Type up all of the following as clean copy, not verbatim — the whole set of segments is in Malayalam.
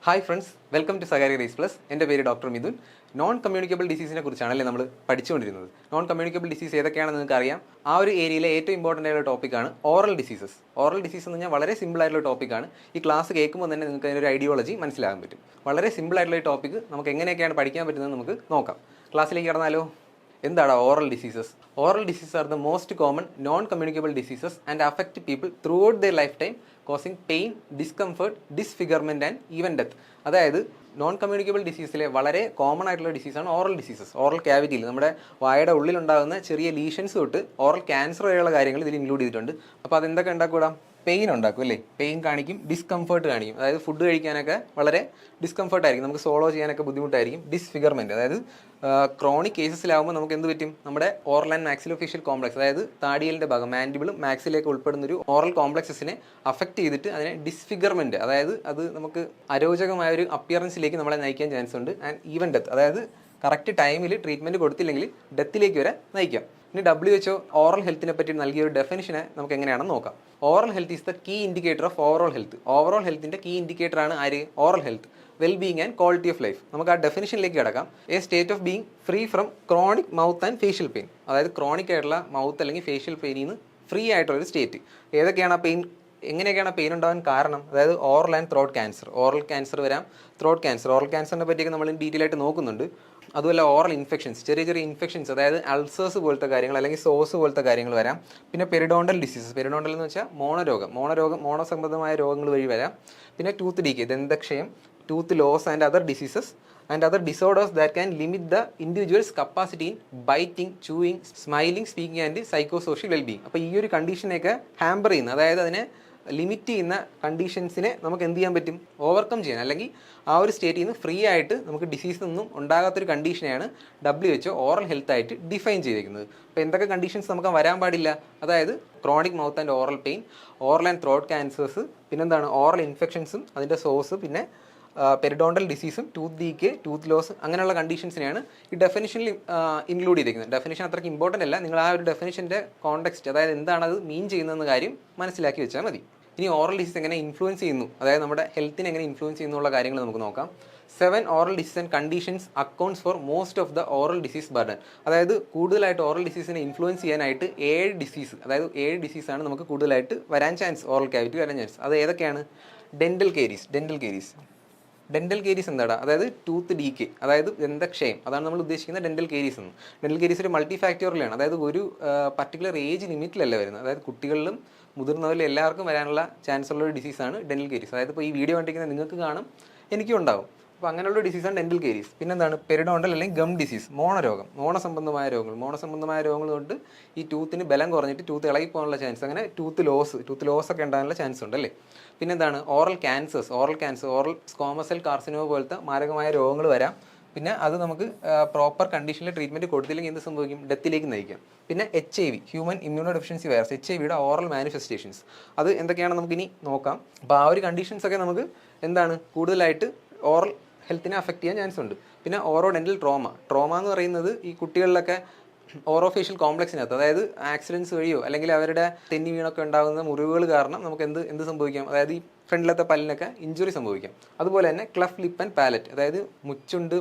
Hi friends, welcome to Sagari race plus. എൻ്റെ പേര് ഡോക്ടർ മിഥുൻ. നോൺ കമ്മ്യൂണിക്കബിൾ ഡിസീസിനെ കുറിച്ചാണല്ലേ നമ്മൾ പഠിച്ചുകൊണ്ടിരുന്നത്. നോൺ കമ്മ്യൂണിക്കബിൾ ഡിസീസ് ഏതൊക്കെയാണെന്ന് നിങ്ങൾക്ക് അറിയാം. ആ ഒരു ഏരിയയിലെ ഏറ്റവും ഇമ്പോർട്ടൻ്റ് ആയിട്ടുള്ള ടോപ്പിക്കാണ് ഓറൽ ഡിസീസസ്. ഓറൽ ഡിസീസ് എന്ന് പറഞ്ഞാൽ വളരെ സിമ്പിൾ ആയിട്ടുള്ള ടോപ്പിക്കാണ്. ഈ ക്ലാസ് കേൾക്കുമ്പോൾ തന്നെ നിങ്ങൾക്ക് അതിനൊരു ഐഡിയോളജി മനസ്സിലാകാൻ പറ്റും. വളരെ സിമ്പിൾ ആയിട്ടുള്ള ഈ ടോപ്പിക്ക് നമുക്ക് എങ്ങനെയൊക്കെയാണ് പഠിക്കാൻ പറ്റുന്നത് നമുക്ക് നോക്കാം. ക്ലാസ്സിലേക്ക് കടന്നാലോ? എന്താണ് oral diseases? Oral diseases are the most common non communicable diseases and affect people through out their life time, causing pain, discomfort, ഡിസ്ഫിഗർമെൻറ്റ് and even death. അതായത് നോൺ കമ്മ്യൂണിക്കബിൾ ഡിസീസിലെ വളരെ കോമൺ ആയിട്ടുള്ള ഡിസീസാണ് ഓറൽ ഡിസീസസ്. ഓറൽ ക്യാവിറ്റിയിൽ നമ്മുടെ വായുടെ ഉള്ളിലുണ്ടാകുന്ന ചെറിയ ലീഷൻസ് തൊട്ട് ഓറൽ ക്യാൻസർ വരെയുള്ള കാര്യങ്ങൾ ഇതിൽ ഇൻക്ലൂഡ് ചെയ്തിട്ടുണ്ട്. അപ്പോൾ അതെന്തൊക്കെ ഉണ്ടാക്കൂടാം? പെയിൻ ഉണ്ടാക്കും അല്ലേ? പെയിൻ കാണിക്കും, ഡിസ്കംഫർട്ട് കാണിക്കും. അതായത് ഫുഡ് കഴിക്കാനൊക്കെ വളരെ ഡിസ്കംഫർട്ടായിരിക്കും, നമുക്ക് സോളോ ചെയ്യാനൊക്കെ ബുദ്ധിമുട്ടായിരിക്കും. ഡിസ്ഫിഗർമെൻറ്റ്, അതായത് ക്രോണിക് കേസസിലാകുമ്പോൾ നമുക്ക് എന്ത് പറ്റും? നമ്മുടെ ഓറൽ ആൻഡ് മാക്സിലോഫേഷ്യൽ കോംപ്ലക്സ്, അതായത് താടിയലിൻ്റെ ഭാഗം, മാൻഡിബിളും മാക്സിലേക്ക് ഉൾപ്പെടുന്ന ഒരു ഓറൽ കോംപ്ലക്സസിനെ അഫക്റ്റ് ചെയ്തിട്ട് അതിനെ ഡിസ്ഫിഗർമെൻറ്റ്, അതായത് അത് നമുക്ക് അരോചകമായ ഒരു അപ്പിയറൻസിലേക്ക് നമ്മളെ നയിക്കാൻ ചാൻസ് ഉണ്ട്. ആൻഡ് ഈവൻ ഡെത്ത്, അതായത് കറക്റ്റ് ടൈമിൽ ട്രീറ്റ്മെൻറ്റ് കൊടുത്തില്ലെങ്കിൽ ഡെത്തിലേക്ക് വരെ നയിക്കാം. ഇനി WHO ഓറൽ ഹെൽത്തിനെ പറ്റി നൽകിയ ഒരു ഡെഫിനിഷനെ നമുക്ക് എങ്ങനെയാണെന്ന് നോക്കാം. Oral health is the key indicator of overall health. Overall ഹെൽത്തിൻ്റെ കീ ഇൻഡിക്കേറ്റർ ആണ് ആര്? Oral health, wellbeing and quality of life. നമുക്ക് ആ ഡെഫിനിഷനിലേക്ക് കിടക്കാം. A state of being free from chronic mouth and facial pain. അതായത് ക്രോണിക് ആയിട്ടുള്ള മൗത്ത് അല്ലെങ്കിൽ ഫേഷ്യൽ പെയിനിൽ നിന്ന് ഫ്രീ ആയിട്ടുള്ളൊരു സ്റ്റേറ്റ്. ഏതൊക്കെയാണ് ആ പെയിൻ? എങ്ങനെയൊക്കെയാണ് പെയിൻ ഉണ്ടാകാൻ കാരണം? അതായത് oral and throat cancer, oral cancer വരാം, ത്രോട്ട് ക്യാൻസർ. ഓറൽ ക്യാൻസറിനെ പറ്റിയൊക്കെ നമ്മൾ ഡീറ്റെയിൽ ആയിട്ട് നോക്കുന്നുണ്ട്. അതുപോലെ ഓറൽ ഇൻഫെക്ഷൻസ്, ചെറിയ ചെറിയ ഇൻഫെക്ഷൻസ്, അതായത് അൾസേഴ്സ് പോലത്തെ കാര്യങ്ങൾ അല്ലെങ്കിൽ സോസ് പോലത്തെ കാര്യങ്ങൾ വരാം. പിന്നെ പെരിഡോണ്ടൽ ഡിസീസസ്, പെരിഡോണ്ടൽ എന്ന് വെച്ചാൽ മോണസംബന്ധമായ രോഗങ്ങൾ വഴി വരാം. പിന്നെ ടൂത്ത് ഡീക്കേ, ദന്തക്ഷയം, tooth loss and other diseases and other disorders that can limit the individual's capacity in biting, chewing, smiling, speaking and psycho social wellbeing. അപ്പോൾ ഈ ഒരു കണ്ടീഷനെയൊക്കെ ഹാമ്പർ ചെയ്യുന്ന, അതായത് അതിനെ ലിമിറ്റ് ചെയ്യുന്ന കണ്ടീഷൻസിനെ നമുക്ക് എന്ത് ചെയ്യാൻ പറ്റും? ഓവർകം ചെയ്യാൻ, അല്ലെങ്കിൽ ആ ഒരു സ്റ്റേറ്റിൽ നിന്ന് ഫ്രീ ആയിട്ട് നമുക്ക് ഡിസീസ് ഒന്നും ഉണ്ടാകാത്തൊരു കണ്ടീഷനെയാണ് WHO ഓറൽ ഹെൽത്ത് ആയിട്ട് ഡിഫൈൻ ചെയ്തിരിക്കുന്നത്. അപ്പോൾ എന്തൊക്കെ കണ്ടീഷൻസ് നമുക്ക് വരാൻ പാടില്ല? അതായത് chronic mouth and oral pain, oral and throat cancers, പിന്നെന്താണ് ഓറൽ ഇൻഫെക്ഷൻസും അതിൻ്റെ സോഴ്സ്, പിന്നെ പെരിഡോണ്ടൽ ഡിസീസും, ടൂത്ത് ഡീക്കേ, ടൂത്ത് ലോസ്, അങ്ങനെയുള്ള കണ്ടീഷൻസിനെയാണ് ഈ ഡെഫിനിഷനിൽ ഇൻക്ലൂഡ് ചെയ്തിരിക്കുന്നത്. ഡെഫിനിഷൻ അത്രയ്ക്ക് ഇമ്പോർട്ടൻ്റ് അല്ല, നിങ്ങൾ ആ ഒരു ഡെഫിനിഷൻ്റെ കോണ്ടെക്സ്റ്റ്, അതായത് എന്താണ് അത് മീൻ ചെയ്യുന്നതെന്ന കാര്യം മനസ്സിലാക്കി വെച്ചാൽ മതി. ഇനി ഓറൽ ഡിസീസ് എങ്ങനെ ഇൻഫ്ലുവൻസ് ചെയ്യുന്നു, അതായത് നമ്മുടെ ഹെൽത്തിനെ എങ്ങനെ ഇൻഫ്ലുവൻസ് ചെയ്യുന്നുള്ള കാര്യങ്ങൾ നമുക്ക് നോക്കാം. 7 oral disease and conditions accounts for most of the oral disease burden. അതായത് കൂടുതലായിട്ട് ഓറൽ ഡിസീസിനെ ഇൻഫ്ലുവൻസ് ചെയ്യാനായിട്ട് 7 ഡിസീസ്, അതായത് 7 ഡിസീസാണ് നമുക്ക് കൂടുതലായിട്ട് വരാൻ ചാൻസ്, ഓറൽ ക്യാവിറ്റി വരാൻ ചാൻസ്. അത് ഏതൊക്കെയാണ്? ഡെൻ്റൽ കേരീസ് എന്താടാ? അതായത് ടൂത്ത് ഡീക്കേ, അതായത് ദന്തക്ഷയം, അതാണ് നമ്മൾ ഉദ്ദേശിക്കുന്ന ഡെൻ്റൽ കേരീസ് എന്ന്. ഡെൻ്റൽ കേരീസ് ഒരു മൾട്ടി ഫാക്ടോറിയലാണ്, അതായത് ഒരു പർട്ടിക്കുലർ ഏജ് ലിമിറ്റിലല്ല വരുന്നത്. അതായത് കുട്ടികളിലും മുതിർന്നവരിലും എല്ലാവർക്കും വരാനുള്ള ചാൻസ് ഉള്ള ഒരു ഡിസീസാണ് ഡെൻ്റൽ കേരീസ്. അതായത് ഇപ്പോൾ ഈ വീഡിയോ കണ്ടിരിക്കുന്ന നിങ്ങൾക്ക് കാണും, എനിക്കും ഉണ്ടാവും. അപ്പോൾ അങ്ങനെയുള്ള ഡിസീസാണ് ഡെൻ്റൽ കേരീസ്. പിന്നെന്താണ്? പെരിഡോണ്ടൽ അല്ലെങ്കിൽ ഗം ഡിസീസ്, മോണസംബന്ധമായ രോഗങ്ങൾ കൊണ്ട് ഈ ടൂത്തിന് ബലം കുറഞ്ഞിട്ട് ടൂത്ത് ഇളകി പോകാനുള്ള ചാൻസ്, അങ്ങനെ ടൂത്ത് ലോസ് ഒക്കെ ഉണ്ടാകാനുള്ള ചാൻസ് ഉണ്ട് അല്ലേ. പിന്നെന്താണ്? Oral cancer, oral squamous cell carcinoma പോലത്തെ മാരകമായ രോഗങ്ങൾ വരാം. പിന്നെ അത് നമുക്ക് പ്രോപ്പർ കണ്ടീഷനിൽ ട്രീറ്റ്മെൻറ്റ് കൊടുത്തില്ലെങ്കിൽ എന്ത് സംഭവിക്കും? ഡെത്തിലേക്ക് നയിക്കാം. പിന്നെ HIV, human immuno deficiency virus, HIV oral manifestations, അത് എന്തൊക്കെയാണെന്ന് നമുക്കിനി നോക്കാം. അപ്പോൾ ആ ഒരു കണ്ടീഷൻസൊക്കെ നമുക്ക് എന്താണ് കൂടുതലായിട്ട് ഓറൽ ഹെൽത്തിനെ അഫക്റ്റ് ചെയ്യാൻ ചാൻസ് ഉണ്ട്. പിന്നെ ഓറോഡെൻ്റൽ ട്രോമ എന്ന് പറയുന്നത് ഈ കുട്ടികളിലൊക്കെ ഓറോഫേഷ്യൽ കോംപ്ലക്സിനകത്ത്, അതായത് ആക്സിഡൻസ് വഴിയോ അല്ലെങ്കിൽ അവരുടെ തെന്നി വീണൊക്കെ ഉണ്ടാകുന്ന മുറിവുകൾ കാരണം നമുക്ക് എന്ത് സംഭവിക്കാം? അതായത് ഈ ഫ്രണ്ടിലത്തെ പല്ലിനൊക്കെ ഇഞ്ചുറി സംഭവിക്കാം. അതുപോലെ തന്നെ ക്ലഫ് ലിപ്പ് ആൻഡ് പാലറ്റ്, അതായത്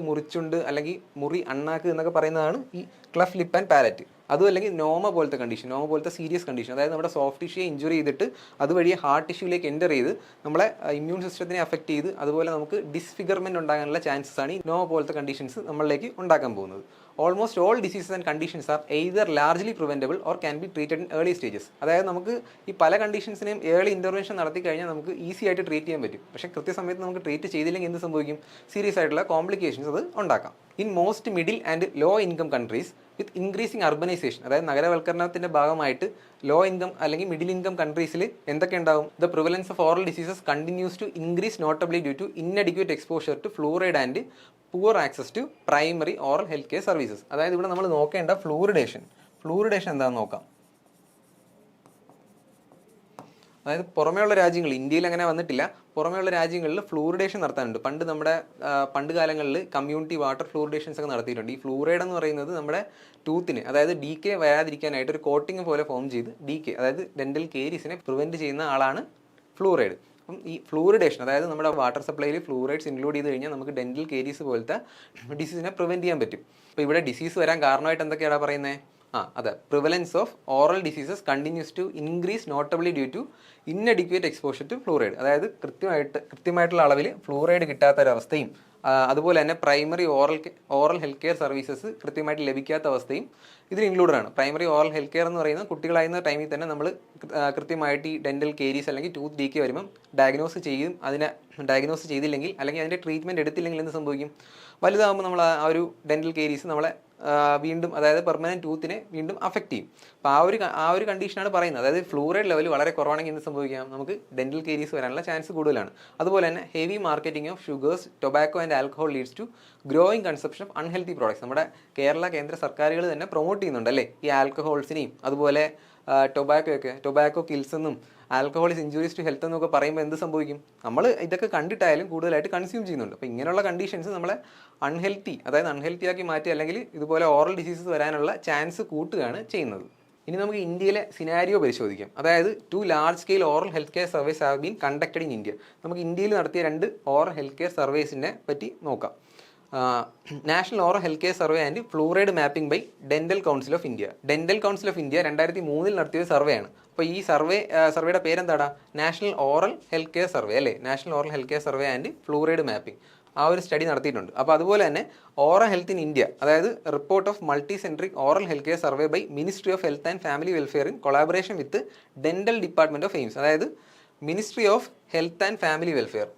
മുറിച്ചുണ്ട് അല്ലെങ്കിൽ മുറി അണ്ണാക്ക് എന്നൊക്കെ പറയുന്നതാണ് ഈ ക്ലഫ് ലിപ്പ് ആൻഡ് പാലറ്റ്. അതും അല്ലെങ്കിൽ നോമ പോലത്തെ സീരിയസ് കണ്ടീഷൻ, അതായത് നമ്മുടെ സോഫ്റ്റ് ടിഷ്യൂയെ ഇഞ്ചുറി ചെയ്തിട്ട് അതുവഴി ഹാർട്ട് ടിഷ്യൂലേക്ക് എൻ്റർ ചെയ്ത് നമ്മളെ ഇമ്മ്യൂൺ സിസ്റ്റത്തിനെ അഫക്റ്റ് ചെയ്ത് അതുപോലെ നമുക്ക് ഡിസ്ഫിഗർമെൻറ്റ് ഉണ്ടാകാനുള്ള ചാൻസസ് ആണ് ഈ നോമ പോലത്തെ കണ്ടീഷൻസ് നമ്മളിലേക്ക് ഉണ്ടാക്കാൻ പോകുന്നത്. Almost all diseases and conditions R either largely preventable or can be treated in early stages. അതായത് നമുക്ക് ഈ പല കണ്ടീഷൻസിനെയും ഏർലി ഇൻ്റർവെൻഷൻ നടത്തി കഴിഞ്ഞാൽ നമുക്ക് ഈസി ആയിട്ട് ട്രീറ്റ് ചെയ്യാൻ പറ്റും. പക്ഷേ കൃത്യസമയത്ത് നമുക്ക് ട്രീറ്റ് ചെയ്തില്ലെങ്കിൽ എന്ത് സംഭവിക്കും? സീരിയസ് ആയിട്ടുള്ള കോംപ്ലിക്കേഷൻസ് അത് ഉണ്ടാക്കാം. In most middle and low income countries with increasing urbanisation, അതായത് നഗരവൽക്കരണത്തിൻ്റെ ഭാഗമായിട്ട് ലോ ഇൻകം അല്ലെങ്കിൽ മിഡിൽ ഇൻകം കൺട്രീസിൽ എന്തൊക്കെ ഉണ്ടാവും? The prevalence of oral diseases continues to increase notably due to inadequate exposure to fluoride and poor access to primary oral health care services. അതായത് ഇവിടെ നമ്മൾ നോക്കേണ്ട ഫ്ലൂറിഡേഷൻ എന്താണെന്ന് നോക്കാം. അതായത് പുറമേയുള്ള രാജ്യങ്ങൾ, ഇന്ത്യയിൽ അങ്ങനെ വന്നിട്ടില്ല, പുറമേയുള്ള രാജ്യങ്ങളിൽ ഫ്ലൂറിഡേഷൻ നടത്താനുണ്ട്. പണ്ട് കാലങ്ങളിൽ കമ്മ്യൂണിറ്റി വാട്ടർ ഫ്ലൂറിഡേഷൻസ് ഒക്കെ നടത്തിയിട്ടുണ്ട്. ഈ ഫ്ലൂറൈഡ് എന്ന് പറയുന്നത് നമ്മുടെ ടൂത്തിന്, അതായത് ഡീക്കേ വരാതിരിക്കാനായിട്ട് ഒരു കോട്ടിങ് പോലെ ഫോം ചെയ്ത് അതായത് ഡെൻ്റൽ കേരീസിനെ പ്രിവെൻറ്റ് ചെയ്യുന്ന ആളാണ് ഫ്ലൂറൈഡ്. അപ്പം ഈ ഫ്ലൂറിഡേഷൻ, അതായത് നമ്മുടെ വാട്ടർ സപ്ലൈയിൽ ഫ്ലൂറൈഡ്സ് ഇൻക്ലൂഡ് ചെയ്ത് കഴിഞ്ഞാൽ നമുക്ക് ഡെന്റൽ കേരീസ് പോലത്തെ ഡിസീസിനെ പ്രിവെൻറ്റ് ചെയ്യാൻ പറ്റും. അപ്പോൾ ഇവിടെ ഡിസീസ് വരാൻ കാരണമായിട്ട് എന്തൊക്കെയാണ് പറയുന്നത്? അതെ, prevalence of oral diseases continues to increase notably due to inadequate exposure to fluoride. അതായത് കൃത്യമായിട്ടുള്ള അളവിൽ ഫ്ലൂറൈഡ് കിട്ടാത്തൊരവസ്ഥയും അതുപോലെ തന്നെ primary oral health care services കൃത്യമായിട്ട് ലഭിക്കാത്ത അവസ്ഥയും ഇതിൽ ഇൻക്ലൂഡഡ് ആണ്. പ്രൈമറി ഓറൽ ഹെൽത്ത് കെയർ എന്ന് പറയുന്നത് കുട്ടികളായിരുന്ന ടൈമിൽ തന്നെ നമ്മൾ കൃത്യമായിട്ട് ഈ ഡെന്റൽ കേരീസ് അല്ലെങ്കിൽ ടൂത്ത് ഡീക്കെ വരുമ്പം ഡയഗ്നോസ് ചെയ്യും. അതിനെ ഡയഗ്നോസ് ചെയ്തില്ലെങ്കിൽ അല്ലെങ്കിൽ അതിൻ്റെ ട്രീറ്റ്മെൻറ്റ് എടുത്തില്ലെങ്കിൽ എന്ത് സംഭവിക്കും? വലുതാകുമ്പോൾ നമ്മൾ ആ ഒരു ഡെന്റൽ കേരീസ് നമ്മളെ വീണ്ടും, അതായത് പെർമനൻറ്റ് ടൂത്തിനെ വീണ്ടും അഫക്റ്റ് ചെയ്യും. അപ്പോൾ ആ ഒരു കണ്ടീഷനാണ് പറയുന്നത്. അതായത് ഫ്ലൂറൈഡ് ലെവൽ വളരെ കുറവാണെങ്കിൽ എന്ത് സംഭവിക്കാം? നമുക്ക് ഡെന്റൽ കേരീസ് വരാനുള്ള ചാൻസ് കൂടുതലാണ്. അതുപോലെ തന്നെ heavy marketing of sugars, tobacco and alcohol leads to growing consumption of unhealthy products. നമ്മുടെ കേന്ദ്ര സർക്കാരുകൾ തന്നെ പ്രൊമോട്ട് ചെയ്യുന്നുണ്ട് അല്ലേ ഈ ആൽക്കഹോൾസിനെയും അതുപോലെ ടൊബാക്കോ കിൽസ് എന്നും alcohol is injuries to health എന്നൊക്കെ പറയുമ്പോൾ എന്ത് സംഭവിക്കും? നമ്മൾ ഇതൊക്കെ കണ്ടിട്ടായാലും കൂടുതലായിട്ട് കൺസ്യൂം ചെയ്യുന്നുണ്ട്. അപ്പോൾ ഇങ്ങനെയുള്ള കണ്ടീഷൻസ് നമ്മളെ അതായത് അൺഹെൽത്തി ആക്കി മാറ്റി അല്ലെങ്കിൽ ഇതുപോലെ ഓറൽ ഡിസീസസ് വരാനുള്ള ചാൻസ് കൂട്ടുകയാണ് ചെയ്യുന്നത്. ഇനി നമുക്ക് ഇന്ത്യയിലെ സിനാരിയോ പരിശോധിക്കാം. അതായത് 2 large scale oral health care surveys have been conducted in India. നമുക്ക് ഇന്ത്യയിൽ നടത്തിയ 2 ഓറൽ ഹെൽത്ത് കെയർ സർവേസിനെ പറ്റി നോക്കാം. National oral health care survey and fluoride mapping by dental council of India. Dental council of India 2003 നടത്തിയ ഒരു സർവേ ആണ്. അപ്പോൾ ഈ സർവേയുടെ പേരെന്താടാ? National oral health care survey അല്ലേ? National oral health care survey and fluoride mapping ആ ഒരു സ്റ്റഡി നടത്തിയിട്ടുണ്ട്. അപ്പോൾ അതുപോലെ തന്നെ ഓറൽ ഹെൽത്ത് ഇൻ ഇന്ത്യ, അതായത് report of multi centric oral health care survey by ministry of health and family welfare in collaboration with dental department of AIIMS. അതായത് ministry of health and family welfare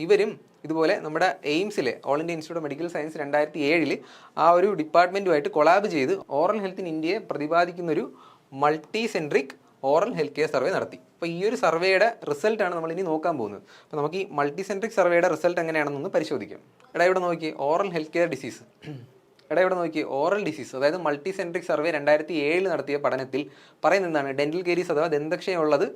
ഇവരും ഇതുപോലെ നമ്മുടെ എയിംസിലെ all India institute of medical science 2007 ആ ഒരു ഡിപ്പാർട്ട്മെൻറ്റുമായിട്ട് കൊളാബ് ചെയ്ത് ഓറൽ ഹെൽത്ത് ഇൻ ഇന്ത്യയെ പ്രതിപാദിക്കുന്നൊരു multi centric oral health care survey നടത്തി. അപ്പോൾ ഈ ഒരു സർവേയുടെ റിസൾട്ടാണ് നമ്മൾ ഇനി നോക്കാൻ പോകുന്നത്. അപ്പോൾ നമുക്ക് ഈ മൾട്ടി സെൻട്രിക് സർവേയുടെ റിസൾട്ട് എങ്ങനെയാണെന്നൊന്ന് പരിശോധിക്കാം. ഇവിടെ നോക്കി ഓറൽ ഹെൽത്ത് കെയർ ഡിസീസ്. ഇവിടെ നോക്കി ഓറൽ ഡിസീസ്, അതായത് മൾട്ടി സെൻട്രിക് സർവേ 2007 നടത്തിയ പഠനത്തിൽ പറയുന്നത് എന്താണ്? ഡെന്റൽ കേരീസ് അഥവാ ദന്തക്ഷയമുള്ളത്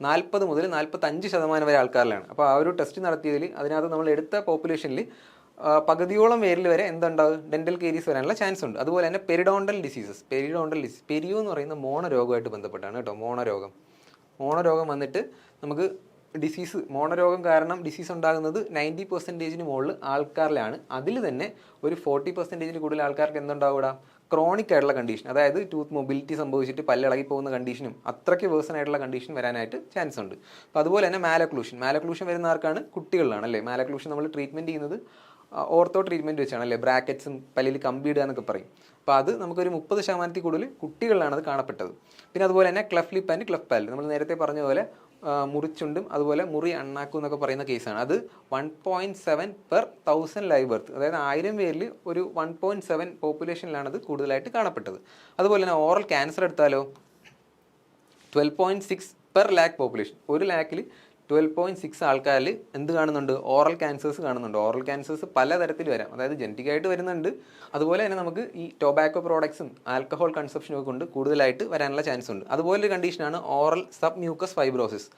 40 മുതൽ 45% വരെ ആൾക്കാരിലാണ്. അപ്പോൾ ആ ഒരു ടെസ്റ്റ് നടത്തിയതിൽ അതിനകത്ത് നമ്മൾ എടുത്ത പോപ്പുലേഷനിൽ പകുതിയോളം പേരിൽ വരെ എന്തുണ്ടാവും? ഡെന്റൽ കേരീസ് വരാനുള്ള ചാൻസ് ഉണ്ട്. അതുപോലെ തന്നെ പെരിഡോണ്ടൽ ഡിസീസസ്. പെരിയോ എന്ന് പറയുന്ന മോണരോഗമായിട്ട് ബന്ധപ്പെട്ടാണ് കേട്ടോ. മോണരോഗം വന്നിട്ട് നമുക്ക് മോണരോഗം കാരണം ഡിസീസ് ഉണ്ടാകുന്നത് 90% മുകളിൽ ആൾക്കാരിലാണ്. അതിൽ തന്നെ ഒരു 40% കൂടുതൽ ആൾക്കാർക്ക് എന്തുണ്ടാവുക? ക്രോണിക് ആയിട്ടുള്ള കണ്ടീഷൻ, അതായത് ടൂത്ത് മൊബിലിറ്റി സംഭവിച്ചിട്ട് പല്ലിളകി പോകുന്ന കണ്ടീഷനും അത്രയ്ക്ക് വേഴ്സൺ ആയിട്ടുള്ള കണ്ടീഷൻ വരാനായിട്ട് ചാൻസ് ഉണ്ട്. അപ്പോൾ അതുപോലെ തന്നെ മാലക്ലൂഷൻ വരുന്ന ആർക്കാണ്? കുട്ടികളിലാണ് അല്ലേ. മാലക്ലൂഷൻ നമ്മൾ ട്രീറ്റ്മെൻറ്റ് ചെയ്യുന്നത് ഓർത്തോ ട്രീറ്റ്മെൻറ്റ് വെച്ചാണ് അല്ലേ. ബ്രാക്കറ്റ്സും പല്ലിൽ കമ്പിയിടുക എന്നൊക്കെ പറയും. അപ്പോൾ അത് നമുക്കൊരു 30% കൂടുതൽ കുട്ടികളിലാണ് അത് കാണപ്പെട്ടത്. പിന്നെ അതുപോലെ തന്നെ cleft lip and cleft palate, നമ്മൾ നേരത്തെ പറഞ്ഞ പോലെ മുറിച്ചുണ്ടും അതുപോലെ മുറി അണ്ണാക്കും എന്നൊക്കെ പറയുന്ന കേസാണ്. അത് 1.7 per 1000 ലൈവ് ബർത്ത്, അതായത് 1000 പേരിൽ ഒരു 1.7 പോപ്പുലേഷനിലാണ് അത് കൂടുതലായിട്ട് കാണപ്പെട്ടത്. അതുപോലെ തന്നെ ഓറൽ ക്യാൻസർ എടുത്താലോ 12.6 per lakh പോപ്പുലേഷൻ, 1 ലാഖിൽ 12.6 ആൾക്കാരിൽ എന്ത് കാണുന്നുണ്ട്? ഓറൽ ക്യാൻസേഴ്സ് കാണുന്നുണ്ട്. ഓറൽ ക്യാൻസേഴ്സ് പലതരത്തിൽ വരാം, അതായത് ജനറ്റിക്കായിട്ട് വരുന്നുണ്ട്. അതുപോലെ തന്നെ നമുക്ക് ഈ ടൊബാക്കോ പ്രോഡക്ട്സും ആൽക്കഹോൾ കൺസപ്ഷനും കൊണ്ട് കൂടുതലായിട്ട് വരാനുള്ള ചാൻസ് ഉണ്ട്. അതുപോലൊരു കണ്ടീഷനാണ് oral sub mucus fibrosis,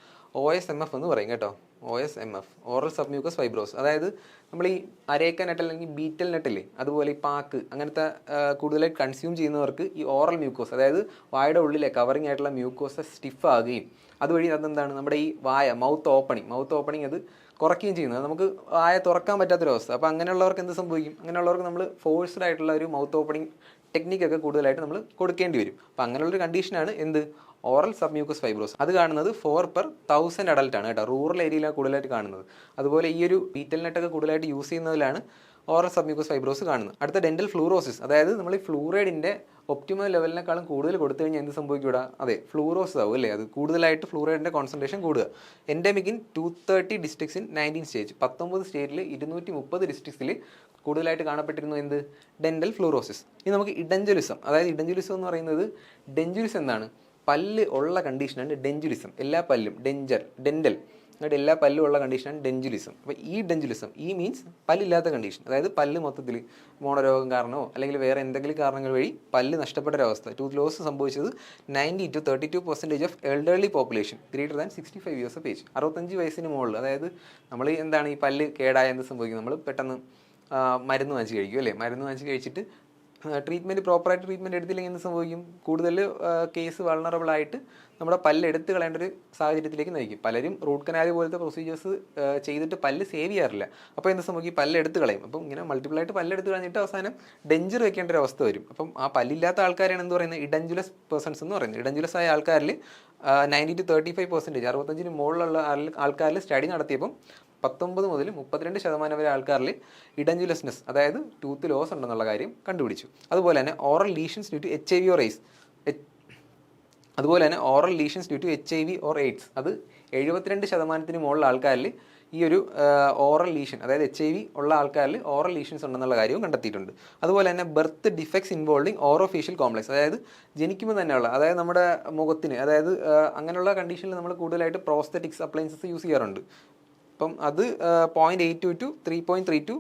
OSMF എന്ന് പറയും കേട്ടോ. OSMF, oral submucous fibrous. അതായത് നമ്മൾ ഈ അരേക്ക നട്ട് അല്ലെങ്കിൽ ബീറ്റൽ നട്ടില്ലേ, അതുപോലെ ഈ പാക്ക് അങ്ങനത്തെ കൂടുതലായിട്ട് കൺസ്യൂം ചെയ്യുന്നവർക്ക് ഈ ഓറൽ മ്യൂക്കോസ്, അതായത് വായുടെ ഉള്ളിലെ കവറിങ് ആയിട്ടുള്ള മ്യൂക്കോസ് സ്റ്റിഫ് ആകുകയും അതുവഴി അതെന്താണ് നമ്മുടെ ഈ മൗത്ത് ഓപ്പണിങ് അത് കുറയ്ക്കുകയും ചെയ്യുന്നത്. നമുക്ക് വായ തുറക്കാൻ പറ്റാത്തൊരവസ്ഥ. അപ്പോൾ അങ്ങനെയുള്ളവർക്ക് എന്ത് സംഭവിക്കും? അങ്ങനെയുള്ളവർക്ക് നമ്മൾ ഫോഴ്സ്ഡ് ആയിട്ടുള്ള ഒരു മൗത്ത് ഓപ്പണിങ് ടെക്നിക്കൊക്കെ കൂടുതലായിട്ട് നമ്മൾ കൊടുക്കേണ്ടി വരും. അപ്പോൾ അങ്ങനെയുള്ളൊരു കണ്ടീഷനാണ് എന്ത്? Oral submucous fibrous. അത് കാണുന്നത് 4 per 1000 അഡൽട്ടാണ് കേട്ടോ. റൂറൽ ഏരിയയിലാണ് കൂടുതലായിട്ട് കാണുന്നത്. അതുപോലെ ഈ ഒരു ബീറ്റൽ നെറ്റൊക്കെ കൂടുതലായിട്ട് യൂസ് ചെയ്യുന്നതിലാണ് ഓറൽ സബ് മ്യൂക്കസ് ഫൈബ്രോസ് കാണുന്നത്. അടുത്ത ഡെന്റൽ ഫ്ലൂറോസിസ്, അതായത് നമ്മൾ ഈ ഫ്ലൂറൈഡിൻ്റെ ഒപ്റ്റിമൽ ലെവലിനേക്കാളും കൂടുതൽ കൊടുത്തു കഴിഞ്ഞാൽ എന്ത് സംഭവിക്കൂടാ? അതെ, ഫ്ലൂറോസിസ് ആവും അല്ലേ. അത് കൂടുതലായിട്ട് ഫ്ലൂറൈഡിൻ്റെ കോൺസെൻട്രേഷൻ കൂടുക. Endemic in 230 districts in 19 state, 19 സ്റ്റേറ്റിൽ 230 ഡിസ്ട്രിക്ട്സിൽ കൂടുതലായിട്ട് കാണപ്പെട്ടിരുന്നു എന്ത്? Dental fluorosis. ഇനി നമുക്ക് ഇഡഞ്ചുലിസം, അതായത് ഇഡഞ്ചുലിസം എന്ന് പറയുന്നത് ഡെഞ്ചുലിസം എന്താണ്? പല്ല് ഉള്ള കണ്ടീഷനാണ് ഡെഞ്ചുലിസം. എല്ലാ പല്ലും ഡെന്റൽ എന്നിട്ട് എല്ലാ പല്ലും ഉള്ള കണ്ടീഷനാണ് ഡെഞ്ചുലിസം. അപ്പോൾ ഈ ഡെഞ്ചുലിസം മീൻസ് പല്ലില്ലാത്ത കണ്ടീഷൻ, അതായത് പല്ല് മൊത്തത്തിൽ മോണരോഗം കാരണമോ അല്ലെങ്കിൽ വേറെ എന്തെങ്കിലും കാരണങ്ങൾ വഴി പല്ല് നഷ്ടപ്പെട്ട ഒരവസ്ഥ. ടൂത്ത് ലോസ് സംഭവിച്ചത് 90 to 32% of elderly population greater than 65 years of age. 65 വയസ്സിന് മുകളിൽ. അതായത് നമ്മൾ എന്താണ് ഈ പല്ല് കേടായ എന്ത് സംഭവിക്കും? നമ്മൾ പെട്ടെന്ന് മരുന്ന് വാങ്ങിച്ച് കഴിക്കും അല്ലേ. മരുന്ന് വാങ്ങിച്ച് കഴിച്ചിട്ട് ട്രീറ്റ്മെൻറ്റ് പ്രോപ്പറായിട്ട് ട്രീറ്റ്മെൻറ്റ് എടുത്തില്ലെങ്കിൽ എന്ത് സംഭവിക്കും, കൂടുതൽ കേസ് വൾണറബിൾ ആയിട്ട് നമ്മുടെ പല്ല് എടുത്ത് കളയേണ്ട ഒരു സാഹചര്യത്തിലേക്ക് നയിക്കും. പലരും റൂട്ട് കനാൽ പോലത്തെ പ്രൊസീജിയേഴ്സ് ചെയ്തിട്ട് പല്ല് സേവ് ചെയ്യാറില്ല. അപ്പോൾ എന്ത് സംഭവിക്കും, പല്ല് എടുത്ത് കളയും. അപ്പം ഇങ്ങനെ മൾട്ടിപ്പിളായിട്ട് പല്ല് എടുത്ത് കളഞ്ഞിട്ട് അവസാനം ഡെഞ്ചർ വെക്കേണ്ട ഒരു അവസ്ഥ വരും. അപ്പം ആ പല്ലില്ലാത്ത ആൾക്കാരാണ് എന്ത് പറയുന്നത്, ഇഡഞ്ചുലസ് പേഴ്സൺസ് എന്ന് പറയുന്നത്. ഇഡഞ്ചുലസ് ആയ ആൾക്കാരിൽ 90 to 35%, 65 മുകളിലുള്ള ആൾക്കാരിൽ സ്റ്റഡി നടത്തിയപ്പം 19 മുതൽ 32% വരെ ആൾക്കാരിൽ ഇഡഞ്ചുലസ്നെസ്, അതായത് ടൂത്ത് ലോസ് ഉണ്ടെന്നുള്ള കാര്യം കണ്ടുപിടിച്ചു. അതുപോലെ തന്നെ oral lesions due to HIV or AIDS, അതുപോലെ തന്നെ oral lesions due to HIV or AIDS, അത് 72% മുകളിലുള്ള ആൾക്കാരിൽ ഈ ഒരു ഓറൽ ലീഷൻ, അതായത് HIV ഉള്ള ആൾക്കാരിൽ ഓറൽ ലീഷൻസ് ഉണ്ടെന്നുള്ള കാര്യവും കണ്ടെത്തിയിട്ടുണ്ട്. അതുപോലെ തന്നെ ബർത്ത് ഡിഫക്ട്സ് ഇൻവോൾവിങ് ഓറോഫേഷ്യൽ കോംപ്ലക്സ്, അതായത് ജനിക്കുമ്പോൾ തന്നെയുള്ള, അതായത് നമ്മുടെ മുഖത്തിന്, അതായത് അങ്ങനെയുള്ള കണ്ടീഷനിൽ നമ്മൾ കൂടുതലായിട്ട് പ്രോസ്തെറ്റിക്സ് അപ്ലയൻസസ് യൂസ് ചെയ്യാറുണ്ട്. അപ്പം അത് 0.82 to 3.32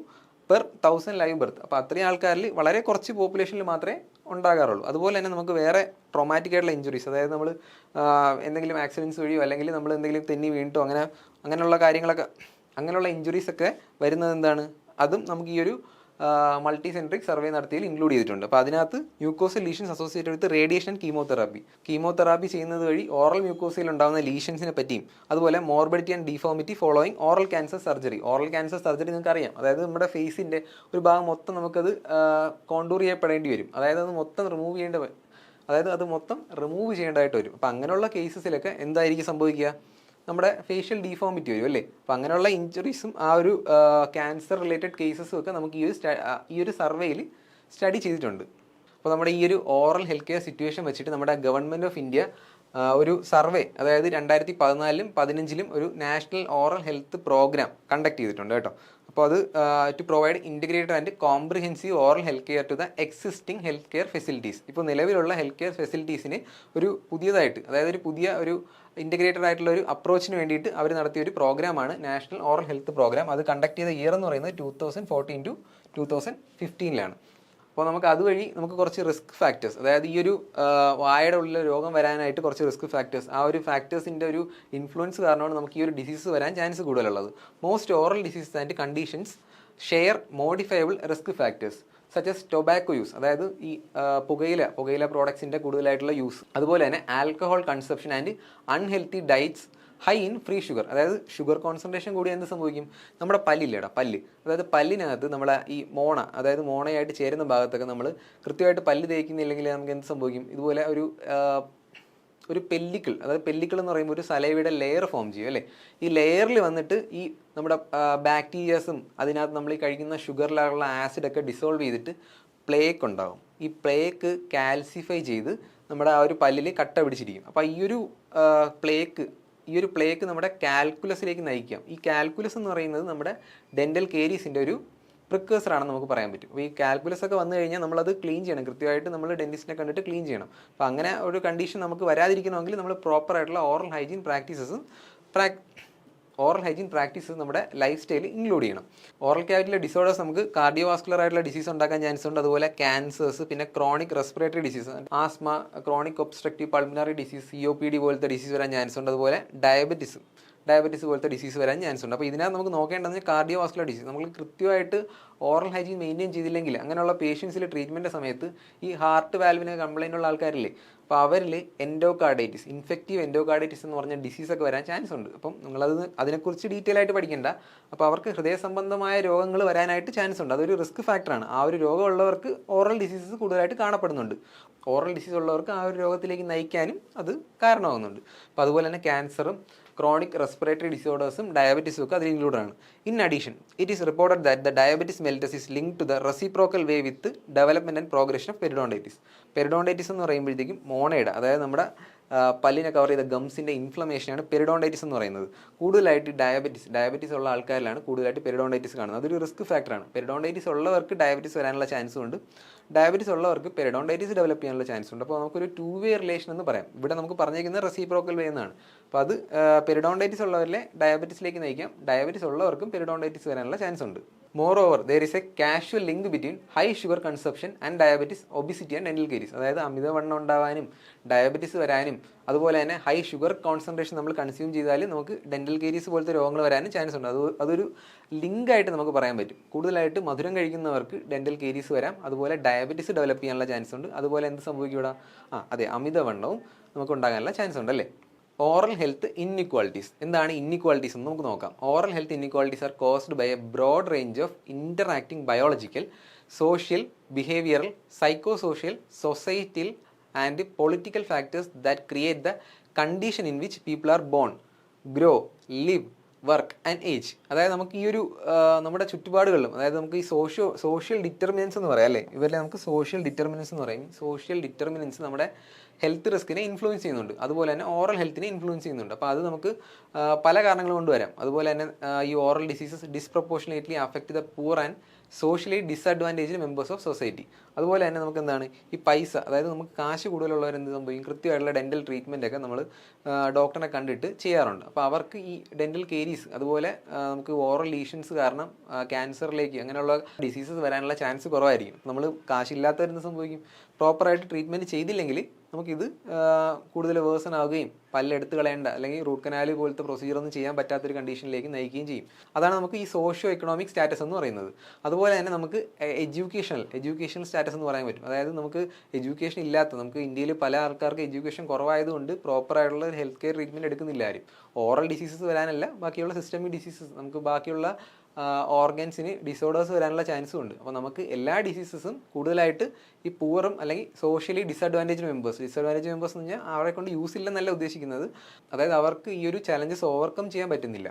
പെർ 1000 ലൈവ് ബർത്ത്. അപ്പോൾ അത്രയും ആൾക്കാരിൽ വളരെ കുറച്ച് പോപ്പുലേഷനിൽ മാത്രമേ ഉണ്ടാകാറുള്ളൂ. അതുപോലെ തന്നെ നമുക്ക് വേറെ ട്രോമാറ്റിക് ആയിട്ടുള്ള ഇഞ്ചുറീസ്, അതായത് നമ്മൾ എന്തെങ്കിലും ആക്സിഡൻസ് വഴിയോ അല്ലെങ്കിൽ നമ്മൾ എന്തെങ്കിലും തെന്നി വീണിട്ടോ അങ്ങനെയുള്ള കാര്യങ്ങളൊക്കെ, അങ്ങനെയുള്ള ഇഞ്ചുറീസൊക്കെ വരുന്നത് എന്താണ്, അതും നമുക്ക് ഈ ഒരു മൾട്ടി സെൻട്രിക് സർവേ നടത്തിയതിൽ ഇൻക്ലൂഡ് ചെയ്തിട്ടുണ്ട്. അപ്പോൾ അതിനകത്ത് mucosal lesions associated with radiation chemotherapy ചെയ്യുന്നത് വഴി ഓറൽ മ്യൂക്കോസയിൽ ഉണ്ടാകുന്ന ലീഷൻസിനെ പറ്റിയും, അതുപോലെ morbidity and deformity following oral cancer surgery. Oral cancer surgery നിങ്ങൾക്ക് അറിയാം, അതായത് നമ്മുടെ ഫേസിൻ്റെ ഒരു ഭാഗം മൊത്തം നമുക്കത് കോണ്ടൂർ ചെയ്യപ്പെടേണ്ടി വരും, അതായത് അത് മൊത്തം റിമൂവ് ചെയ്യേണ്ടതായിട്ട് വരും. അപ്പോൾ അങ്ങനെയുള്ള കേസസിലൊക്കെ എന്തായിരിക്കും സംഭവിക്കുക, നമ്മുടെ ഫേഷ്യൽ ഡീഫോമിറ്റി വരും അല്ലേ. അപ്പോൾ അങ്ങനെയുള്ള ഇഞ്ചുറീസും ആ ഒരു ക്യാൻസർ റിലേറ്റഡ് കേസസും ഒക്കെ നമുക്ക് ഈ ഒരു സർവേയിൽ സ്റ്റഡി ചെയ്തിട്ടുണ്ട്. അപ്പോൾ നമ്മുടെ ഈ ഒരു ഓറൽ ഹെൽത്ത് കെയർ സിറ്റുവേഷൻ വെച്ചിട്ട് നമ്മുടെ ഗവൺമെൻറ് ഓഫ് ഇന്ത്യ ഒരു സർവേ, അതായത് 2014-ലും 2015-ലും ഒരു national oral health programme conduct ചെയ്തിട്ടുണ്ട് കേട്ടോ. അപ്പോൾ അത് to provide integrated and comprehensive oral health care to the existing health care facilities. ഇപ്പോൾ നിലവിലുള്ള ഹെൽത്ത് കെയർ ഫെസിലിറ്റീസിന് ഒരു പുതിയതായിട്ട്, അതായത് ഒരു പുതിയ ഒരു ഇൻറ്റിഗ്രേറ്റഡ് ആയിട്ടുള്ള ഒരു അപ്രോച്ചിന് വേണ്ടിയിട്ട് അവർ നടത്തിയ ഒരു പ്രോഗ്രാമാണ് നാഷണൽ ഓറൽ ഹെൽത്ത് പ്രോഗ്രാം. അത് കണ്ടക്ട് ചെയ്ത ഇയർ എന്ന് പറയുന്നത് 2014 to 2015-ലാണ്. അപ്പോൾ നമുക്ക് അതുവഴി നമുക്ക് കുറച്ച് റിസ്ക് ഫാക്ടേഴ്സ്, അതായത് ഈ ഒരു വായയുടെ ഉള്ളിൽ രോഗം വരാനായിട്ട് കുറച്ച് റിസ്ക് ഫാക്ടേഴ്സ്, ആ ഒരു ഫാക്ടേഴ്സിൻ്റെ ഒരു ഇൻഫ്ലുവൻസ് കാരണമാണ് നമുക്ക് ഈ ഒരു ഡിസീസ് വരാൻ ചാൻസ് കൂടുതലുള്ളത്. Most oral diseases and conditions share modifiable risk factors such as tobacco use, അതായത് ഈ പുകയില പ്രോഡക്ട്സിൻ്റെ കൂടുതലായിട്ടുള്ള യൂസ്, അതുപോലെ തന്നെ alcohol consumption and unhealthy diets high in free sugar, അതായത് ഷുഗർ കോൺസെൻട്രേഷൻ കൂടി എന്ത് സംഭവിക്കും, നമ്മുടെ പല്ല്, അതായത് പല്ലിനകത്ത് നമ്മളെ ഈ അതായത് മോണയായിട്ട് ചേരുന്ന ഭാഗത്തൊക്കെ നമ്മൾ കൃത്യമായിട്ട് പല്ല് തേക്കുന്നില്ലെങ്കിൽ നമുക്ക് എന്ത് സംഭവിക്കും, ഇതുപോലെ ഒരു പെല്ലിക്കിൾ, അതായത് പെല്ലിക്കിൾ എന്ന് പറയുമ്പോൾ ഒരു സലൈവയുടെ ലെയർ ഫോം ചെയ്യും അല്ലേ. ഈ ലെയറിൽ വന്നിട്ട് ഈ നമ്മുടെ ബാക്ടീരിയാസും അതിനകത്ത് നമ്മൾ ഈ കഴിക്കുന്ന ഷുഗറിലുള്ള ആസിഡൊക്കെ ഡിസോൾവ് ചെയ്തിട്ട് പ്ലേക്ക് ഉണ്ടാകും. ഈ പ്ലേക്ക് കാൽസിഫൈ ചെയ്ത് നമ്മുടെ ആ ഒരു പല്ലിൽ കട്ട പിടിച്ചിരിക്കും. അപ്പോൾ ഈ ഒരു പ്ലേക്ക് നമ്മുടെ കാൽക്കുലസിലേക്ക് നയിക്കാം. ഈ കാൽക്കുലസ് എന്ന് പറയുന്നത് നമ്മുടെ ഡെൻ്റൽ കേരീസിൻ്റെ ഒരു പ്രിക്കേഴ്സറാണെന്ന് നമുക്ക് പറയാൻ പറ്റും. അപ്പോൾ ഈ കാൽക്കുലസ് ഒക്കെ വന്നു കഴിഞ്ഞാൽ നമ്മളത് ക്ലീൻ ചെയ്യണം, കൃത്യമായിട്ട് നമ്മൾ ഡെന്റിസ്റ്റിനെ കണ്ടിട്ട് ക്ലീൻ ചെയ്യണം. അപ്പോൾ അങ്ങനെ ഒരു കണ്ടീഷൻ നമുക്ക് വരാതിരിക്കണമെങ്കിൽ നമ്മൾ പ്രോപ്പറായിട്ടുള്ള ഓറൽ ഹൈജീൻ പ്രാക്ടീസസ് നമ്മുടെ ലൈഫ് സ്റ്റൈലിൽ ഇൻക്ലൂഡ് ചെയ്യണം. ഓറൽ ക്യാവിറ്റിയിലെ ഡിസോർഡേഴ്സ് നമുക്ക് കാർഡിയോവാസ്കുലർ ആയിട്ടുള്ള ഡിസീസ് ഉണ്ടാക്കാൻ ചാൻസ് ഉണ്ട്, അതുപോലെ ക്യാൻസേഴ്സ്, പിന്നെ chronic respiratory disease, asthma, chronic obstructive pulmonary disease, COPD പോലത്തെ ഡിസീസ് വരാൻ ചാൻസ് ഉണ്ട്, അതുപോലെ ഡയബറ്റിസ് പോലത്തെ ഡിസീസ് വരാൻ ചാൻസ് ഉണ്ട്. അപ്പോൾ ഇതിനകത്ത് നമുക്ക് നോക്കേണ്ടത് കാർഡിയോവാസ്കുലർ ഡിസീസ്, നമ്മൾ കൃത്യമായിട്ട് ഓറൽ ഹൈജീൻ മെയിൻറ്റെയിൻ ചെയ്തില്ലെങ്കിൽ അങ്ങനെയുള്ള പേഷ്യൻസിൽ ട്രീറ്റ്മെൻറ്റ് സമയത്ത് ഈ ഹാർട്ട് വാൽവിന് കംപ്ലൈൻ്റ് ഉള്ള ആൾക്കാരില്ലേ, അപ്പോൾ അവരിൽ എൻഡോകാർഡൈറ്റിസ്, ഇൻഫെക്റ്റീവ് എൻഡോകാർഡൈറ്റിസ് എന്ന് പറഞ്ഞ ഡിസീസൊക്കെ വരാൻ ചാൻസ് ഉണ്ട്. അപ്പം അതിനെക്കുറിച്ച് ഡീറ്റെയിൽ ആയിട്ട് പഠിക്കേണ്ട. അപ്പോൾ അവർക്ക് ഹൃദയ സംബന്ധമായ രോഗങ്ങൾ വരാനായിട്ട് ചാൻസ് ഉണ്ട്, അതൊരു റിസ്ക് ഫാക്ടറാണ്. ആ ഒരു രോഗമുള്ളവർക്ക് ഓറൽ ഡിസീസസ് കൂടുതലായിട്ട് കാണപ്പെടുന്നുണ്ട്. ഓറൽ ഡിസീസ് ഉള്ളവർക്ക് ആ ഒരു രോഗത്തിലേക്ക് നയിക്കാനും അത് കാരണമാകുന്നുണ്ട്. അപ്പോൾ അതുപോലെ തന്നെ ക്യാൻസറും ക്രോണിക് റെസ്പിറേറ്ററി ഡിസോർഡേഴ്സും ഡയബറ്റീസും ഒക്കെ അതിൽ ഇൻക്ലൂഡ് ആണ്. In addition it is reported that the diabetes mellitus is link to the reciprocal way with development and progression of periodontitis എന്ന് പറയുമ്പോഴത്തേക്കും മോണയുടെ, അതായത് നമ്മുടെ പല്ലിനെ കവർ ചെയ്ത ഗംസിൻ്റെ ഇൻഫ്ലമേഷനാണ് പെരിഡോണ്ടൈറ്റിസ് എന്ന് പറയുന്നത്. കൂടുതലായിട്ട് ഡയബറ്റീസ് ഉള്ള ആൾക്കാരിലാണ് കൂടുതലായിട്ട് പെരിഡോണ്ടൈറ്റിസ് കാണുന്നത്. അതൊരു റിസ്ക് ഫാക്ടറാണ്. പെരിഡോണ്ടൈറ്റിസ് ഉള്ളവർക്ക് ഡയബറ്റീസ് വരാനുള്ള ചാൻസും ഉണ്ട്, ഡയബറ്റീസ് ഉള്ളവർക്ക് പെരിഡോണ്ടൈറ്റിസ് ഡെവലപ്പ് ചെയ്യാനുള്ള ചാൻസ് ഉണ്ട്. അപ്പോൾ നമുക്കൊരു 2-way റിലേഷൻ എന്ന് പറയാം. ഇവിടെ നമുക്ക് പറഞ്ഞിരിക്കുന്നത് റെസിപ്രോക്കൽ വേ എന്നാണ്. അപ്പോൾ അത് പെരിഡോണ്ടൈറ്റിസ് ഉള്ളവരിലെ ഡയബറ്റീസിലേക്ക് നയിക്കാം, ഡയബറ്റീസ് ഉള്ളവർക്കും പെരിഡോണ്ടൈറ്റിസ് വരാനുള്ള ചാൻസ് ഉണ്ട്. More over there is A casual link between high sugar consumption and diabetes, obesity and dental caries. അതായത് അമിതവണ്ണം ഉണ്ടാവാനും ഡയബറ്റിസ് വരാനും അതുപോലെ തന്നെ ഹൈ ഷുഗർ കോൺസെൻട്രേഷൻ നമ്മൾ കൺസ്യൂം ചെയ്താൽ നമുക്ക് ഡെന്റൽ കേരീസ് പോലത്തെ രോഗങ്ങൾ വരാനും ചാൻസ് ഉണ്ട്. അതൊരു ലിങ്കായിട്ട് നമുക്ക് പറയാൻ പറ്റും. കൂടുതലായിട്ട് മധുരം കഴിക്കുന്നവർക്ക് ഡെന്റൽ കേരീസ് വരാം, അതുപോലെ ഡയബറ്റിസ് ഡെവലപ്പ് ചെയ്യാനുള്ള ചാൻസ് ഉണ്ട്. അതുപോലെ എന്ത് സംഭവിക്കൂടാ, അതെ, അമിതവണ്ണവും നമുക്ക് ഉണ്ടാകാനുള്ള ചാൻസ് ഉണ്ട് അല്ലേ. Oral health inequalities. എന്താണ് ഇൻഇക്വാളിറ്റീസ് എന്ന് നമുക്ക് നോക്കാം. Oral health inequalities are caused by a broad range of interacting biological, social, behavioural, psychosocial, societal and political factors that create the condition in which people are born, grow, live, work and age. അതായത് നമുക്ക് ഈ ഒരു നമ്മുടെ ചുറ്റുപാടുകളിലും, അതായത് നമുക്ക് ഈ സോഷ്യൽ ഡിറ്റർമിനൻസ് എന്ന് പറയാം അല്ലേ, ഇവരിലെ നമുക്ക് സോഷ്യൽ ഡിറ്റർമിനൻസ് എന്ന് പറയും. സോഷ്യൽ ഡിറ്റർമിനൻസ് നമ്മുടെ ഹെൽത്ത് റിസ്കിനെ ഇൻഫ്ലുവൻസ് ചെയ്യുന്നുണ്ട്, അതുപോലെ തന്നെ ഓറൽ ഹെൽത്തിനെ ഇൻഫ്ലുവൻസ് ചെയ്യുന്നുണ്ട്. അപ്പോൾ അത് നമുക്ക് പല കാരണങ്ങൾ കൊണ്ട് വരാം. അതുപോലെ തന്നെ ഈ oral diseases disproportionately affect the poor and socially disadvantaged members of society. അതുപോലെ തന്നെ നമുക്ക് എന്താണ് ഈ പൈസ, അതായത് നമുക്ക് കാശ് കൂടുതലുള്ളവർ എന്ത് സംഭവിക്കും, കൃത്യമായിട്ടുള്ള ഡെന്റൽ ട്രീറ്റ്മെൻ്റ് ഒക്കെ നമ്മൾ ഡോക്ടറിനെ കണ്ടിട്ട് ചെയ്യാറുണ്ട്. അപ്പോൾ അവർക്ക് ഈ ഡെന്റൽ കേരീസ്, അതുപോലെ നമുക്ക് ഓറൽ ലീഷൻസ് കാരണം ക്യാൻസറിലേക്ക് അങ്ങനെയുള്ള ഡിസീസസ് വരാനുള്ള ചാൻസ് കുറവായിരിക്കും. നമ്മൾ കാശില്ലാത്തവരെന്ത് സംഭവിക്കും, പ്രോപ്പറായിട്ട് ട്രീറ്റ്മെൻറ്റ് ചെയ്തില്ലെങ്കിൽ നമുക്കിത് കൂടുതൽ വേഴ്സൺ ആവുകയും പല്ലെടുത്ത് കളയേണ്ട അല്ലെങ്കിൽ റൂട്ട് കനാല് പോലത്തെ പ്രൊസീജിയർ ഒന്നും ചെയ്യാൻ പറ്റാത്തൊരു കണ്ടീഷനിലേക്ക് നയിക്കുകയും ചെയ്യും. അതാണ് നമുക്ക് ഈ സോഷ്യോ എക്കണോമിക് സ്റ്റാറ്റസ് എന്ന് പറയുന്നത്. അതുപോലെ തന്നെ നമുക്ക് എഡ്യൂക്കേഷണൽ സ്റ്റാറ്റസ് എന്ന് പറയാൻ പറ്റും. അതായത് നമുക്ക് എഡ്യൂക്കേഷൻ ഇല്ലാത്ത, നമുക്ക് ഇന്ത്യയിൽ പല ആൾക്കാർക്ക് എഡ്യൂക്കേഷൻ കുറവായതുകൊണ്ട് പ്രോപ്പറായിട്ടുള്ള ഹെൽത്ത് കെയർ ട്രീറ്റ്മെൻറ്റ് എടുക്കുന്നില്ല ആരും. ഓറൽ ഡിസീസസ് വരാനല്ല, ബാക്കിയുള്ള സിസ്റ്റമിക് ഡിസീസസ്, നമുക്ക് ബാക്കിയുള്ള ഓർഗൻസിന് ഡിസോർഡേഴ്സ് വരാനുള്ള ചാൻസും ഉണ്ട്. അപ്പോൾ നമുക്ക് എല്ലാ ഡിസീസസും കൂടുതലായിട്ട് ഈ പൂറും അല്ലെങ്കിൽ സോഷ്യലി ഡിസഡ്വാൻറ്റേജ് മെമ്പേഴ്സ് എന്ന് പറഞ്ഞാൽ അവരെ കൊണ്ട് യൂസ് ഇല്ലെന്നല്ല ഉദ്ദേശിക്കുന്നത്, അതായത് അവർക്ക് ഈ ഒരു ചലഞ്ചസ് ഓവർകം ചെയ്യാൻ പറ്റുന്നില്ല.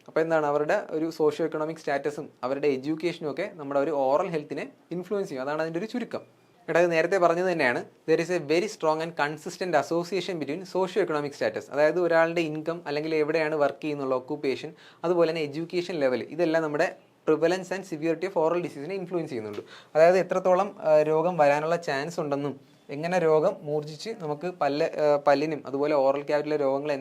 അപ്പോൾ എന്താണ്, അവരുടെ ഒരു സോഷ്യോ എക്കണോമിക് സ്റ്റാറ്റസും അവരുടെ എഡ്യൂക്കേഷനും ഒക്കെ നമ്മുടെ ഒരു ഓറൽ ഹെൽത്തിനെ ഇൻഫ്ലുവൻസ് ചെയ്യും. അതാണ് അതിൻ്റെ ഒരു ചുരുക്കം. ഇത് നേരത്തെ പറഞ്ഞത് തന്നെയാണ്, there is A very strong and consistent association between socio economic status, അതായത് ഒരാളുടെ ഇൻകം അല്ലെങ്കിൽ എവിടെയാണ് വർക്ക് ചെയ്യുന്നുള്ള ഒക്യുപ്പേഷൻ, അതുപോലെ തന്നെ എഡ്യൂക്കേഷൻ ലെവൽ, ഇതെല്ലാം നമ്മുടെ prevalence and severity of oral ഡിസീസിനെ ഇൻഫ്ലുവൻസ് ചെയ്യുന്നുണ്ട്. അതായത് എത്രത്തോളം രോഗം വരാനുള്ള ചാൻസ് ഉണ്ടെന്നും എങ്ങനെ രോഗം മൂർജിച്ച് നമുക്ക് പല്ലിനും അതുപോലെ ഓറൽ ക്യാവിറ്റിയിലെ രോഗങ്ങൾ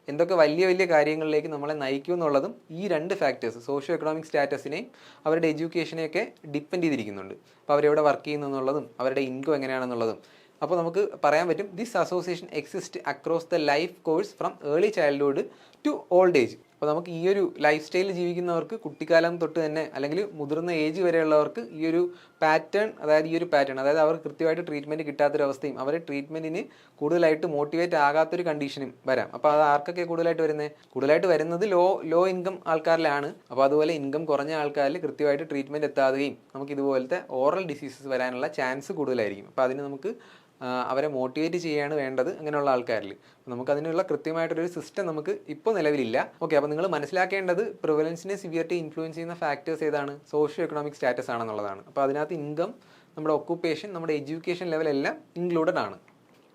എന്തൊക്കെ വലിയ വലിയ കാര്യങ്ങളിലേക്ക് നമ്മളെ നയിക്കും എന്നുള്ളതും ഈ രണ്ട് ഫാക്ടേഴ്സ്, സോഷ്യോ എക്കണോമിക് സ്റ്റാറ്റസിനെയും അവരുടെ എഡ്യൂക്കേഷനെയൊക്കെ ഡിപ്പെൻഡ് ചെയ്തിരിക്കുന്നുണ്ട്. അപ്പോൾ അവരെവിടെ വർക്ക് ചെയ്യുന്നു എന്നുള്ളതും അവരുടെ ഇൻകം എങ്ങനെയാണെന്നുള്ളതും. അപ്പോൾ നമുക്ക് പറയാൻ പറ്റും, this association exist across the life course from early childhood to old age. അപ്പോൾ നമുക്ക് ഈ ഒരു ലൈഫ് സ്റ്റൈലിൽ ജീവിക്കുന്നവർക്ക് കുട്ടിക്കാലം തൊട്ട് തന്നെ അല്ലെങ്കിൽ മുതിർന്ന ഏജ് വരെയുള്ളവർക്ക് ഈ ഒരു പാറ്റേൺ, അതായത് അവർ കൃത്യമായിട്ട് ട്രീറ്റ്മെൻറ്റ് കിട്ടാത്തൊരവസ്ഥയും അവരെ ട്രീറ്റ്മെൻറ്റിന് കൂടുതലായിട്ട് മോട്ടിവേറ്റ് ആകാത്തൊരു കണ്ടീഷനും വരാം. അപ്പോൾ അത് ആർക്കൊക്കെ കൂടുതലായിട്ട് വരുന്നത് ലോ ഇൻകം ആൾക്കാരിലാണ്. അപ്പോൾ അതുപോലെ ഇൻകം കുറഞ്ഞ ആൾക്കാരിൽ കൃത്യമായിട്ട് ട്രീറ്റ്മെൻറ്റ് എത്താതെയും നമുക്ക് ഇതുപോലത്തെ ഓറൽ ഡിസീസസ് വരാനുള്ള ചാൻസ് കൂടുതലായിരിക്കും. അപ്പോൾ അതിന് നമുക്ക് അവരെ മോട്ടിവേറ്റ് ചെയ്യുകയാണ് വേണ്ടത് അങ്ങനെയുള്ള ആൾക്കാരിൽ. നമുക്കതിനുള്ള കൃത്യമായിട്ടൊരു സിസ്റ്റം നമുക്ക് ഇപ്പോൾ നിലവിലില്ല. ഓക്കെ, അപ്പോൾ നിങ്ങൾ മനസ്സിലാക്കേണ്ടത് പ്രിവലൻസിനെ സിവിയറിറ്റി ഇൻഫ്ലുവൻസ് ചെയ്യുന്ന ഫാക്ടേഴ്സ് ഏതാണ്, സോഷ്യോ എക്കണോമിക് സ്റ്റാറ്റസ് ആണെന്നുള്ളതാണ്. അപ്പോൾ അതിനകത്ത് ഇൻകം, നമ്മുടെ ഒക്യുപ്പേഷൻ, നമ്മുടെ എഡ്യൂക്കേഷൻ ലെവൽ എല്ലാം ഇൻക്ലൂഡഡ് ആണ്.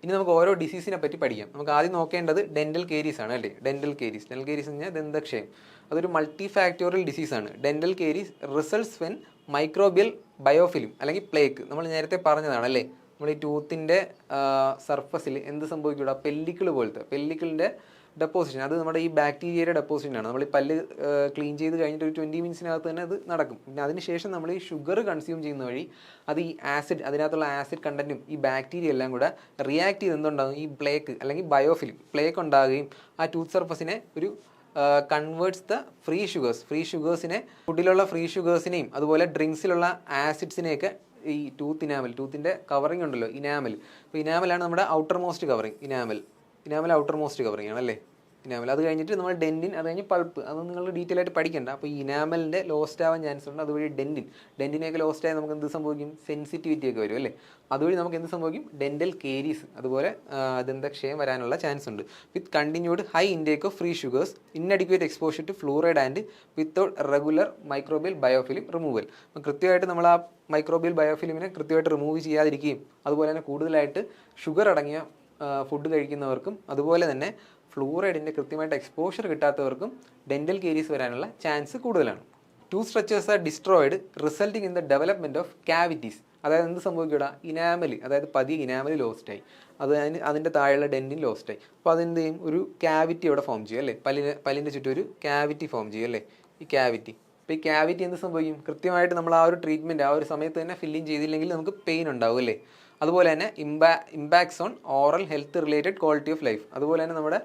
ഇനി നമുക്ക് ഓരോ ഡിസീസിനെ പറ്റി പഠിക്കാം. നമുക്ക് ആദ്യം നോക്കേണ്ടത് ഡെന്റൽ കേരീസ് ആണ് അല്ലേ. ഡെന്റൽ കേരീസ് എന്ന് പറഞ്ഞാൽ ദന്തക്ഷയം. അതൊരു മൾട്ടി ഫാക്ടോറിയൽ ഡിസീസാണ്. Dental caries results when microbial biofilm അല്ലെങ്കിൽ പ്ലേക്ക്, നമ്മൾ നേരത്തെ പറഞ്ഞതാണ് അല്ലേ. നമ്മൾ ഈ ടൂത്തിൻ്റെ സർഫസിൽ എന്ത് സംഭവിക്കൂടാ, പെല്ലിക്കിളിൻ്റെ ഡെപ്പോസിഷൻ, അത് നമ്മുടെ ഈ ബാക്ടീരിയയുടെ ഡെപ്പോസിഷനാണ്. നമ്മൾ ഈ പല്ല് ക്ലീൻ ചെയ്ത് കഴിഞ്ഞിട്ട് ഒരു 20 മിനിറ്റ്സിനകത്ത് തന്നെ അത് നടക്കും. പിന്നെ അതിനുശേഷം നമ്മൾ ഈ ഷുഗർ കൺസ്യൂം ചെയ്യുന്ന വഴി അത് ഈ ആസിഡ്, അതിനകത്തുള്ള ആസിഡ് കണ്ടന്റും ഈ ബാക്ടീരിയ എല്ലാം കൂടെ റിയാക്ട് ചെയ്ത് എന്തുണ്ടാകും, ഈ പ്ലേക്ക് അല്ലെങ്കിൽ ബയോഫിലിം പ്ലേക്ക് ഉണ്ടാകുകയും ആ ടൂത്ത് സർഫസിനെ ഒരു കൺവേർട്സ് ദ ഫ്രീ ഷുഗേഴ്സിനെ, ഫുഡിലുള്ള ഫ്രീ ഷുഗേഴ്സിനെയും അതുപോലെ ഡ്രിങ്ക്സിലുള്ള ആസിഡ്സിനെയൊക്കെ ഈ ടൂത്തിൻ്റെ കവറിങ് ഉണ്ടല്ലോ, ഇനാമൽ. അപ്പോൾ ഇനാമലാണ് നമ്മുടെ outer most covering. Enamel outer most covering ആണല്ലേ ഇനാമൽ. അത് കഴിഞ്ഞിട്ട് നമ്മൾ ഡെന്റിൻ, അത് കഴിഞ്ഞ് പൾപ്പ്, അതൊന്നും നിങ്ങൾ ഡീറ്റെയിൽ ആയിട്ട് പഠിക്കണ്ട. അപ്പോൾ ഈ ഇനാമലിൻ്റെ ലോസ്റ്റ് ആവാൻ ചാൻസ് ഉണ്ട്. അതുവഴി ഡെന്റിനെയൊക്കെ ലോസ്റ്റ് ആയി നമുക്ക് എന്ത് സംഭവിക്കും, സെൻസിറ്റിവിറ്റി ഒക്കെ വരും അല്ലേ. അതുവഴി നമുക്ക് എന്ത് സംഭവിക്കും, ഡെന്റൽ കേരീസ്, അതുപോലെ ദന്തക്ഷയം വരാനുള്ള ചാൻസ് ഉണ്ട്. With continued high intake of free sugars, inadequate exposure to fluoride and without regular microbial biofilm removal. അപ്പം കൃത്യമായിട്ട് നമ്മൾ ആ മൈക്രോബിയൽ ബയോഫിലിമിനെ കൃത്യമായിട്ട് റിമൂവ് ചെയ്യാതിരിക്കുകയും അതുപോലെ തന്നെ കൂടുതലായിട്ട് ഷുഗർ അടങ്ങിയ ഫുഡ് കഴിക്കുന്നവർക്കും അതുപോലെ തന്നെ ഫ്ലൂറൈഡിൻ്റെ കൃത്യമായിട്ട് എക്സ്പോഷർ കിട്ടാത്തവർക്കും ഡെന്റൽ കേരീസ് വരാനുള്ള ചാൻസ് കൂടുതലാണ്. Tooth structures R destroyed resulting in the development of cavities. അതായത് എന്ത് സംഭവിക്കൂടാ, ഇനാമൽ, അതായത് പതിയെ ഇനാമൽ ലോസ്റ്റായി, അതിൻ്റെ താഴെയുള്ള ഡെന്റിൻ ലോസ്റ്റായി. അപ്പോൾ അതെന്ത് ചെയ്യും, ഒരു ക്യാവിറ്റി അവിടെ ഫോം ചെയ്യും അല്ലേ. പല്ലിൻ്റെ ചുറ്റും ഒരു ക്യാവിറ്റി ഫോം ചെയ്യും അല്ലേ. ഈ ക്യാവിറ്റി അപ്പോൾ ഈ ക്യാവിറ്റി എന്ത് സംഭവിക്കും? കൃത്യമായിട്ട് നമ്മൾ ആ ഒരു ട്രീറ്റ്മെൻറ്റ് ആ ഒരു സമയത്ത് തന്നെ ഫില്ലിങ് ചെയ്തില്ലെങ്കിൽ നമുക്ക് പെയിൻ ഉണ്ടാവും അല്ലേ. അതുപോലെ തന്നെ impacts on oral health related quality of life. അതുപോലെ തന്നെ നമ്മുടെ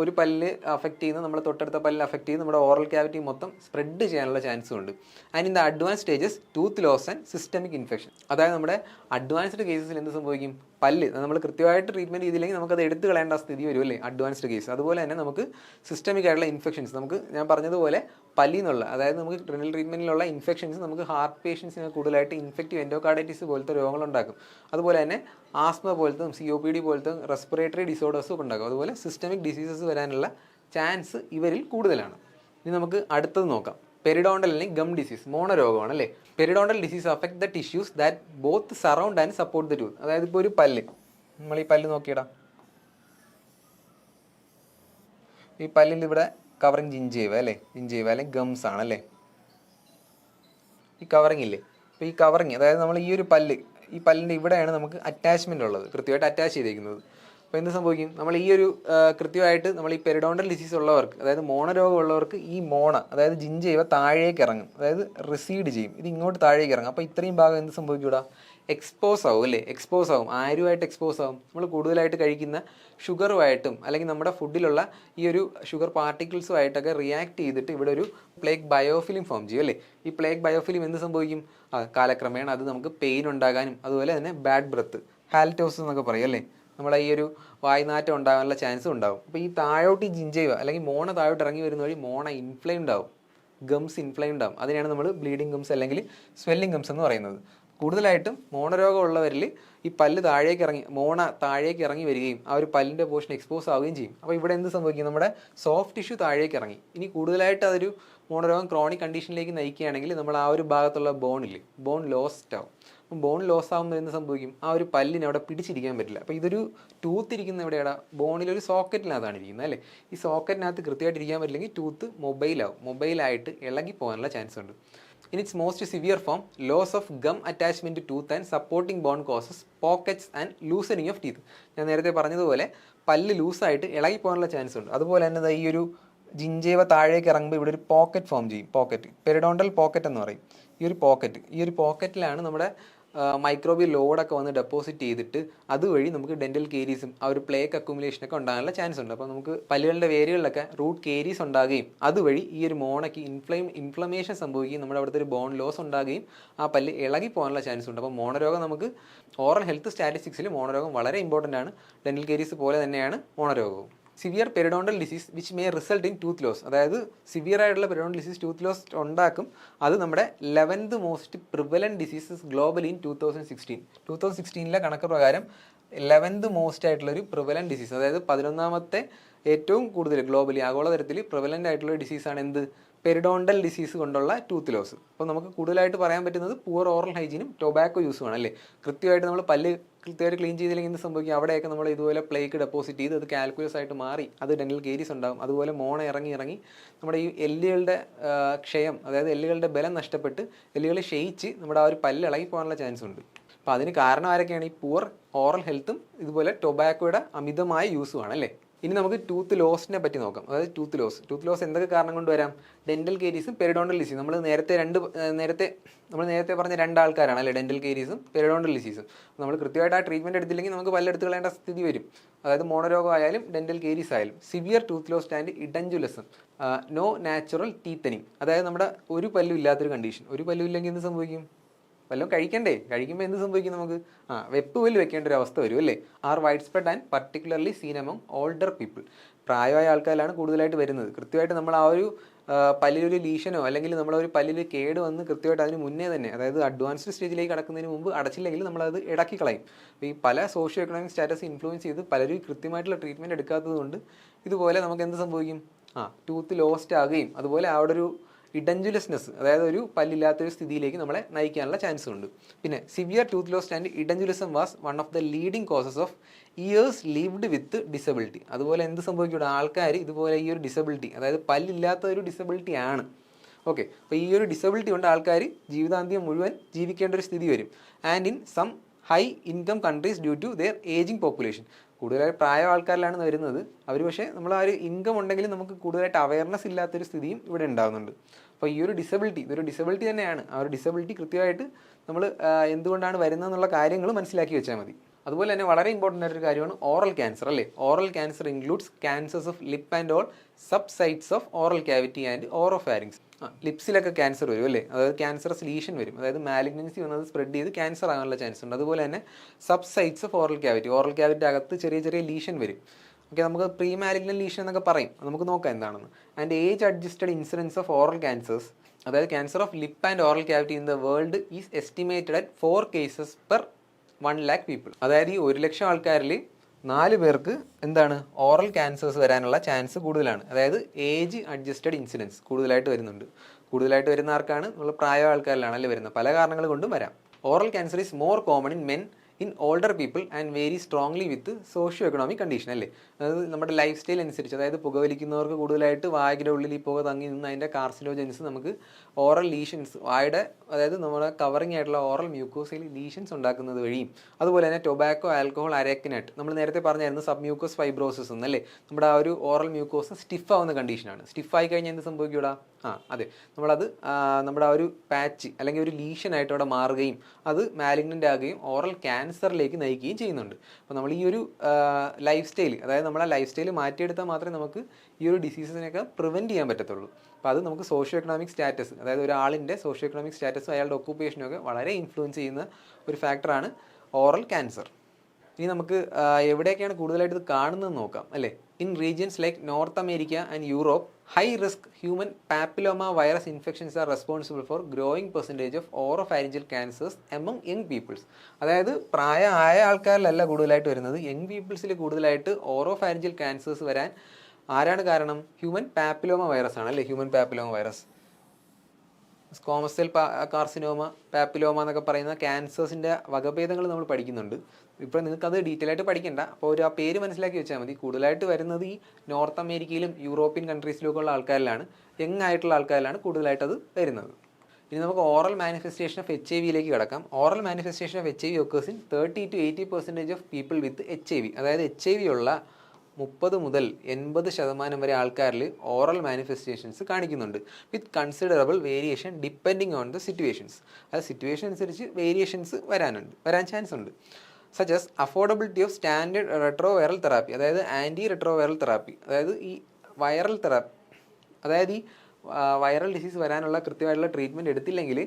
ഒരു പല്ല് അഫക്റ്റ് ചെയ്യുന്ന നമ്മുടെ തൊട്ടടുത്ത പല്ല് അഫക്റ്റ് ചെയ്യുന്ന നമ്മുടെ ഓറൽ ക്യാവിറ്റി മൊത്തം സ്പ്രെഡ് ചെയ്യാനുള്ള ചാൻസും ഉണ്ട്. And in the advance stages tooth loss and systemic infection. അതായത് നമ്മുടെ അഡ്വാൻസ്ഡ് കേസസിൽ എന്ത് സംഭവിക്കും? പല്ല് നമ്മൾ കൃത്യമായിട്ട് ട്രീറ്റ്മെൻറ്റ് ചെയ്തില്ലെങ്കിൽ നമുക്കത് എടുത്ത് കളയേണ്ട സ്ഥിതി വരും അല്ലേ, അഡ്വാൻസ്ഡ് കേസ്. അതുപോലെ തന്നെ നമുക്ക് സിസ്റ്റമിക് ആയിട്ടുള്ള ഇൻഫെക്ഷൻസ്, നമുക്ക് ഞാൻ പറഞ്ഞതുപോലെ പല്ലിൽ നിന്നുള്ള, അതായത് നമുക്ക് ഡെന്റൽ ട്രീറ്റ്മെൻറ്റിലുള്ള ഇൻഫെക്ഷൻസ് നമുക്ക് ഹാർട്ട് പേഷ്യൻസിനെ കൂടുതലായിട്ട് ഇൻഫെക്റ്റീവ് എൻഡോകാർഡൈറ്റിസ് പോലത്തെ രോഗങ്ങളുണ്ടാക്കും. അതുപോലെ തന്നെ ആസ്മ പോലത്തെ COPD പോലത്തെ റെസ്പിറേറ്ററി ഡിസോർഡേഴ്സും ഉണ്ടാകും. അതുപോലെ സിസ്റ്റമിക് ഡിസീസസ് വരാനുള്ള ചാൻസ് ഇവരിൽ കൂടുതലാണ്. ഇനി നമുക്ക് അടുത്തത് നോക്കാം. പെരിഡോണ്ടൽ അല്ലെങ്കിൽ ഗം ഡിസീസ്, മോണരോഗമാണ് അല്ലേ. Periodontal disease affect the tissues that both surround and support the tooth. അതായത് ഇപ്പോൾ ഒരു പല്ല്, നമ്മൾ ഈ പല്ല് നോക്കിയിടാം, ഈ പല്ലിൽ ഇവിടെ കവറിങ് ജിഞ്ചൈവ അല്ലേ, ജിഞ്ചൈവ അല്ലെങ്കിൽ ഗംസ് ആണല്ലേ, ഈ കവറിങ് ഇല്ലേ. അപ്പോൾ ഈ കവറിങ്, അതായത് നമ്മൾ ഈ ഒരു പല്ല്, ഈ പല്ലിൻ്റെ ഇവിടെയാണ് നമുക്ക് അറ്റാച്ച്മെൻ്റ് ഉള്ളത്, കൃത്യമായിട്ട് അറ്റാച്ച് ചെയ്തേക്കുന്നത്. അപ്പോൾ എന്ത് സംഭവിക്കും? നമ്മൾ ഈ ഒരു കൃത്യമായിട്ട് നമ്മൾ ഈ പെരിഡോണ്ടൽ ഡിസീസ് ഉള്ളവർക്ക്, അതായത് മോണരോഗം ഉള്ളവർക്ക് ഈ മോണ, അതായത് ജിഞ്ചൈവ താഴേക്ക് ഇറങ്ങും, അതായത് റിസീഡ് ചെയ്യും, ഇത് ഇങ്ങോട്ട് താഴേക്ക് ഇറങ്ങും. അപ്പോൾ ഇത്രയും ഭാഗം എന്ത് സംഭവിക്കൂടാ? എക്സ്പോസ് ആവും അല്ലേ, എക്സ്പോസ് ആവും. ആരുമായിട്ട് എക്സ്പോസ് ആവും? നമ്മൾ കൂടുതലായിട്ട് കഴിക്കുന്ന ഷുഗറുമായിട്ടും അല്ലെങ്കിൽ നമ്മുടെ ഫുഡിലുള്ള ഈ ഒരു ഷുഗർ പാർട്ടിക്കിൾസുമായിട്ടൊക്കെ റിയാക്ട് ചെയ്തിട്ട് ഇവിടെ ഒരു പ്ലേഗ് ബയോഫിലിം ഫോം ചെയ്യും അല്ലേ. ഈ പ്ലേഗ് ബയോഫിലിം എന്ത് സംഭവിക്കും? കാലക്രമേണ അത് നമുക്ക് പെയിൻ ഉണ്ടാകാനും അതുപോലെ തന്നെ ബാഡ് ബ്രത്ത്, ഹാൽറ്റോസ് എന്നൊക്കെ പറയും അല്ലേ, നമ്മളെ ഈ ഒരു വായ്നാറ്റം ഉണ്ടാകാനുള്ള ചാൻസും ഉണ്ടാവും. അപ്പോൾ ഈ താഴോട്ട് ഈ ജിഞ്ചൈവ അല്ലെങ്കിൽ മോണ താഴോട്ട് ഇറങ്ങി വരുന്ന വഴി മോണ ഇൻഫ്ലെയിംഡ് ആവും, ഗംസ് ഇൻഫ്ലെയിംഡ് ആവും. അതിനെയാണ് നമ്മൾ ബ്ലീഡിങ് ഗംസ് അല്ലെങ്കിൽ സ്വെല്ലിംഗ് ഗംസ് എന്ന് പറയുന്നത്. കൂടുതലായിട്ടും മോണരോഗമുള്ളവരിൽ ഈ പല്ല് താഴേക്ക് ഇറങ്ങി, മോണ താഴേക്ക് ഇറങ്ങി വരികയും ആ ഒരു പല്ലിൻ്റെ പോർഷൻ എക്സ്പോസ് ആവുകയും ചെയ്യും. അപ്പോൾ ഇവിടെ എന്ത് സംഭവിക്കും? നമ്മുടെ സോഫ്റ്റ് ടിഷ്യൂ താഴേക്ക് ഇറങ്ങി. ഇനി കൂടുതലായിട്ട് അതൊരു മോണരോഗം ക്രോണിക് കണ്ടീഷനിലേക്ക് നയിക്കുകയാണെങ്കിൽ നമ്മൾ ആ ഒരു ഭാഗത്തുള്ള ബോണില്ലേ, ബോൺ ലോസ്റ്റ് ആവും. അപ്പം ബോൺ ലോസ് ആകുമ്പോൾ എന്ത് സംഭവിക്കും? ആ ഒരു പല്ലിന് അവിടെ പിടിച്ചിരിക്കാൻ പറ്റില്ല. അപ്പോൾ ഇതൊരു ടൂത്ത് ഇരിക്കുന്ന എവിടെയാണ്? ബോണിലൊരു സോക്കറ്റിനകത്താണ് ഇരിക്കുന്നത് അല്ലേ. ഈ സോക്കറ്റിനകത്ത് കൃത്യമായിട്ട് ഇരിക്കാൻ പറ്റില്ലെങ്കിൽ ടൂത്ത് മൊബൈലാവും, മൊബൈലായിട്ട് ഇളകി പോകാനുള്ള ചാൻസ് ഉണ്ട്. In its most severe form, loss of gum attachment to tooth and supporting bone causes pockets and loosening of teeth. ഞാൻ നേരത്തെ പറഞ്ഞതുപോലെ പല്ല് ലൂസായിട്ട് ഇളകി പോകാനുള്ള ചാൻസ് ഉണ്ട്. അതുപോലെ തന്നെ ഈ ഒരു ജിഞ്ചൈവ താഴേക്ക് ഇറങ്ങുമ്പോൾ ഇവിടെ ഒരു പോക്കറ്റ് ഫോം ചെയ്യും, പോക്കറ്റ്, പെരിഡോണ്ടൽ പോക്കറ്റ് എന്ന് പറയും. ഈ ഒരു പോക്കറ്റിലാണ് നമ്മുടെ മൈക്രോബിയൽ ലോഡൊക്കെ വന്ന് ഡെപ്പോസിറ്റ് ചെയ്തിട്ട് അതുവഴി നമുക്ക് ഡെന്റൽ കേരീസും ആ ഒരു പ്ലേക്ക് അക്യുമുലേഷനൊക്കെ ഉണ്ടാകാനുള്ള ചാൻസ് ഉണ്ട്. അപ്പോൾ നമുക്ക് പല്ലുകളുടെ വേരുകളിലൊക്കെ റൂട്ട് കേരീസ് ഉണ്ടാകുകയും അതുവഴി ഈ ഒരു മോണയ്ക്ക് ഇൻഫ്ലമേഷൻ സംഭവിക്കുകയും നമ്മുടെ അവിടുത്തെ ഒരു ബോൺ ലോസ് ഉണ്ടാകുകയും ആ പല്ല് ഇളകി പോകാനുള്ള ചാൻസ് ഉണ്ട്. അപ്പോൾ മോണരോഗം നമുക്ക് ഓറൽ ഹെൽത്ത് സ്റ്റാറ്റിസ്റ്റിക്സിൽ മോണരോഗം വളരെ ഇമ്പോർട്ടൻ്റ് ആണ്. ഡെന്റൽ കേരീസ് പോലെ തന്നെയാണ് മോണരോഗവും. Severe periodontal disease which may result in tooth loss. അതായത് സിവിയർ ആയിട്ടുള്ള പെരിഡോണ്ടൽ ഡിസീസ് ടൂത്ത് ലോസ് ഉണ്ടാക്കും. അത് നമ്മുടെ 11th most prevalent diseases globally in 2016 കണക്ക് പ്രകാരം 11th മോസ്റ്റ് ആയിട്ടുള്ളൊരു പ്രിവലൻറ്റ് ഡിസീസ്, അതായത് 11ാമത്തെ ഏറ്റവും കൂടുതൽ ഗ്ലോബലി ആഗോളതരത്തിൽ പ്രിവലൻ്റ് ആയിട്ടുള്ള ഡിസീസാണ് എന്ത്? പെരിഡോണ്ടൽ ഡിസീസ് കൊണ്ടുള്ള ടൂത്ത് ലോസ്. അപ്പോൾ നമുക്ക് കൂടുതലായിട്ട് പറയാൻ പറ്റുന്നത് പുവർ ഓറൽ ഹൈജീനും ടൊബാക്കോ യൂസുമാണ് അല്ലേ. കൃത്യമായിട്ട് നമ്മൾ പല്ല് കൃത്യമായിട്ട് ക്ലീൻ ചെയ്തില്ലെങ്കിൽ എന്ത് സംഭവിക്കും? അവിടെയൊക്കെ നമ്മൾ ഇതുപോലെ പ്ലേക്ക് ഡെപ്പോസിറ്റ് ചെയ്ത് അത് കാൽക്കുലസ് ആയിട്ട് മാറി അത് ഡെന്റൽ കേരീസ് ഉണ്ടാകും. അതുപോലെ മോണ ഇറങ്ങി നമ്മുടെ ഈ എല്ലുകളുടെ ക്ഷയം, അതായത് എല്ലുകളുടെ ബലം നഷ്ടപ്പെട്ട് എല്ലുകൾ ക്ഷയിച്ച് നമ്മുടെ ആ ഒരു പല്ല് ഇളകി പോകാനുള്ള ചാൻസ് ഉണ്ട്. അപ്പോൾ അതിന് കാരണം ആരൊക്കെയാണ്? ഈ പുവർ ഓറൽ ഹെൽത്തും ഇതുപോലെ ടൊബാക്കോയുടെ അമിതമായ യൂസുമാണ് അല്ലേ. ഇനി നമുക്ക് ടൂത്ത് ലോസിനെ പറ്റി നോക്കാം. അതായത് ടൂത്ത് ലോസ് എന്തൊക്കെ കാരണം കൊണ്ട് വരാം? ഡെന്റൽ കേരീസും പെരിഡോണ്ടൽ ഡിസീസും. നമ്മൾ നേരത്തെ പറഞ്ഞ രണ്ടാൾക്കാരാണ് അല്ലേ, ഡെന്റൽ കേരീസും പെരിഡോണ്ടൽ ഡിസീസും. നമ്മൾ കൃത്യമായിട്ട് ആ ട്രീറ്റ്മെൻറ്റ് എടുത്തില്ലെങ്കിൽ നമുക്ക് പല്ലെടുത്ത് കളയേണ്ട സ്ഥിതി വരും. അതായത് മോണരോഗം ആയാലും ഡെന്റൽ കേരീസ് ആയാലും. Severe tooth loss and edentulism, no natural teeth. അതായത് നമ്മുടെ ഒരു പല്ലും ഇല്ലാത്തൊരു കണ്ടീഷൻ. ഒരു പല്ലും ഇല്ലെങ്കിൽ എന്ത് സംഭവിക്കും? വല്ലതും കഴിക്കുമ്പോൾ എന്ത് സംഭവിക്കും? നമുക്ക് വെപ്പ് പല്ല് വെക്കേണ്ട ഒരു അവസ്ഥ വരും അല്ലേ. Are wide spread and particularly seen among older people. പ്രായമായ ആൾക്കാരിലാണ് കൂടുതലായിട്ട് വരുന്നത്. കൃത്യമായിട്ട് നമ്മൾ ആ ഒരു പല്ലിലൊരു ലീഷനോ അല്ലെങ്കിൽ നമ്മളൊരു പല്ലിൽ കേട് വന്ന് കൃത്യമായിട്ട് അതിന് മുന്നേ തന്നെ, അതായത് അഡ്വാൻസ്ഡ് സ്റ്റേജിലേക്ക് കടക്കുന്നതിന് മുമ്പ് അടച്ചില്ലെങ്കിൽ നമ്മളത് ഇടക്കി കളയും. അപ്പോൾ ഈ പല സോഷ്യോ എക്കണോമിക് സ്റ്റാറ്റസ് ഇൻഫ്ലുവൻസ് ചെയ്ത് പലരും കൃത്യമായിട്ടുള്ള ട്രീറ്റ്മെൻറ്റ് എടുക്കാത്തത് കൊണ്ട് ഇതുപോലെ നമുക്ക് എന്ത് സംഭവിക്കും? ടൂത്ത് ലോസ്റ്റ് ആകുകയും അതുപോലെ അവിടെ ഒരു ഇഡൻജുലസ്നെസ്, അതായത് ഒരു പല്ലില്ലാത്തൊരു സ്ഥിതിയിലേക്ക് നമ്മളെ നയിക്കാനുള്ള ചാൻസ് ഉണ്ട്. പിന്നെ severe tooth loss and edentulism was one of the leading causes of years lived with disability. അതുപോലെ എന്ത് സംഭവിക്കും? ആൾക്കാർ ഇതുപോലെ ഈ ഒരു ഡിസബിലിറ്റി, അതായത് പല്ലില്ലാത്ത ഒരു ഡിസബിലിറ്റി ആണ്. ഓക്കെ, അപ്പോൾ ഈ ഒരു ഡിസബിലിറ്റി കൊണ്ട് ആൾക്കാർ ജീവിതാന്ത്യം മുഴുവൻ ജീവിക്കേണ്ട ഒരു സ്ഥിതി വരും. And in some high income countries due to their ageing population. കൂടുതലായിട്ട് പ്രായ ആൾക്കാരിലാണ് വരുന്നത് അവർ. പക്ഷേ നമ്മൾ ആ ഒരു ഇൻകം ഉണ്ടെങ്കിലും നമുക്ക് കൂടുതലായിട്ട് അവയർനെസ് ഇല്ലാത്തൊരു സ്ഥിതിയും ഇവിടെ ഉണ്ടാകുന്നുണ്ട്. അപ്പോൾ ഈ ഒരു ഇതൊരു ഡിസബിലിറ്റി തന്നെയാണ്. ആ ഒരു ഡിസബിലിറ്റി കൃത്യമായിട്ട് നമ്മൾ എന്തുകൊണ്ടാണ് വരുന്നതെന്നുള്ള കാര്യങ്ങൾ മനസ്സിലാക്കി വെച്ചാൽ മതി. അതുപോലെ തന്നെ വളരെ ഇമ്പോർട്ടൻ്റ് ആയിട്ടൊരു കാര്യമാണ് ഓറൽ ക്യാൻസർ അല്ലേ. Oral cancer includes cancers of lip and all subsites of oral cavity and oropharynx. ലിപ്സിലൊക്കെ ക്യാൻസർ വരും അല്ലേ, അതായത് ക്യാൻസറസ് ലീഷൻ വരും, അതായത് മാലിഗ്നൻസി വന്നത് സ്പ്രെഡ് ചെയ്ത് ക്യാൻസർ ആകാനുള്ള ചാൻസ് ഉണ്ട്. അതുപോലെ തന്നെ sub sites of oral cavity അകത്ത് ചെറിയ ചെറിയ ലീഷൻ വരും. ഓക്കെ, നമുക്ക് പ്രീ മാലിഗ്നൻ ലീഷൻ എന്നൊക്കെ പറയും, നമുക്ക് നോക്കാം എന്താണെന്ന്. And age adjusted incidence of oral cancers, അതായത് cancer of lip and oral cavity in the world is estimated at 4 cases per 1 lakh people. അതായത് ഈ 1 ലക്ഷം ആൾക്കാരിൽ 4 പേർക്ക് എന്താണ് ഓറൽ ക്യാൻസേഴ്സ് വരാനുള്ള ചാൻസ് കൂടുതലാണ്. അതായത് ഏജ് അഡ്ജസ്റ്റഡ് ഇൻസിഡൻസ് കൂടുതലായിട്ട് വരുന്നുണ്ട്. കൂടുതലായിട്ട് വരുന്ന ആർക്കാണ്? നമ്മൾ പ്രായ ആൾക്കാരിലാണല്ലേ വരുന്നത്. പല കാരണങ്ങൾ കൊണ്ടും വരാം. Oral cancer is more common in men in older people and very strongly with socio economic condition അല്ലേ. അതായത് നമ്മുടെ ലൈഫ് സ്റ്റൈൽ അനുസരിച്ച്, അതായത് പുകവലിക്കുന്നവർക്ക് കൂടുതലായിട്ട് വായുടെ ഉള്ളിൽ ഈ പുക തങ്ങി നിന്ന് അതിൻ്റെ കാർസിനോജൻസ് നമുക്ക് ഓറൽ ലീഷൻസ്, വായുടെ അതായത് നമ്മുടെ കവറിങ് ആയിട്ടുള്ള ഓറൽ മ്യൂക്കോസയിൽ ലീഷൻസ് ഉണ്ടാക്കുന്നത് വഴിയും, അതുപോലെ തന്നെ ടൊബാക്കോ, ആൽക്കഹോൾ, അരക്കിനട്ട്, നമ്മൾ നേരത്തെ പറഞ്ഞായിരുന്നു സബ് മ്യൂക്കോസ് ഫൈബ്രോസിസ് എന്നല്ലേ. നമ്മുടെ ആ ഒരു ഓറൽ മ്യൂക്കോസ് സ്റ്റിഫ് ആവുന്ന കണ്ടീഷനാണ്. സ്റ്റിഫായി കഴിഞ്ഞാൽ എന്ത് സംഭവിക്കൂടാ? അതെ, നമ്മളത് നമ്മുടെ ആ ഒരു പാച്ച് അല്ലെങ്കിൽ ഒരു ലീഷനായിട്ട് അവിടെ മാറുകയും അത് മാലിഗ്നൻ്റ് ആകുകയും ഓറൽ ക്യാൻസറിലേക്ക് നയിക്കുകയും ചെയ്യുന്നുണ്ട്. അപ്പോൾ നമ്മൾ ഈ ഒരു ലൈഫ് സ്റ്റൈൽ, അതായത് നമ്മളെ ലൈഫ് സ്റ്റൈൽ മാറ്റിയെടുത്താൽ മാത്രമേ നമുക്ക് ഈ ഒരു ഡിസീസിനെയൊക്കെ പ്രിവെൻറ്റ് ചെയ്യാൻ പറ്റത്തുള്ളൂ. അപ്പോൾ അത് നമുക്ക് സോഷ്യോ എക്കണോമിക് സ്റ്റാറ്റസ്, അതായത് ഒരാളിൻ്റെ സോഷ്യോ എക്കണോമിക് സ്റ്റാറ്റസും അയാളുടെ ഒക്കുപ്പേഷനൊക്കെ വളരെ ഇൻഫ്ലുവൻസ് ചെയ്യുന്ന ഒരു ഫാക്ടറാണ് ഓറൽ ക്യാൻസർ. ഇനി നമുക്ക് എവിടെയൊക്കെയാണ് കൂടുതലായിട്ട് ഇത് കാണുന്നതെന്ന് നോക്കാം അല്ലേ. In regions like north America and Europe, high risk human papilloma virus infections are responsible for growing percentage of oropharyngeal cancers among young peoples. അതായത് പ്രായമായ ആൾക്കാരിലല്ല കൂടുതലായിട്ട് വരുന്നത്, യങ് പീപ്പിൾസിൽ കൂടുതലായിട്ട് ഓറോഫാരിഞ്ചൽ ക്യാൻസേഴ്സ് വരാൻ ആരാണ് കാരണം? ഹ്യൂമൻ പാപ്പിലോമ വൈറസ് ആണ് അല്ലേ. Human papilloma virus, squamous cell carcinoma, papilloma എന്നൊക്കെ പറയുന്ന ക്യാൻസേഴ്സിൻ്റെ വകഭേദങ്ങൾ നമ്മൾ പഠിക്കുന്നുണ്ട്. ഇപ്പോൾ നിങ്ങൾക്കത് ഡീറ്റെയിൽ ആയിട്ട് പഠിക്കണ്ട, അപ്പോൾ ആ പേര് മനസ്സിലാക്കി വെച്ചാൽ മതി. കൂടുതലായിട്ട് വരുന്നത് ഈ നോർത്ത് അമേരിക്കയിലും യൂറോപ്യൻ കൺട്രീസിലൊക്കെ ഉള്ള ആൾക്കാരിലാണ്, യങ് ആയിട്ടുള്ള ആൾക്കാരിലാണ് കൂടുതലായിട്ട് അത് വരുന്നത്. ഇനി നമുക്ക് ഓറൽ മാനിഫെസ്റ്റേഷൻ ഓഫ് HIV കിടക്കാം. Oral manifestation of HIV occurs in 30 to 80% of people with HIV. അതായത് HIV ഉള്ള 30 മുതൽ 80% വരെ ആൾക്കാരിൽ ഓറൽ മാനിഫെസ്റ്റേഷൻസ് കാണിക്കുന്നുണ്ട്, with considerable variation depending on the situations. അത് സിറ്റുവേഷൻ അനുസരിച്ച് വേരിയേഷൻസ് വരാൻ ചാൻസ് ഉണ്ട്. Such as affordability of standard retroviral therapy, അതായത് ആൻറ്റി റെട്രോവൈറൽ തെറാപ്പി, അതായത് ഈ വൈറൽ തെറാപ്പി, അതായത് ഈ വൈറൽ ഡിസീസ് വരാനുള്ള കൃത്യമായിട്ടുള്ള ട്രീറ്റ്മെൻറ്റ് എടുത്തില്ലെങ്കിൽ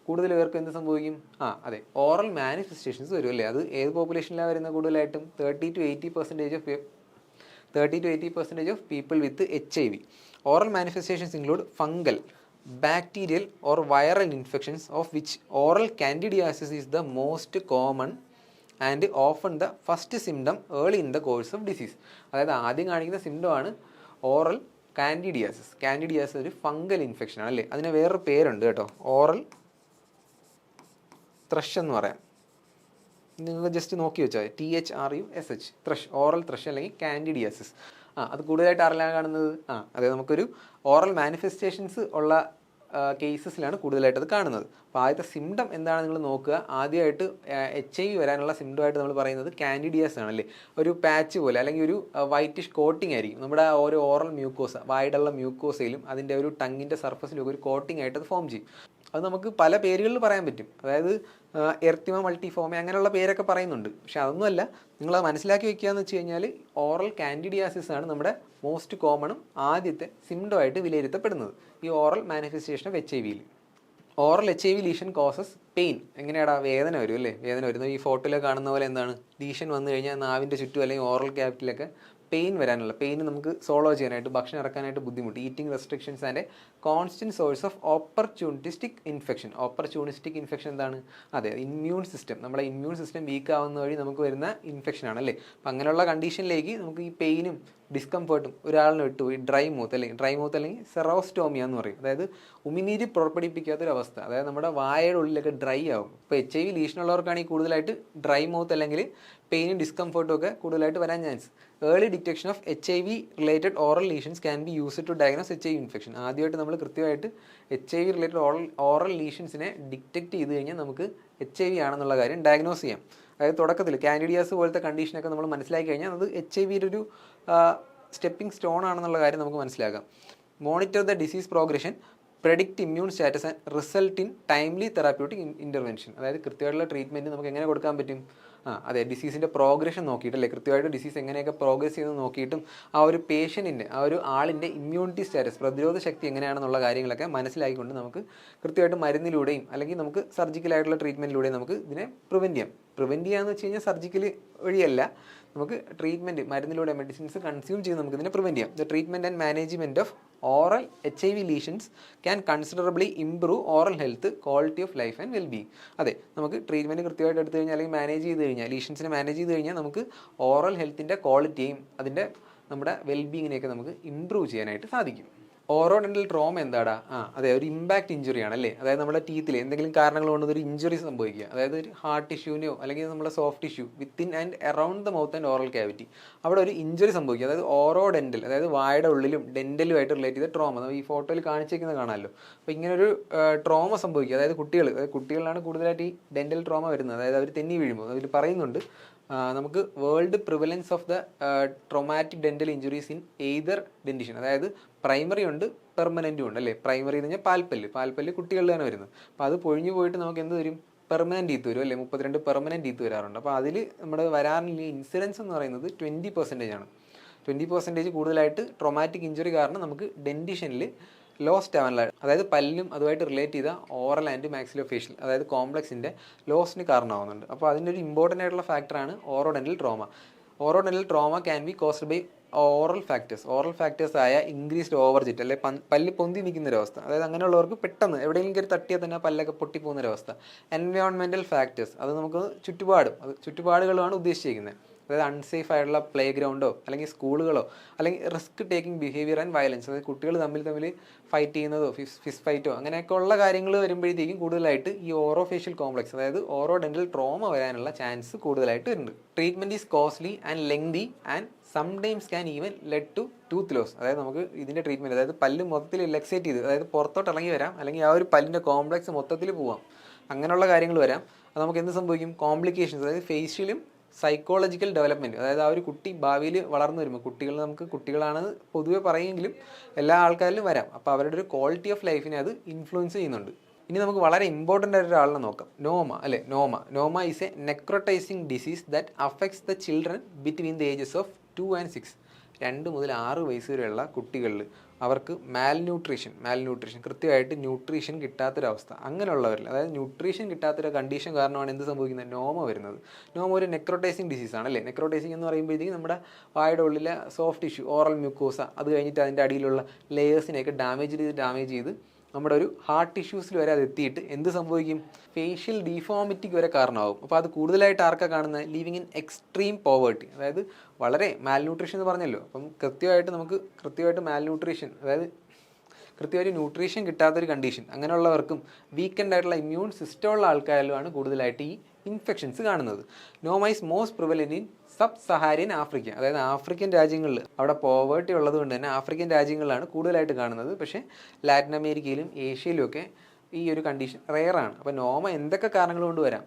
കൂടുതൽ പേർക്ക് എന്ത് സംഭവിക്കും? അതെ, ഓറൽ മാനിഫെസ്റ്റേഷൻസ് വരും അല്ലേ. അത് ഏത് പോപ്പുലേഷനിലാണ് വരുന്നത്? കൂടുതലായിട്ടും 30 to 80% of people with HIV. Oral manifestations include fungal, bacterial or viral infections, of which oral candidiasis is the most common and often the first symptom early in the course of disease. അതായത് ആദ്യം കാണിക്കുന്ന സിംറ്റമാണ് ഓറൽ കാൻഡിഡിയാസിസ്. കാൻഡിഡിയാസിസ് ഒരു ഫംഗൽ ഇൻഫെക്ഷൻ ആണ് അല്ലേ. അതിന് വേറൊരു പേരുണ്ട് കേട്ടോ, ഓറൽ ത്രഷ് എന്ന് പറയാം. നിങ്ങൾ ജസ്റ്റ് നോക്കി വെച്ചാൽ THRUSH, ത്രഷ്, ഓറൽ ത്രഷ് അല്ലെങ്കിൽ കാൻഡിഡിയാസിസ്. അത് കൂടുതലായിട്ട് ആരെല്ലാം കാണുന്നത്? അതായത് നമുക്കൊരു ഓറൽ മാനിഫെസ്റ്റേഷൻസ് ഉള്ള കേസസിലാണ് കൂടുതലായിട്ട് അത് കാണുന്നത്. അപ്പോൾ ആദ്യത്തെ സിംറ്റം എന്താണ് നിങ്ങൾ നോക്കുക. ആദ്യമായിട്ട് HIV വരാനുള്ള സിംറ്റമായിട്ട് നമ്മൾ പറയുന്നത് കാൻഡിഡിയാസ് ആണല്ലേ. ഒരു പാച്ച് പോലെ അല്ലെങ്കിൽ ഒരു വൈറ്റിഷ് കോട്ടിംഗ് ആയിരിക്കും നമ്മുടെ ഓരോ ഓറൽ മ്യൂക്കോസ, വായുടെയുള്ള മ്യൂക്കോസയിലും അതിൻ്റെ ഒരു ടങ്ങിൻ്റെ സർഫസിലും ഒരു കോട്ടിംഗ് ആയിട്ട് അത് ഫോം ചെയ്യും. അത് നമുക്ക് പല പേരുകളിൽ പറയാൻ പറ്റും. അതായത് എർത്തിമ മൾട്ടിഫോമ അങ്ങനെയുള്ള പേരൊക്കെ പറയുന്നുണ്ട്. പക്ഷെ അതൊന്നുമല്ല, നിങ്ങളത് മനസ്സിലാക്കി വെക്കുക എന്ന് വെച്ച് കഴിഞ്ഞാൽ ഓറൽ കാൻഡിഡിയാസിസ് ആണ് നമ്മുടെ മോസ്റ്റ് കോമണും ആദ്യത്തെ സിംറ്റമായിട്ട് വിലയിരുത്തപ്പെടുന്നത് ഈ oral manifestation of HIV. Oral HIV lesion causes pain. എങ്ങനെയാടാ? വേദന വരും അല്ലേ. വേദന വരുന്നത് ഈ ഫോട്ടോയിൽ കാണുന്ന പോലെ എന്താണ്, ലീഷൻ വന്നു കഴിഞ്ഞാൽ നാവിൻ്റെ ചുറ്റും അല്ലെങ്കിൽ ഓറൽ ക്യാവിറ്റിയിലൊക്കെ പെയിൻ വരാനുള്ള, പെയിൻ നമുക്ക് സോൾവ് ചെയ്യാനായിട്ട്, ഭക്ഷണം ഇറക്കാനായിട്ട് ബുദ്ധിമുട്ട്, eating restrictions and constant source of opportunistic infection. Opportunistic infection എന്താണ്? അതെ, ഇമ്മ്യൂൺ സിസ്റ്റം, നമ്മുടെ ഇമ്മ്യൂൺ സിസ്റ്റം വീക്ക് ആവുന്ന വഴി നമുക്ക് വരുന്ന ഇൻഫെക്ഷൻ ആണ് അല്ലേ. അപ്പം അങ്ങനെയുള്ള കണ്ടീഷനിലേക്ക് നമുക്ക് ഈ പെയിനും ഡിസ്കംഫേർട്ടും ഒരാളിന് വിട്ടുപോയി ഡ്രൈ മൗത്ത് അല്ലെങ്കിൽ സെറോസ്റ്റോമിയ എന്ന് പറയും. അതായത് ഉമിനീര് പുറപ്പെടുപ്പിക്കാത്തൊരവസ്ഥ, അതായത് നമ്മുടെ വായയുടെ ഉള്ളിലൊക്കെ ഡ്രൈ ആവും. ഇപ്പോൾ HIV ലീഷനുള്ളവർക്കാണെങ്കിൽ കൂടുതലായിട്ട് ഡ്രൈ മൗത്ത് അല്ലെങ്കിൽ പെയിനും ഡിസ്കംഫേർട്ടും ഒക്കെ കൂടുതലായിട്ട് വരാൻ chance. Early detection of HIV related oral lesions can be used to diagnose HIV infection. ആദ്യമായിട്ട് നമ്മൾ കൃത്യമായിട്ട് HIV റിലേറ്റഡ് ഓറൽ ലീഷൻസിനെ ഡിറ്റക്ട് ചെയ്ത് കഴിഞ്ഞാൽ നമുക്ക് HIV ആണെന്നുള്ള കാര്യം ഡയഗ്നോസ് ചെയ്യാം. അതായത് തുടക്കത്തിൽ കാൻഡിഡിയാസ് പോലത്തെ കണ്ടീഷനൊക്കെ നമ്മൾ മനസ്സിലാക്കി കഴിഞ്ഞാൽ അത് HIV ഒരു സ്റ്റെപ്പിംഗ് സ്റ്റോൺ ആണെന്നുള്ള കാര്യം നമുക്ക് മനസ്സിലാക്കാം. Monitor the disease progression predict immune status and result in timely therapeutic intervention. അതായത് കൃത്യമായിട്ടുള്ള ട്രീറ്റ്മെൻറ്റ് നമുക്ക് എങ്ങനെ കൊടുക്കാൻ പറ്റും? അതെ, ഡിസീസിൻ്റെ പ്രോഗ്രഷൻ നോക്കിയിട്ടല്ലേ, കൃത്യമായിട്ട് ഡിസീസ് എങ്ങനെയൊക്കെ പ്രോഗ്രസ് ചെയ്യുന്നത് നോക്കിയിട്ടും ആ ഒരു പേഷ്യൻറ്റിൻ്റെ, ആ ഒരു ആളിൻ്റെ ഇമ്മ്യൂണിറ്റി സ്റ്റാറ്റസ്, പ്രതിരോധ ശക്തി എങ്ങനെയാണെന്നുള്ള കാര്യങ്ങളൊക്കെ മനസ്സിലാക്കിക്കൊണ്ട് നമുക്ക് കൃത്യമായിട്ട് മരുന്നിലൂടെയും അല്ലെങ്കിൽ നമുക്ക് സർജിക്കലായിട്ടുള്ള ട്രീറ്റ്മെൻറ്റിലൂടെയും നമുക്ക് ഇതിനെ പ്രിവെൻറ്റ് ചെയ്യാം. പ്രിവെൻറ്റ് ചെയ്യാന്ന് വെച്ച് കഴിഞ്ഞാൽ സർജിക്കൽ വഴിയല്ല, നമുക്ക് ട്രീറ്റ്മെൻറ്റ് മരുന്നിലൂടെ മെഡിസിൻസ് കൺസ്യൂം ചെയ്ത് നമുക്ക് ഇതിനെ പ്രിവെൻറ്റ് ചെയ്യാം. The treatment and management of oral HIV lesions can considerably improve oral health, quality of life and wellbeing. അതെ, നമുക്ക് ട്രീറ്റ്മെൻറ്റ് കൃത്യമായിട്ട് എടുത്തു കഴിഞ്ഞാൽ അല്ലെങ്കിൽ മാനേജ് ചെയ്ത് കഴിഞ്ഞാൽ, ലീഷൻസിനെ മാനേജ് ചെയ്ത് കഴിഞ്ഞാൽ നമുക്ക് ഓറൽ ഹെൽത്തിൻ്റെ ക്വാളിറ്റിയും അതിൻ്റെ നമ്മുടെ വെൽബീങ്ങിനെയൊക്കെ നമുക്ക് ഇംപ്രൂവ് ചെയ്യാനായിട്ട് സാധിക്കും. ഓറോഡെൻ്റൽ ട്രോമ എന്താടാ? അതെ, ഒരു ഇമ്പാക്റ്റ് ഇഞ്ചുറി ആണല്ലേ. അതായത് നമ്മുടെ ടീത്തിൽ എന്തെങ്കിലും കാരണങ്ങൾ കൊണ്ട് ഒരു ഇഞ്ചുറി സംഭവിക്കുക, അതായത് ഒരു ഹാർട്ട് ടിഷ്യൂവിനെയോ അല്ലെങ്കിൽ നമ്മുടെ soft tissue within and around the mouth and oral cavity, അവിടെ ഒരു ഇഞ്ചുറി സംഭവിക്കുക. അതായത് ഓറോഡെൻ്റൽ, അതായത് വായുടെ ഉള്ളിലും ഡെൻ്റലുമായിട്ട് റിലേറ്റ് ചെയ്ത ട്രോമ, ഈ ഫോട്ടോയിൽ കാണിച്ചേക്കുന്നത് കാണാമല്ലോ. അപ്പോൾ ഇങ്ങനൊരു ട്രോമ സംഭവിക്കുക, അതായത് കുട്ടികളിലാണ് കൂടുതലായിട്ട് ഈ ഡെൻ്റൽ ട്രോമ വരുന്നത്. അതായത് അവർ തെന്നി വീഴുമ്പോൾ അതിൽ പറയുന്നുണ്ട്, നമുക്ക് world prevalence of the traumatic dental injuries in either dentition, അതായത് പ്രൈമറി ഉണ്ട് പെർമനൻറ്റും ഉണ്ട് അല്ലേ. പ്രൈമറി എന്ന് പറഞ്ഞാൽ പാൽപ്പല്ല് കുട്ടികളിൽ തന്നെ വരുന്നത്. അപ്പോൾ അത് പൊഴിഞ്ഞു പോയിട്ട് നമുക്ക് എന്ത് വരും? പെർമനൻറ്റ് ടീത്ത് വരും അല്ലേ. 32 പെർമനൻറ്റ് ടീത്ത് വരാറുണ്ട്. അപ്പോൾ അതിൽ നമ്മുടെ വരാനുള്ള ഇൻസിഡൻസ് എന്ന് പറയുന്നത് 20% ആണ്. 20% കൂടുതലായിട്ട് ട്രോമാറ്റിക് ഇഞ്ചുറി കാരണം നമുക്ക് ഡെൻറ്റിഷനിൽ ലോസ്റ്റ് ആവാനുള്ള, അതായത് പല്ലും അതുമായിട്ട് റിലേറ്റ് ചെയ്ത ഓറൽ ആൻഡ് മാക്സിലോഫേഷ്യൽ, അതായത് കോംപ്ലക്സിൻ്റെ ലോസിന് കാരണമാവുന്നുണ്ട്. അപ്പോൾ അതിൻ്റെ ഒരു ഇമ്പോർട്ടൻ്റ് ആയിട്ടുള്ള ഫാക്ടറാണ് orodental trauma. Orodental trauma can be caused by oral factors ആയ ഇൻക്രീസ്ഡ് ഓവർജിറ്റ്, അല്ലെ പല്ല് പൊന്തി നിൽക്കുന്നൊരവസ്ഥ. അതായത് അങ്ങനെയുള്ളവർക്ക് പെട്ടെന്ന് എവിടെയെങ്കിലും കയറി തട്ടിയാൽ തന്നെ പല്ലൊക്കെ പൊട്ടിപ്പോകുന്നൊരവസ്ഥ. എൻവയോൺമെൻറ്റൽ ഫാക്ടേഴ്സ്, അത് നമുക്ക് ചുറ്റുപാടുകളാണ് ഉദ്ദേശിച്ചിരിക്കുന്നത്. അതായത് അൺസേഫ് ആയിട്ടുള്ള പ്ലേ ഗ്രൗണ്ടോ അല്ലെങ്കിൽ സ്കൂളുകളോ അല്ലെങ്കിൽ risk taking behaviour and violence, അതായത് കുട്ടികൾ തമ്മിൽ ഫൈറ്റ് ചെയ്യുന്നതോ ഫിസ്റ്റ് ഫൈറ്റോ അങ്ങനെയൊക്കെ ഉള്ള കാര്യങ്ങൾ വരുമ്പോഴത്തേക്കും കൂടുതലായിട്ട് ഈ ഓറോഫേഷ്യൽ കോംപ്ലക്സ്, അതായത് ഓറോഡെൻ്റൽ ട്രോമ വരാനുള്ള ചാൻസ് കൂടുതലായിട്ട് ഉണ്ട്. Treatment is costly and lengthy and sometimes can even lead to tooth loss. അതായത് നമുക്ക് ഇതിൻ്റെ ട്രീറ്റ്മെൻറ്റ്, അതായത് പല്ല് മൊത്തത്തിൽ ലെക്സേറ്റ് ചെയ്ത്, അതായത് പുറത്തോട്ട് ഇറങ്ങി വരാം, അല്ലെങ്കിൽ ആ ഒരു പല്ലിൻ്റെ കോംപ്ലക്സ് മൊത്തത്തിൽ പോവാം, അങ്ങനെയുള്ള കാര്യങ്ങൾ വരാം. അത് നമുക്ക് എന്ത് സംഭവിക്കും? കോംപ്ലിക്കേഷൻസ്, അതായത് ഫേഷ്യലും സൈക്കോളജിക്കൽ ഡെവലപ്മെൻറ്റ്, അതായത് ആ ഒരു കുട്ടി ഭാവിയിൽ വളർന്നു വരുമ്പോൾ, കുട്ടികളാണ് പൊതുവെ പറയുമെങ്കിലും എല്ലാ ആൾക്കാരിലും വരാം. അപ്പോൾ അവരുടെ ഒരു ക്വാളിറ്റി ഓഫ് ലൈഫിനെ അത് ഇൻഫ്ലുവൻസ് ചെയ്യുന്നുണ്ട്. ഇനി നമുക്ക് വളരെ ഇമ്പോർട്ടൻ്റ് ആയിട്ട് ഒരാളിനെ നോക്കാം, noma is a necrotizing disease that affects the children between the ages of 2 and 6, 2 മുതൽ 6 വയസ്സ് വരെയുള്ള കുട്ടികളിൽ അവർക്ക് മാൽന്യൂട്രീഷൻ കൃത്യമായിട്ട് ന്യൂട്രീഷൻ കിട്ടാത്തൊരവസ്ഥ, അങ്ങനെയുള്ളവരിൽ, അതായത് ന്യൂട്രീഷൻ കിട്ടാത്തൊരു കണ്ടീഷൻ കാരണമാണ് എന്ത് സംഭവിക്കുന്നത്? നോമ വരുന്നത്. നോമ ഒരു നെക്രോട്ടൈസിങ് ഡിസീസാണ് അല്ലേ. നെക്രോട്ടൈസിങ് എന്ന് പറയുമ്പോഴത്തേക്കും നമ്മുടെ വായുടെ ഉള്ളിലെ സോഫ്റ്റ് ടിഷ്യൂ, ഓറൽ മ്യൂക്കോസ, അത് കഴിഞ്ഞിട്ട് അതിൻ്റെ അടിയിലുള്ള ലെയേഴ്സിനെയൊക്കെ ഡാമേജ് ചെയ്ത് നമ്മുടെ ഒരു ഹാർട്ട് ടിഷ്യൂസിൽ വരെ അത് എത്തിയിട്ട് എന്ത് സംഭവിക്കും? ഫേഷ്യൽ ഡീഫോമിറ്റിക്ക് വരെ കാരണമാകും. അപ്പോൾ അത് കൂടുതലായിട്ട് ആർക്കാണ് കാണുന്നത്? ലിവിങ് ഇൻ എക്സ്ട്രീം പോവേർട്ടി, അതായത് വളരെ മാൽന്യൂട്രീഷൻ എന്ന് പറഞ്ഞല്ലോ. അപ്പം കൃത്യമായിട്ട് മാൽന്യൂട്രീഷൻ, അതായത് കൃത്യമായിട്ട് ന്യൂട്രീഷൻ കിട്ടാത്തൊരു കണ്ടീഷൻ, അങ്ങനെയുള്ളവർക്കും വീക്കെൻഡ് ആയിട്ടുള്ള ഇമ്മ്യൂൺ സിസ്റ്റം ഉള്ള ആൾക്കാരിലുമാണ് കൂടുതലായിട്ട് ഈ ഇൻഫെക്ഷൻസ് കാണുന്നത്. Noma is most prevalent in sub Saharan Africa, അതായത് ആഫ്രിക്കൻ രാജ്യങ്ങളിൽ, അവിടെ പോവേർട്ടി ഉള്ളത് കൊണ്ട് തന്നെ ആഫ്രിക്കൻ രാജ്യങ്ങളിലാണ് കൂടുതലായിട്ട് കാണുന്നത്. പക്ഷേ ലാറ്റിൻ അമേരിക്കയിലും ഏഷ്യയിലും ഒക്കെ ഈ ഒരു കണ്ടീഷൻ റെയറാണ്. അപ്പോൾ നോമ എന്തൊക്കെ കാരണങ്ങൾ കൊണ്ട് വരാം?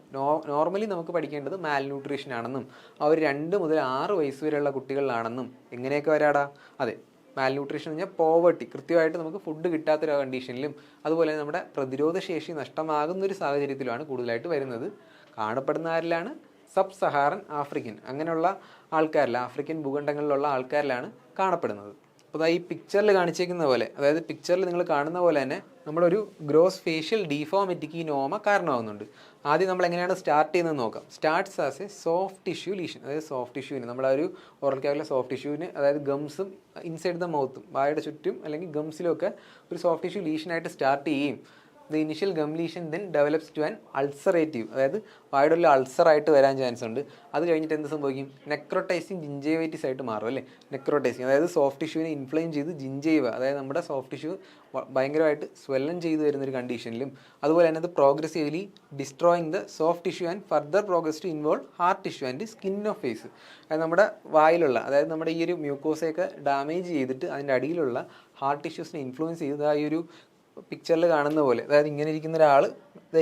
നോർമലി നമുക്ക് പഠിക്കേണ്ടത് മാൽന്യൂട്രീഷൻ ആണെന്നും അവർ 2 മുതൽ 6 വയസ്സ് വരെയുള്ള കുട്ടികളിലാണെന്നും. എങ്ങനെയൊക്കെ വരാടാ? അതെ, മാൽന്യൂട്രീഷൻ എന്ന് പറഞ്ഞാൽ പോവർട്ടി, കൃത്യമായിട്ട് നമുക്ക് ഫുഡ് കിട്ടാത്തൊരു കണ്ടീഷനിലും അതുപോലെ നമ്മുടെ പ്രതിരോധ ശേഷി നഷ്ടമാകുന്നൊരു സാഹചര്യത്തിലുമാണ് കൂടുതലായിട്ട് വരുന്നത്. കാണപ്പെടുന്ന ആരിലാണ്? സബ് സഹാറൻ ആഫ്രിക്കൻ, അങ്ങനെയുള്ള ആൾക്കാരിൽ, ആഫ്രിക്കൻ ഭൂഖണ്ഡങ്ങളിലുള്ള ആൾക്കാരിലാണ് കാണപ്പെടുന്നത്. അപ്പോൾ ഈ പിക്ചറിൽ കാണിച്ചേക്കുന്ന പോലെ, അതായത് പിക്ചറിൽ നിങ്ങൾ കാണുന്ന പോലെ തന്നെ നമ്മളൊരു ഗ്രോസ് ഫേഷ്യൽ ഡീഫോമിറ്റിക്ക് ഈ നോമ കാരണമാകുന്നുണ്ട്. ആദ്യം നമ്മൾ എങ്ങനെയാണ് സ്റ്റാർട്ട് ചെയ്യുന്നത് നോക്കാം. Starts as A soft tissue lesion, അതായത് സോഫ്റ്റ് ടിഷ്യൂവിന്, നമ്മുടെ ഒരു ഓറൽ ക്യാവിലെ സോഫ്റ്റ് ടിഷ്യൂവിന്, അതായത് ഗംസും ഇൻസൈഡ് ദ മൗത്തും, വായുടെ ചുറ്റും അല്ലെങ്കിൽ ഗംസിലും ഒക്കെ ഒരു സോഫ്റ്റ് ടിഷ്യൂ ലീഷനായിട്ട് സ്റ്റാർട്ട് ചെയ്യും. The initial gum lesion then develops to an ulcerative, അതായത് വായുടെ ഉള്ളിൽ അൾസറായിട്ട് വരാൻ ചാൻസ് ഉണ്ട്. അത് കഴിഞ്ഞിട്ട് എന്ത് സംഭവിക്കും? നെക്രോട്ടൈസിങ് ജിഞ്ചൈവൈറ്റിസ് ആയിട്ട് മാറും അല്ലേ. നെക്രോട്ടൈസിങ്, അതായത് സോഫ്റ്റ് ടിഷ്യൂവിനെ ഇൻഫ്ലെയിം ചെയ്ത് ജിഞ്ചൈവ, അതായത് നമ്മുടെ സോഫ്റ്റ് ടിഷ്യൂ ഭയങ്കരമായിട്ട് സ്വെല്ലൻ ചെയ്ത് വരുന്നൊരു കണ്ടീഷനിലും, അതുപോലെ തന്നെ അത് progressively destroying the soft tissue and further progress to involve hard tissue and skin of face. അതായത് നമ്മുടെ വായിലുള്ള, അതായത് നമ്മുടെ ഈ ഒരു മ്യൂക്കോസയൊക്കെ ഡാമേജ് ചെയ്തിട്ട് അതിൻ്റെ അടിയിലുള്ള ഹാർട്ട് ടിഷ്യൂസിനെ ഇൻഫ്ലുവൻസ് ചെയ്ത് ആ ഒരു പിക്ചറിൽ കാണുന്ന പോലെ, അതായത് ഇങ്ങനെ ഇരിക്കുന്ന ഒരാൾ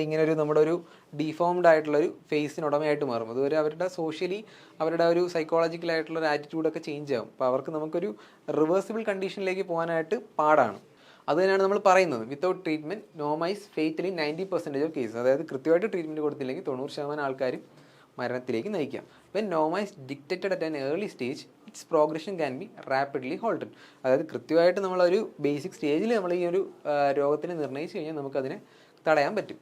ഇങ്ങനെ നമ്മുടെ ഒരു ഡീഫോംഡ് ആയിട്ടുള്ളൊരു ഫേസിനുടമയായിട്ട് മാറും. അതുവരെ അവരുടെ സോഷ്യലി അവരുടെ ഒരു സൈക്കോളജിക്കലായിട്ടുള്ള ഒരു ആറ്റിറ്റ്യൂഡൊക്കെ ചേഞ്ച് ആകും. അപ്പോൾ നമുക്കൊരു റിവേഴ്സിബിൾ കണ്ടീഷനിലേക്ക് പോകാനായിട്ട് പാടാണ്. അത് തന്നെയാണ് നമ്മൾ പറയുന്നത്. Without treatment noma is fatally 90% of cases. അതായത് കൃത്യമായിട്ട് ട്രീറ്റ്മെൻറ്റ് കൊടുത്തില്ലെങ്കിൽ 90% ആൾക്കാരും മരണത്തിലേക്ക് നയിക്കാം. When noma is detected at an early stage its progression can be rapidly halted. അതായത് കൃത്യമായിട്ട് നമ്മളൊരു ബേസിക് സ്റ്റേജിൽ നമ്മൾ ഈ ഒരു രോഗത്തിനെ നിർണ്ണയിച്ച് കഴിഞ്ഞാൽ നമുക്കതിനെ തടയാൻ പറ്റും.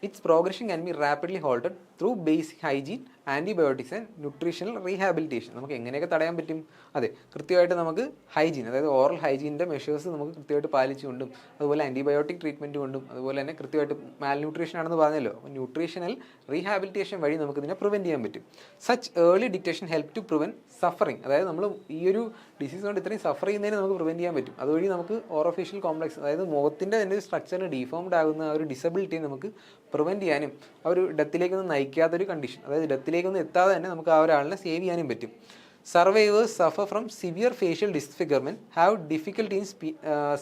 Its progression can be rapidly halted through basic hygiene, antibiotics and nutritional rehabilitation. നമുക്ക് എങ്ങനെയൊക്കെ തടയാൻ പറ്റും? അതെ, കൃത്യമായിട്ട് നമുക്ക് ഹൈജീൻ, അതായത് ഓറൽ ഹൈജീനിൻ്റെ മെഷേഴ്സ് നമുക്ക് കൃത്യമായിട്ട് പാലിച്ചുകൊണ്ടും, അതുപോലെ ആൻറ്റിബയോട്ടിക് ട്രീറ്റ്മെൻറ്റ് കൊണ്ടും, അതുപോലെ തന്നെ കൃത്യമായിട്ട് മാൽന്യൂട്രീഷൻ ആണെന്ന് പറഞ്ഞല്ലോ, അപ്പോൾ ന്യൂട്രീഷണൽ റീഹാബിലിറ്റേഷൻ വഴി നമുക്കിതിനെ പ്രിവെൻറ്റ് ചെയ്യാൻ പറ്റും. Such early detection help to prevent suffering. അതായത് നമ്മൾ ഈ ഒരു ഡിസീസ് കൊണ്ട് ഇത്രയും സഫർ ചെയ്യുന്നതിന് നമുക്ക് പ്രിവെൻറ്റ് ചെയ്യാൻ പറ്റും. അതുവഴി നമുക്ക് ഓറോഫേഷ്യൽ കോംപ്ലക്സ്, അതായത് മുഖത്തിൻ്റെ തന്നെ സ്ട്രക്ചറിന് ഡീഫോംഡ് ആകുന്ന ആ ഒരു ഡിസബിലിറ്റിയെ നമുക്ക് പ്രിവെൻറ്റ് ചെയ്യാനും ആ ഒരു ഡെത്തിലേക്കൊന്നും നയിക്കാത്തൊരു കണ്ടീഷൻ, അതായത് ഡെത്തിലേക്കൊന്നും എത്താതെ തന്നെ നമുക്ക് ആ ഒരാളിനെ സേവ് ചെയ്യാനും പറ്റും. Survivors suffer from severe facial ഡിസ്ഫിഗർമെൻറ്റ്, have difficulty in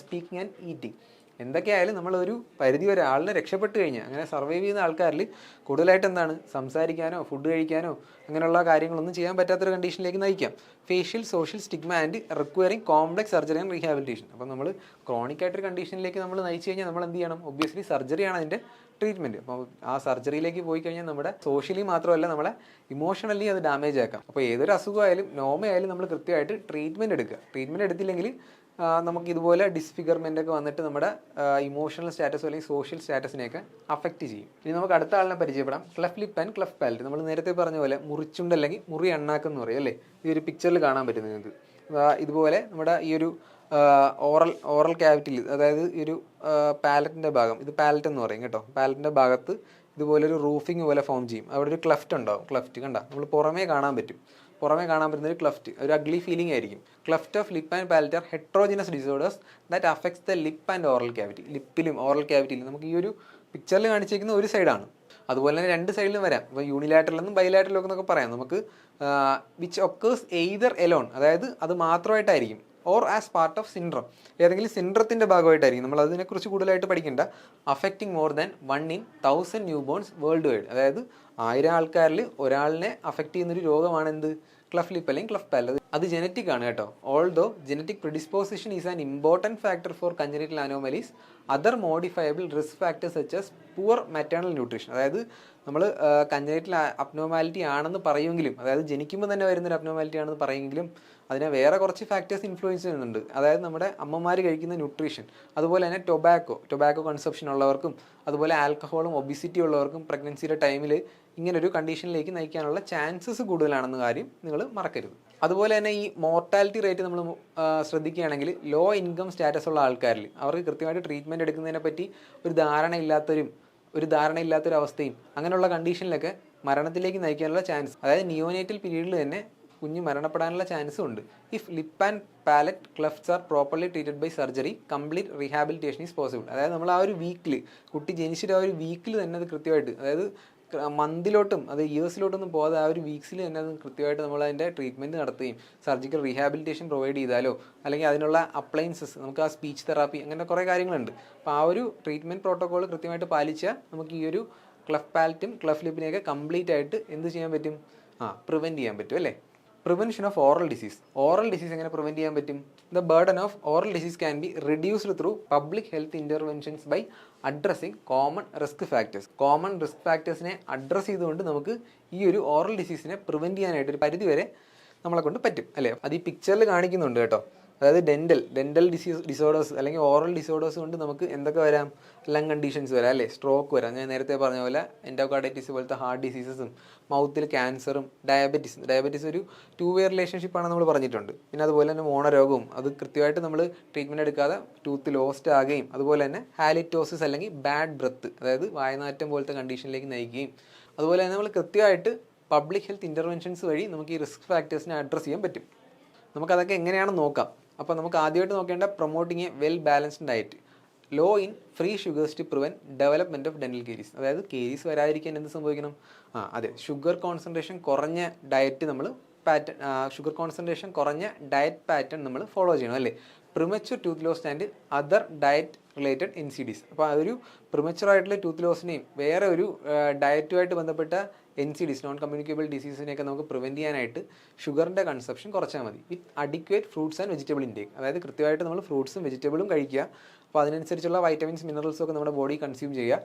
speaking and eating. എന്തൊക്കെയായാലും നമ്മളൊരു പരിധി വരെ ആളിനെ രക്ഷപ്പെട്ട് കഴിഞ്ഞാൽ, അങ്ങനെ സർവൈവ് ചെയ്യുന്ന ആൾക്കാരിൽ കൂടുതലായിട്ട് എന്താണ്, സംസാരിക്കാനോ ഫുഡ് കഴിക്കാനോ അങ്ങനെയുള്ള കാര്യങ്ങളൊന്നും ചെയ്യാൻ പറ്റാത്തൊരു കണ്ടീഷനിലേക്ക് നയിക്കാം. Facial social stigma and requiring complex surgery and rehabilitation. അപ്പോൾ നമ്മൾ ക്രോണിക് ആയിട്ടൊരു കണ്ടീഷനിലേക്ക് നമ്മൾ നയിച്ചു കഴിഞ്ഞാൽ നമ്മൾ എന്ത് ചെയ്യണം? ഒബ്വിയസ്ലി സർജറിയാണ് അതിൻ്റെ ട്രീറ്റ്മെൻറ്റ്. അപ്പോൾ ആ സർജറിയിലേക്ക് പോയി കഴിഞ്ഞാൽ നമ്മുടെ സോഷ്യലി മാത്രമല്ല നമ്മളെ ഇമോഷണലി അത് ഡാമേജ് ആക്കാം. അപ്പോൾ ഏതൊരു അസുഖമായാലും നോമയായാലും നമ്മൾ കൃത്യമായിട്ട് ട്രീറ്റ്മെൻറ്റ് എടുക്കുക. ട്രീറ്റ്മെൻറ്റ് എടുത്തില്ലെങ്കിൽ നമുക്ക് ഇതുപോലെ ഡിസ്ഫിഗർമെൻ്റ് ഒക്കെ വന്നിട്ട് നമ്മുടെ ഇമോഷണൽ സ്റ്റാറ്റസ് അല്ലെങ്കിൽ സോഷ്യൽ സ്റ്റാറ്റസിനെയൊക്കെ അഫക്റ്റ് ചെയ്യും. ഇനി നമുക്ക് അടുത്ത ആളിനെ പരിചയപ്പെടാം. Cleft lip and cleft palate. നമ്മൾ നേരത്തെ പറഞ്ഞ പോലെ മുറിച്ചുണ്ട് അല്ലെങ്കിൽ മുറി അണ്ണാക്കെന്ന് പറയും അല്ലേ? ഈ ഒരു പിക്ചറിൽ കാണാൻ പറ്റും നിങ്ങൾക്ക്. ഇതുപോലെ നമ്മുടെ ഈ ഒരു ഓറൽ ക്യാവിറ്റിയിൽ, അതായത് ഈ ഒരു പാലറ്റിൻ്റെ ഭാഗം, ഇത് പാലറ്റ് എന്ന് പറയും കേട്ടോ, പാലറ്റിൻ്റെ ഭാഗത്ത് ഇതുപോലൊരു റൂഫിങ് പോലെ ഫോം ചെയ്യും. അവിടെ ഒരു ക്ലെഫ്റ്റ് ഉണ്ടാവും. ക്ലെഫ്റ്റ് കണ്ട നമ്മൾ പുറമേ കാണാൻ പറ്റും. പുറമേ കാണാൻ പറ്റുന്ന ഒരു ക്ലെഫ്റ്റ്, ഒരു അഗ്ലി ഫീലിംഗ് ആയിരിക്കും. Cleft of lip and palate are heterogeneous disorders that affects the lip and oral cavity. ലിപ്പിലും ഓറൽ ക്യാവിറ്റിയിലും നമുക്ക് ഈ ഒരു പിക്ചറിൽ കാണിച്ചിരിക്കുന്ന ഒരു സൈഡാണ്. അതുപോലെ തന്നെ രണ്ട് സൈഡിലും വരാം. ഇപ്പോൾ യൂണിലാറ്ററൽ എന്നും ബൈലാറ്ററൽ എന്നൊക്കെ പറയാം നമുക്ക്. വിച്ച് ഒക്കേഴ്സ് എയ്തർ എലോൺ, അതായത് അത് മാത്രമായിട്ടായിരിക്കും, or as part of syndrome, ഏതെങ്കിലും സിൻഡ്രത്തിൻ്റെ ഭാഗമായിട്ടായിരിക്കും. നമ്മൾ അതിനെക്കുറിച്ച് കൂടുതലായിട്ട് പഠിക്കേണ്ട. Affecting more than 1 in 1000 newborns worldwide. അതായത് 1000 ആൾക്കാരിൽ ഒരാളിനെ അഫക്റ്റ് ചെയ്യുന്നൊരു രോഗമാണ് എന്ത്? ക്ലെഫ് ലിപ്പ് അല്ലെങ്കിൽ ക്ലെഫ് പാലറ്റ്. അത് ജനറ്റിക് ആണ് കേട്ടോ. Although genetic predisposition is an important factor for congenital anomalies, other modifiable risk factors such as poor maternal nutrition. അതായത് നമ്മൾ കഞ്ചനിറ്റൽ അബ്നോർമാലിറ്റി ആണെന്ന് പറയുമെങ്കിലും, അതായത് ജനിക്കുമ്പോൾ തന്നെ വരുന്നൊരു അബ്നോർമാലിറ്റി ആണെന്ന് പറയുമെങ്കിലും അതിനെ വേറെ കുറച്ച് ഫാക്ടേഴ്സ് ഇൻഫ്ലുവൻസ് ചെയ്യുന്നുണ്ട്. അതായത് നമ്മുടെ അമ്മമാർ കഴിക്കുന്ന ന്യൂട്രീഷൻ, അതുപോലെ തന്നെ ടൊബാക്കോ കൺസപ്ഷൻ ഉള്ളവർക്കും, അതുപോലെ ആൽക്കഹോളും ഒബിസിറ്റി ഉള്ളവർക്കും പ്രഗ്നൻസിയുടെ ടൈമിൽ ഇങ്ങനൊരു കണ്ടീഷനിലേക്ക് നയിക്കാനുള്ള ചാൻസസ് കൂടുതലാണെന്ന കാര്യം നിങ്ങൾ മറക്കരുത്. അതുപോലെ തന്നെ ഈ മോർട്ടാലിറ്റി റേറ്റ് നമ്മൾ ശ്രദ്ധിക്കുകയാണെങ്കിൽ ലോ ഇൻകം സ്റ്റാറ്റസ് ഉള്ള ആൾക്കാരിൽ അവർക്ക് കൃത്യമായിട്ട് ട്രീറ്റ്മെൻറ്റ് എടുക്കുന്നതിനെ പറ്റി ഒരു ധാരണയില്ലാത്തൊരവസ്ഥയും അങ്ങനെയുള്ള കണ്ടീഷനിലൊക്കെ മരണത്തിലേക്ക് നയിക്കാനുള്ള ചാൻസ്, അതായത് നിയോനേറ്റൽ പീരീഡിൽ തന്നെ കുഞ്ഞ് മരണപ്പെടാനുള്ള ചാൻസും ഉണ്ട്. If lip and palate clefts are properly treated by surgery, complete rehabilitation is possible. അതായത് നമ്മൾ ആ ഒരു വീക്കിൽ, കുട്ടി ജനിച്ചിട്ട് ആ ഒരു വീക്കിൽ തന്നെ അത് കൃത്യമായിട്ട്, അതായത് മന്തിലോട്ടും അത് ഇയേഴ്സിലോട്ടൊന്നും പോകാതെ ആ ഒരു വീക്സിൽ തന്നെ അത് കൃത്യമായിട്ട് നമ്മൾ അതിൻ്റെ ട്രീറ്റ്മെൻറ്റ് നടത്തുകയും സർജിക്കൽ റീഹാബിലിറ്റേഷൻ പ്രൊവൈഡ് ചെയ്താലോ, അല്ലെങ്കിൽ അതിനുള്ള അപ്ലയൻസസ്, നമുക്ക് ആ സ്പീച്ച് തെറാപ്പി, അങ്ങനെ കുറേ കാര്യങ്ങളുണ്ട്. അപ്പോൾ ആ ഒരു ട്രീറ്റ്മെൻറ്റ് പ്രോട്ടോക്കോൾ കൃത്യമായിട്ട് പാലിച്ചാൽ നമുക്ക് ഈ ഒരു ക്ലെഫ് പാലറ്റും ക്ലെഫ് ലിപ്പിനെയൊക്കെ കംപ്ലീറ്റ് ആയിട്ട് എന്ത് ചെയ്യാൻ പറ്റും? പ്രിവെൻറ്റ് ചെയ്യാൻ പറ്റും അല്ലേ? Prevention of oral disease. Oral disease എങ്ങനെ പ്രിവെൻറ്റ് ചെയ്യാൻ പറ്റും? The burden of oral disease can be reduced through public health interventions by addressing common risk factors. Common risk ഫാക്ടേഴ്സിനെ അഡ്രസ്സ് ചെയ്തുകൊണ്ട് നമുക്ക് ഈ ഒരു ഓറൽ ഡിസീസിനെ പ്രിവെൻറ്റ് ചെയ്യാനായിട്ട് ഒരു പരിധി വരെ നമ്മളെ കൊണ്ട് പറ്റും അല്ലേ? അത് ഈ പിക്ചറിൽ കാണിക്കുന്നുണ്ട് കേട്ടോ. അതായത് ഡെൻ്റൽ ഡിസോർഡേഴ്സ് അല്ലെങ്കിൽ ഓറൽ ഡിസോർഡേഴ്സ് കൊണ്ട് നമുക്ക് എന്തൊക്കെ വരാം? ലങ് കണ്ടീഷൻസ് വരാം അല്ലേ? സ്ട്രോക്ക് വരാം, ഞാൻ നേരത്തെ പറഞ്ഞ പോലെ എൻഡോകാർഡൈറ്റിസ് പോലത്തെ ഹാർട്ട് ഡിസീസസും, മൗത്തിൽ ക്യാൻസറും, ഡയബറ്റീസ് ഒരു 2-way റിലേഷൻഷിപ്പാണ് നമ്മൾ പറഞ്ഞിട്ടുണ്ട്. പിന്നെ അതുപോലെ തന്നെ മോണരോഗവും, അത് കൃത്യമായിട്ട് നമ്മൾ ട്രീറ്റ്മെൻറ്റ് എടുക്കാതെ ടൂത്ത് ലോസ്റ്റ് ആകുകയും, അതുപോലെ തന്നെ ഹാലിറ്റോസിസ് അല്ലെങ്കിൽ ബാഡ് ബ്രത്ത്, അതായത് വായനാറ്റം പോലത്തെ കണ്ടീഷനിലേക്ക് നയിക്കുകയും, അതുപോലെ തന്നെ നമ്മൾ കൃത്യമായിട്ട് പബ്ലിക് ഹെൽത്ത് ഇൻ്റർവെൻഷൻസ് വഴി നമുക്ക് ഈ റിസ്ക് ഫാക്ടേഴ്സിനെ അഡ്രസ്സ് ചെയ്യാൻ പറ്റും. നമുക്കതൊക്കെ എങ്ങനെയാണെന്ന് നോക്കാം. അപ്പോൾ നമുക്ക് ആദ്യമായിട്ട് നോക്കേണ്ട promoting a well balanced diet, low in free sugars to prevent development of dental caries. അതായത് കേരീസ് വരാതിരിക്കാൻ എന്ത് സംഭവിക്കണം? അതെ, ഷുഗർ കോൺസെൻട്രേഷൻ കുറഞ്ഞ ഡയറ്റ് നമ്മൾ ഫോളോ ചെയ്യണം അല്ലേ? Premature tooth loss and other diet related NCDs. അപ്പോൾ അതൊരു പ്രിമച്വർ ആയിട്ടുള്ള ടൂത്ത് ലോസിനെയും വേറെ ഒരു ഡയറ്റുമായിട്ട് ബന്ധപ്പെട്ട NCDs, നോൺ കമ്മ്യൂണിക്കബിൾ ഡിസീസിനെയൊക്കെ നമുക്ക് പ്രിവെൻറ്റ് ചെയ്യാനായിട്ട് ഷുഗറിൻ്റെ കൺസപ്ഷൻ കുറച്ചാൽ മതി. With adequate fruits and vegetable intake. അതായത് കൃത്യമായിട്ട് നമ്മൾ ഫ്രൂട്ട്സും വെജിറ്റബിളും കഴിക്കുക, അപ്പോൾ അതിനനുസരിച്ചുള്ള വൈറ്റമിൻസ് മിനറൽസും ഒക്കെ നമ്മുടെ ബോഡി കൺസ്യൂം ചെയ്യുക.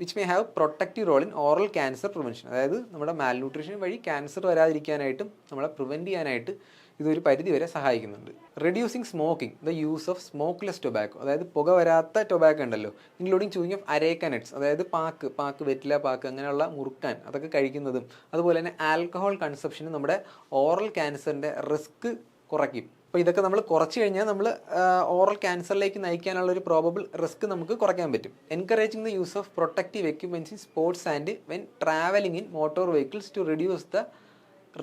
Which may have protective role in oral cancer prevention. അതായത് നമ്മുടെ മാൽന്യൂട്രീഷൻ വഴി ക്യാൻസർ വരാതിരിക്കാനായിട്ടും നമ്മളെ പ്രിവെൻറ്റ് ചെയ്യാനായിട്ട് ഇതൊരു പരിധി വരെ സഹായിക്കുന്നുണ്ട്. Reducing smoking, the use of smokeless tobacco, അതായത് പുക വരാത്ത ടൊബാക്കോ ഉണ്ടല്ലോ, including chewing of areca nuts, അതായത് പാക്ക് വെറ്റില പാക്ക് അങ്ങനെയുള്ള മുറുക്കാൻ അതൊക്കെ കഴിക്കുന്നതും, അതുപോലെ തന്നെ ആൽക്കഹോൾ കൺസപ്ഷനും നമ്മുടെ ഓറൽ ക്യാൻസറിൻ്റെ റിസ്ക് കുറയ്ക്കും. അപ്പോൾ ഇതൊക്കെ നമ്മൾ കുറച്ച് കഴിഞ്ഞാൽ നമ്മൾ ഓറൽ ക്യാൻസറിലേക്ക് നയിക്കാനുള്ള ഒരു പ്രോബബിൾ റിസ്ക് നമുക്ക് കുറയ്ക്കാൻ പറ്റും. Encouraging the use of protective equipments in sports and when travelling in motor vehicles to reduce the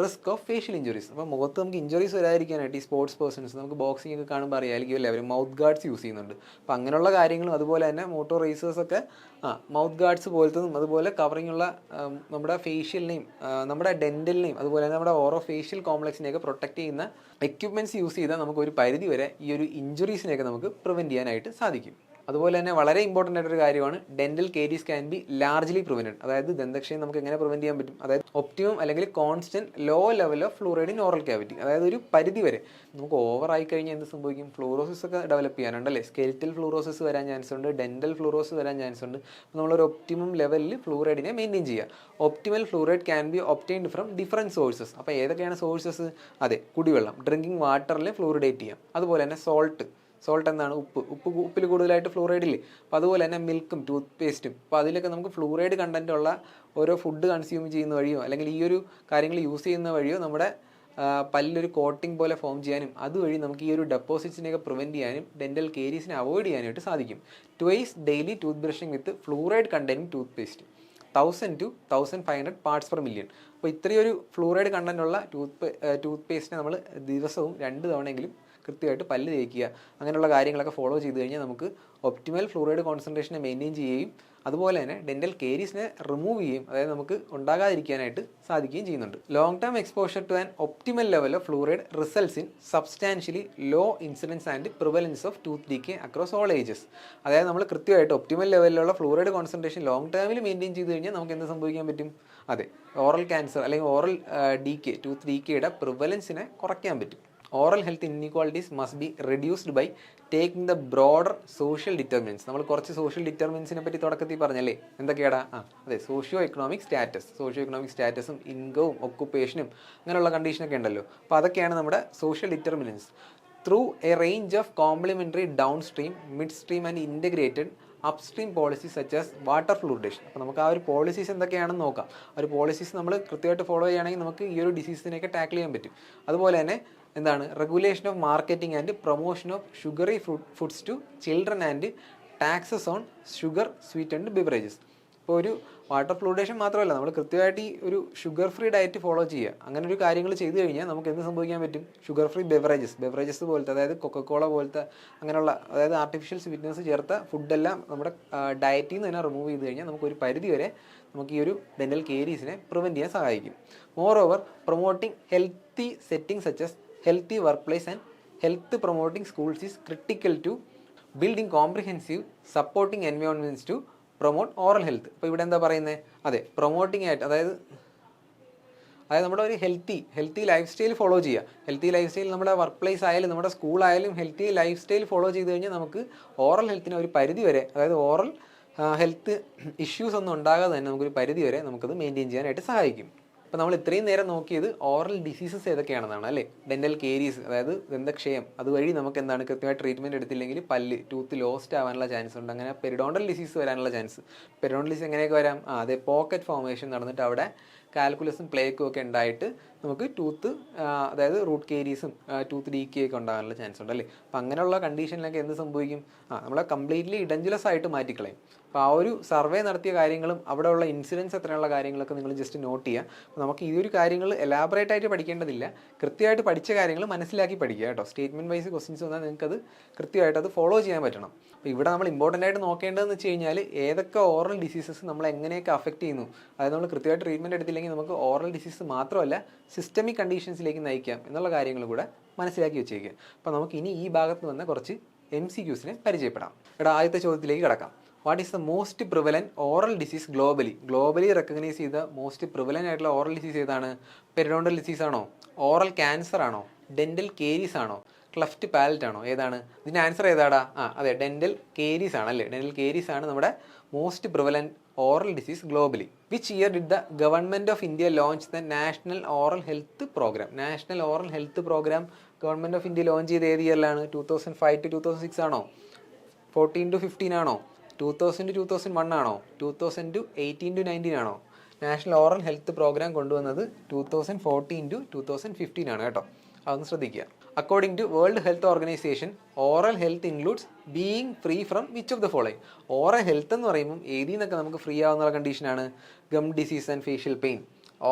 risk of facial injuries. അപ്പോൾ മുഖത്ത് നമുക്ക് ഇഞ്ചുറീസ് വരാതിരിക്കാനായിട്ട് ഈ സ്പോർട്സ് പേഴ്സൺസ് നമുക്ക് ബോക്സിംഗ് ഒക്കെ കാണുമ്പോൾ അറിയാമായിരിക്കും അല്ലേ, അവർ മൗത്ത് ഗാർഡ്സ് യൂസ് ചെയ്യുന്നുണ്ട്. അപ്പോൾ അങ്ങനെയുള്ള കാര്യങ്ങളും അതുപോലെ തന്നെ മോട്ടോർ റേസേഴ്സൊക്കെ മൗത്ത് ഗാർഡ്സ് പോലത്തതും അതുപോലെ കവറിങ് ഉള്ള നമ്മുടെ ഫേഷ്യലിനെയും നമ്മുടെ ഡെൻറ്റലിനെയും അതുപോലെ തന്നെ നമ്മുടെ ഓറോ ഫേഷ്യൽ കോംപ്ലക്സിനെയൊക്കെ പ്രൊട്ടക്റ്റ് ചെയ്യുന്ന എക്യുപ്മെൻറ്റ്സ് യൂസ് ചെയ്താൽ നമുക്ക് ഒരു പരിധി വരെ ഈ ഒരു ഇഞ്ചുറീസിനെയൊക്കെ നമുക്ക് പ്രിവെൻറ്റ് ചെയ്യാനായിട്ട് സാധിക്കും. അതുപോലെ തന്നെ വളരെ ഇമ്പോർട്ടൻ്റ് ആയിട്ടൊരു കാര്യമാണ് dental caries can be largely prevented. അതായത് ദന്തക്ഷയം നമുക്ക് എങ്ങനെ പ്രിവെൻറ്റ് ചെയ്യാൻ പറ്റും, അതായത് ഒപ്റ്റിമം അല്ലെങ്കിൽ constant low level of fluoride in oral cavity. അതായത് ഒരു പരിധി വരെ നമുക്ക് ഓവർ ആയി കഴിഞ്ഞാൽ എന്ത് സംഭവിക്കും, ഫ്ലൂറോസിസ് ഒക്കെ ഡെവലപ്പ് ചെയ്യാനുണ്ട് അല്ലേ, സ്കെലിറ്റൽ ഫ്ലൂറോസിസ് വരാൻ ചാൻസ് ഉണ്ട്, ഡെന്റൽ ഫ്ലൂറോസിസ് വരാൻ ചാൻസ് ഉണ്ട്. നമ്മളൊരു ഒപ്റ്റിമം ലെവലിൽ ഫ്ലൂറൈഡിനെ മെയിൻറ്റെയിൻ ചെയ്യുക. Optimal fluoride can be obtained from different sources. അപ്പോൾ ഏതൊക്കെയാണ് സോഴ്സസ്, അതെ കുടിവെള്ളം, ഡ്രിങ്കിങ് വാട്ടറിൽ ഫ്ലൂറിഡേറ്റ് ചെയ്യാം. അതുപോലെ തന്നെ സോൾട്ട് എന്താണ്, ഉപ്പിൽ കൂടുതലായിട്ട് ഫ്ലൂറൈഡില്ലേ. അപ്പോൾ അതുപോലെ തന്നെ മിൽക്കും ടൂത്ത് പേസ്റ്റും, അപ്പോൾ അതിലൊക്കെ നമുക്ക് ഫ്ലൂറൈഡ് കണ്ടൻ്റ് ഉള്ള ഓരോ ഫുഡ് കൺസ്യൂം ചെയ്യുന്ന വഴിയോ അല്ലെങ്കിൽ ഈ ഒരു കാര്യങ്ങൾ യൂസ് ചെയ്യുന്ന വഴിയോ നമ്മുടെ പല്ലൊരു കോട്ടിംഗ് പോലെ ഫോം ചെയ്യാനും അതുവഴി നമുക്ക് ഈ ഒരു ഡെപ്പോസിറ്റ്സിനെയൊക്കെ പ്രിവെൻറ്റ് ചെയ്യാനും ഡെന്റൽ കേരീസിനെ അവോയ്ഡ് ചെയ്യാനായിട്ട് സാധിക്കും. Twice daily tooth brushing with fluoride containing tooth paste 1000 to 1500 parts per million. അപ്പോൾ ഇത്രയൊരു ഫ്ലൂറൈഡ് കണ്ടൻ്റ് ഉള്ള ടൂത്ത് പേസ്റ്റിനെ നമ്മൾ ദിവസവും 2 തവണയെങ്കിലും കൃത്യമായിട്ട് പല്ല് തേക്കുക. അങ്ങനെയുള്ള കാര്യങ്ങളൊക്കെ ഫോളോ ചെയ്ത് കഴിഞ്ഞാൽ നമുക്ക് ഒപ്റ്റിമൽ ഫ്ലൂറൈഡ് കോൺസെൻട്രേഷനെ മെയിൻറ്റെയിൻ ചെയ്യുകയും അതുപോലെ തന്നെ ഡെന്റൽ കേരീസിനെ റിമൂവ് ചെയ്യുകയും അതായത് നമുക്ക് ഉണ്ടാകാതിരിക്കാനായിട്ട് സാധിക്കുകയും ചെയ്യുന്നുണ്ട്. Long term exposure to an optimal level of fluoride results in substantially low incidence and prevalence of tooth decay across all ages. അതായത് നമ്മൾ കൃത്യമായിട്ട് ഒപ്റ്റിമൽ ലെവലിലുള്ള ഫ്ലൂറൈഡ് കോൺസെൻട്രേഷൻ ലോങ് ടേമിൽ മെയിൻറ്റെയിൻ ചെയ്ത് കഴിഞ്ഞാൽ നമുക്ക് എന്ത് സംഭവിക്കാൻ പറ്റും, അതെ ഓറൽ ക്യാൻസർ അല്ലെങ്കിൽ ഓറൽ ഡീക്കേ ടൂത്ത് ഡീക്കേയുടെ പ്രിവലൻസിനെ കുറയ്ക്കാൻ പറ്റും. Oral health inequalities must be reduced by taking the broader social determinants. നമ്മൾ കുറച്ച് സോഷ്യൽ ഡിറ്റർമിനൻസിനെ പറ്റി തുടക്കത്തിൽ പറഞ്ഞല്ലേ, എന്തൊക്കെയാടാ, അതെ സോഷ്യോ എക്കണോമിക് സ്റ്റാറ്റസും ഇൻകവും ഒക്കുപ്പേഷനും അങ്ങനെയുള്ള കണ്ടീഷനൊക്കെ ഉണ്ടല്ലോ. അപ്പോൾ അതൊക്കെയാണ് നമ്മുടെ social determinants. Through a range of complementary downstream, midstream and integrated upstream policies such as water fluoridation. അപ്പോൾ നമുക്ക് ആ ഒരു പോളിസീസ് എന്തൊക്കെയാണെന്ന് നോക്കാം. ആ ഒരു പോളിസീസ് നമ്മൾ കൃത്യമായിട്ട് ഫോളോ ചെയ്യുകയാണെങ്കിൽ നമുക്ക് ഈ ഒരു ഡിസീസിനെയൊക്കെ ടാക്കിൾ ചെയ്യാൻ പറ്റും. അതുപോലെ തന്നെ എന്താണ് regulation of marketing and promotion of sugary foods to children and taxes on sugar sweetened beverages. ഇപ്പോൾ ഒരു വാട്ടർ ഫ്ലൂറിഡേഷൻ മാത്രമല്ല, നമ്മൾ കൃത്യമായിട്ട് ഈ ഒരു ഷുഗർ ഫ്രീ ഡയറ്റ് ഫോളോ ചെയ്യുക. അങ്ങനെ ഒരു കാര്യങ്ങൾ ചെയ്തു കഴിഞ്ഞാൽ നമുക്ക് എന്ത് സംഭവിക്കാൻ പറ്റും, ഷുഗർ ഫ്രീ ബെവറേജസ് പോലത്തെ അതായത് കൊക്കക്കോള പോലത്തെ അങ്ങനെയുള്ള അതായത് ആർട്ടിഫിഷ്യൽ സ്വീറ്റ്നസ് ചേർത്ത ഫുഡെല്ലാം നമ്മുടെ ഡയറ്റിൽ നിന്ന് തന്നെ റിമൂവ് ചെയ്ത് കഴിഞ്ഞാൽ നമുക്കൊരു പരിധി വരെ നമുക്ക് ഈ ഒരു ഡെന്റൽ കേരീസിനെ പ്രിവെൻറ്റ് ചെയ്യാൻ സഹായിക്കും. More over promoting healthy setting such as healthy workplace and health promoting schools is critical to building comprehensive supporting environments to promote oral health. അപ്പോൾ ഇവിടെ എന്താ പറയുന്നത്, അതെ പ്രൊമോട്ടിംഗ് ആയിട്ട് അതായത് നമ്മുടെ ഒരു ഹെൽത്തി ലൈഫ് സ്റ്റൈൽ ഫോളോ ചെയ്യുക. ഹെൽത്തി ലൈഫ് സ്റ്റൈൽ നമ്മുടെ വർക്ക് പ്ലേസ് ആയാലും നമ്മുടെ സ്കൂളായാലും ഹെൽത്തി ലൈഫ് സ്റ്റൈൽ ഫോളോ ചെയ്ത് കഴിഞ്ഞാൽ നമുക്ക് ഓറൽ ഹെൽത്തിനെ ഒരു പരിധി വരെ അതായത് ഓറൽ ഹെൽത്ത് ഇഷ്യൂസ് ഒന്നും ഉണ്ടാകാതെ തന്നെ നമുക്കൊരു പരിധി വരെ നമുക്കത് മെയിൻറ്റെയിൻ ചെയ്യാനായിട്ട് സഹായിക്കും. അപ്പോൾ നമ്മൾ ഇത്രയും നേരം നോക്കിയത് ഓറൽ ഡിസീസസ് ഏതൊക്കെയാണെന്നാണ് അല്ലേ. ഡെന്റൽ കേരീസ് അതായത് ദന്തക്ഷയം, അതുവഴി നമുക്ക് എന്താണ് കൃത്യമായി ട്രീറ്റ്മെൻറ്റ് എടുത്തില്ലെങ്കിൽ ടൂത്ത് ലോസ്റ്റ് ആവാനുള്ള ചാൻസ് ഉണ്ട്. അങ്ങനെ പെരിഡോണ്ടൽ ഡിസീസ് വരാനുള്ള ചാൻസ്. പെരിഡോണ്ടൽ ഡിസീസ് എങ്ങനെയൊക്കെ വരാം, അതെ പോക്കറ്റ് ഫോർമേഷൻ നടന്നിട്ട് അവിടെ കാൽക്കുലസും പ്ലേക്കും ഒക്കെ ഉണ്ടായിട്ട് നമുക്ക് ടൂത്ത് അതായത് റൂട്ട് കേരീസും ടൂത്ത് ഡീക്കേ ഒക്കെ ഉണ്ടാകാനുള്ള ചാൻസ് ഉണ്ട് അല്ലേ. അപ്പോൾ അങ്ങനെയുള്ള കണ്ടീഷനിലൊക്കെ എന്ത് സംഭവിക്കും, നമ്മളെ കംപ്ലീറ്റ്ലി ഇഡഞ്ചുലസ് ആയിട്ട് മാറ്റിക്കളയും. അപ്പോൾ ആ ഒരു സർവേ നടത്തിയ കാര്യങ്ങളും അവിടെയുള്ള ഇൻസിഡൻസ് എത്രയുള്ള കാര്യങ്ങളൊക്കെ നിങ്ങൾ ജസ്റ്റ് നോട്ട് ചെയ്യുക. അപ്പോൾ നമുക്ക് ഈ ഒരു കാര്യങ്ങൾ എലാബറേറ്റ് ആയിട്ട് പഠിക്കേണ്ടതില്ല, കൃത്യമായിട്ട് പഠിച്ച കാര്യങ്ങൾ മനസ്സിലാക്കി പഠിക്കുക കേട്ടോ. സ്റ്റേറ്റ്മെൻറ്റ് വൈസ് ക്വസ്റ്റ്യൻസ് വന്നാൽ നിങ്ങൾക്കത് കൃത്യമായിട്ട് അത് ഫോളോ ചെയ്യാൻ പറ്റണം. അപ്പോൾ ഇവിടെ നമ്മൾ ഇമ്പോർട്ടൻ്റ് ആയിട്ട് നോക്കേണ്ടതെന്ന് വെച്ച് കഴിഞ്ഞാൽ ഏതൊക്കെ ഓറൽ ഡിസീസസ് നമ്മൾ എങ്ങനെയൊക്കെ അഫക്റ്റ് ചെയ്യുന്നു. അതായത് നമ്മൾ കൃത്യമായിട്ട് ട്രീറ്റ്മെൻറ്റ് എടുത്തില്ലെങ്കിൽ നമുക്ക് ഓറൽ ഡിസീസ് മാത്രമല്ല സിസ്റ്റമിക് കണ്ടീഷൻസിലേക്ക് നയിക്കാം എന്നുള്ള കാര്യങ്ങൾ കൂടെ മനസ്സിലാക്കി വെച്ചേക്കുക. അപ്പോൾ നമുക്ക് ഇനി ഈ ഭാഗത്ത് വന്ന കുറച്ച് MCQസിനെ പരിചയപ്പെടാം. ഇവിടെ ആദ്യത്തെ ചോദ്യത്തിലേക്ക് കിടക്കാം. What is the most prevalent oral disease globally recognise ചെയ്ത മോസ്റ്റ് പ്രിവലൻ്റ് ആയിട്ടുള്ള ഓറൽ ഡിസീസ് ഏതാണ്? പെരിഡോണ്ടൽ ഡിസീസ് ആണോ, ഓറൽ ക്യാൻസർ ആണോ, ഡെന്റൽ കേരീസ് ആണോ, ക്ലഫ്റ്റ് പാലറ്റ് ആണോ? ഏതാണ് ഇതിൻ്റെ ആൻസർ? ഏതാടാ? അതെ, ഡെൻ്റൽ കേരീസ് ആണല്ലേ. ഡെൻ്റൽ കേരീസ് ആണ് നമ്മുടെ most prevalent oral disease globally. Which year did the government of India launch the national oral health programme? National oral health programme government of India launch ചെയ്ത് ഏത് ഇയറിലാണ്? 2005 to 2006 ആണോ? 14 to 15 ആണോ? 2000 to 2001 ആണോ? 2000 to 18 to 19 ആണോ? നാഷണൽ ഓറൽ ഹെൽത്ത് പ്രോഗ്രാം കൊണ്ടുവന്നത് 2014 to 2015 ആണ് കേട്ടോ. അതൊന്ന് ശ്രദ്ധിക്കുക. According to World Health Organization, oral health includes being free from which of the following? Oral health എന്ന് പറയുമ്പോൾ ഏതിൽ നിന്നൊക്കെ നമുക്ക് ഫ്രീ ആവുന്ന കണ്ടീഷനാണ്? Gum disease and facial pain,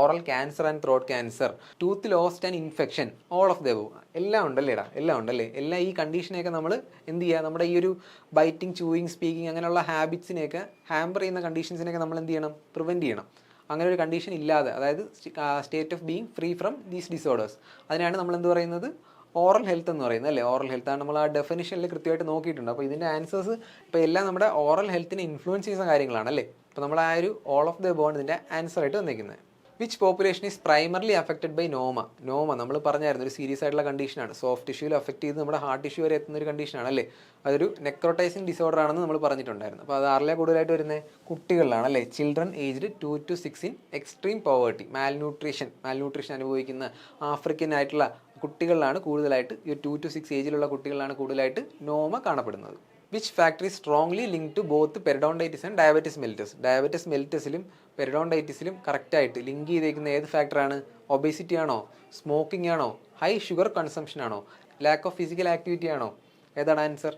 oral cancer and throat cancer, tooth lost and infection, all of the above. എല്ലാം ഉണ്ടല്ലേടാ, എല്ലാം ഉണ്ടല്ലേ. എല്ലാം ഈ കണ്ടീഷനെയൊക്കെ നമ്മൾ എന്ത് ചെയ്യുക? നമ്മുടെ ഈ ഒരു ബൈറ്റിംഗ്, ചൂയിങ്, സ്പീക്കിംഗ് അങ്ങനെയുള്ള ഹാബിറ്റ്സിനെയൊക്കെ ഹാമ്പർ ചെയ്യുന്ന കണ്ടീഷൻസിനെയൊക്കെ നമ്മൾ എന്ത് ചെയ്യണം? പ്രിവെൻറ്റ് ചെയ്യണം. അങ്ങനെ ഒരു കണ്ടീഷൻ ഇല്ലാതെ, അതായത് state of being free from these disorders, അതിനാണ് നമ്മൾ എന്ത് പറയുന്നത്? ഓറൽ ഹെൽത്ത് എന്ന് പറയുന്നത് അല്ലേ. ഓറൽ ഹെൽത്ത് ആണ് നമ്മൾ ആ ഡെഫിനിഷനിൽ കൃത്യമായിട്ട് നോക്കിയിട്ടുണ്ട്. അപ്പോൾ ഇതിൻ്റെ ആൻസേഴ്സ് ഇപ്പോൾ എല്ലാം നമ്മുടെ ഓറൽ ഹെൽത്തിനെ ഇൻഫ്ലുവൻസ് ചെയ്യുന്ന കാര്യങ്ങളാണ് അല്ലേ. അപ്പോൾ നമ്മൾ ആ ഒരു ഓൾ ഓഫ് ദ എബോവ് ഇതിൻ്റെ ആൻസർ ആയിട്ട് വന്നിരിക്കുന്നത്. Which population is primarily affected by noma? Noma നമ്മൾ പറഞ്ഞായിരുന്നു ഒരു സീരിയസ് ആയിട്ടുള്ള കണ്ടീഷനാണ്. സോഫ്റ്റ് ടിഷ്യൂവിൽ അഫക്റ്റ് ചെയ്ത് നമ്മുടെ ഹാർട്ട് ടിഷ്യൂ വരെ എത്തുന്ന ഒരു കണ്ടീഷനാണ് അല്ലേ. അതൊരു നെക്രോട്ടൈസിങ് ഡിസോർഡർ ആണെന്ന് നമ്മൾ പറഞ്ഞിട്ടുണ്ടായിരുന്നു. അപ്പോൾ അത് ആരിലെ കൂടുതലായിട്ട് വരുന്നത്? കുട്ടികളിലാണ് അല്ലേ. Children aged 2 to 6 in extreme poverty, malnutrition അനുഭവിക്കുന്ന ആഫ്രിക്കൻ ആയിട്ടുള്ള കുട്ടികളിലാണ് കൂടുതലായിട്ട്, ഈ 2 to 6 ഏജിലുള്ള കുട്ടികളിലാണ് കൂടുതലായിട്ട് നോമ കാണപ്പെടുന്നത്. Which factor is strongly link to both periodontitis and diabetes mellitus? Diabetes മെലിറ്റസിലും പെരിഡോണ്ടൈറ്റിസിലും കറക്റ്റായിട്ട് ലിങ്ക് ചെയ്തേക്കുന്ന ഏത് ഫാക്ടറാണ്? ഒബേസിറ്റി ആണോ? സ്മോക്കിംഗ് ആണോ? ഹൈ ഷുഗർ കൺസംഷൻ ആണോ? ലാക്ക് ഓഫ് ഫിസിക്കൽ ആക്ടിവിറ്റി ആണോ? ഏതാണ് ആൻസർ?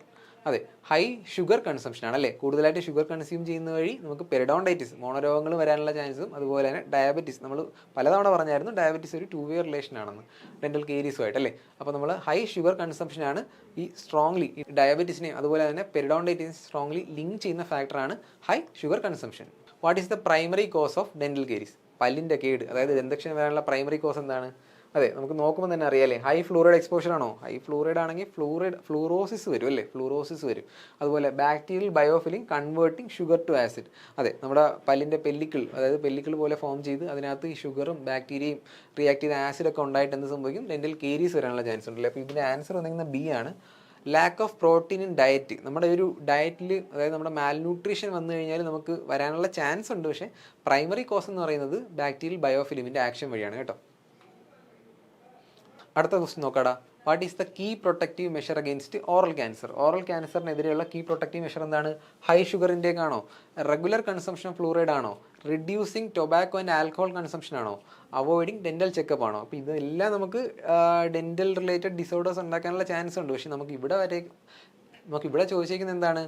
അതെ, ഹൈ ഷുഗർ കൺസംഷൻ ആണ് അല്ലേ. കൂടുതലായിട്ട് ഷുഗർ കൺസ്യൂം ചെയ്യുന്ന വഴി നമുക്ക് പെരിഡോണ്ടൈറ്റിസ്, മോണരോഗങ്ങൾ വരാനുള്ള ചാൻസും അതുപോലെ തന്നെ ഡയബറ്റിസ്, നമ്മൾ പലതവണ പറഞ്ഞായിരുന്നു ഡയബറ്റിസ് ഒരു 2-way റിലേഷൻ ആണെന്ന് ഡെൻ്റൽ കേരീസുമായിട്ട് അല്ലേ. അപ്പോൾ നമ്മൾ ഹൈ ഷുഗർ കൺസംഷനാണ് ഈ സ്ട്രോങ്ലി ഈ ഡയബറ്റിസിനെയും അതുപോലെ തന്നെ പെരിഡോണ്ടൈറ്റിസ് സ്ട്രോങ്ലി ലിങ്ക് ചെയ്യുന്ന ഫാക്ടറാണ് high sugar consumption. What is the primary cause of dental caries? പല്ലിൻ്റെ കേട്, അതായത് ദന്തക്ഷയം വരാനുള്ള പ്രൈമറി കോസ് എന്താണ്? അതെ, നമുക്ക് നോക്കുമ്പോൾ തന്നെ അറിയാമല്ലേ. ഹൈ ഫ്ലൂറൈഡ് എക്സ്പോഷർ ആണോ? ഹൈ ഫ്ലൂറൈഡ് ആണെങ്കിൽ ഫ്ലൂറോസിസ് വരും അല്ലേ. ഫ്ലൂറോസിസ് വരും. അതുപോലെ bacterial biofilm converting sugar to acid. അതെ, നമ്മുടെ പല്ലിൻ്റെ പെല്ലിക്കിൾ, അതായത് പെല്ലിക്കിൾ പോലെ ഫോം ചെയ്ത് അതിനകത്ത് ഈ ഷുഗറും ബാക്ടീരിയയും റിയാക്ട് ചെയ്ത ആസിഡൊക്കെ ഉണ്ടായിട്ട് എന്ത് സംഭവിക്കും? ഡെൻ്റൽ കേരീസ് വരാനുള്ള ചാൻസ് ഉണ്ടല്ലേ. അപ്പോൾ ഇതിൻ്റെ ആൻസർ വന്നിരിക്കുന്ന ബി ആണ്. Lack of protein in diet. നമ്മുടെ ഒരു ഡയറ്റിൽ, അതായത് നമ്മുടെ മാൽന്യൂട്രീഷൻ വന്നു കഴിഞ്ഞാൽ നമുക്ക് വരാനുള്ള ചാൻസ് ഉണ്ട്. പക്ഷേ പ്രൈമറി കോസ് എന്ന് പറയുന്നത് ബാക്ടീരിയൽ ബയോഫിലിമിൻ്റെ ആക്ഷൻ വഴിയാണ് കേട്ടോ. അടുത്ത ക്വസ്റ്റ്യൻ നോക്കാടാ. What is the key protective measure against oral cancer? Oral ക്യാൻസറിനെതിരെയുള്ള കീ പ്രൊട്ടക്റ്റീവ് മെഷർ എന്താണ്? ഹൈ ഷുഗർ ഇൻടേക്ക് ആണോ? റെഗുലർ കൺസംഷൻ ഓഫ് ഫ്ലൂറൈഡ് ആണോ? Reducing tobacco and alcohol consumption ആണോ? അവോയ്ഡിങ് ഡെൻ്റൽ ചെക്കപ്പ് ആണോ? അപ്പോൾ ഇതെല്ലാം നമുക്ക് ഡെൻ്റൽ റിലേറ്റഡ് ഡിസോർഡേഴ്സ് ഉണ്ടാക്കാനുള്ള ചാൻസ് ഉണ്ട്. പക്ഷേ നമുക്ക് ഇവിടെ ചോദിച്ചിരിക്കുന്നത് എന്താണ്?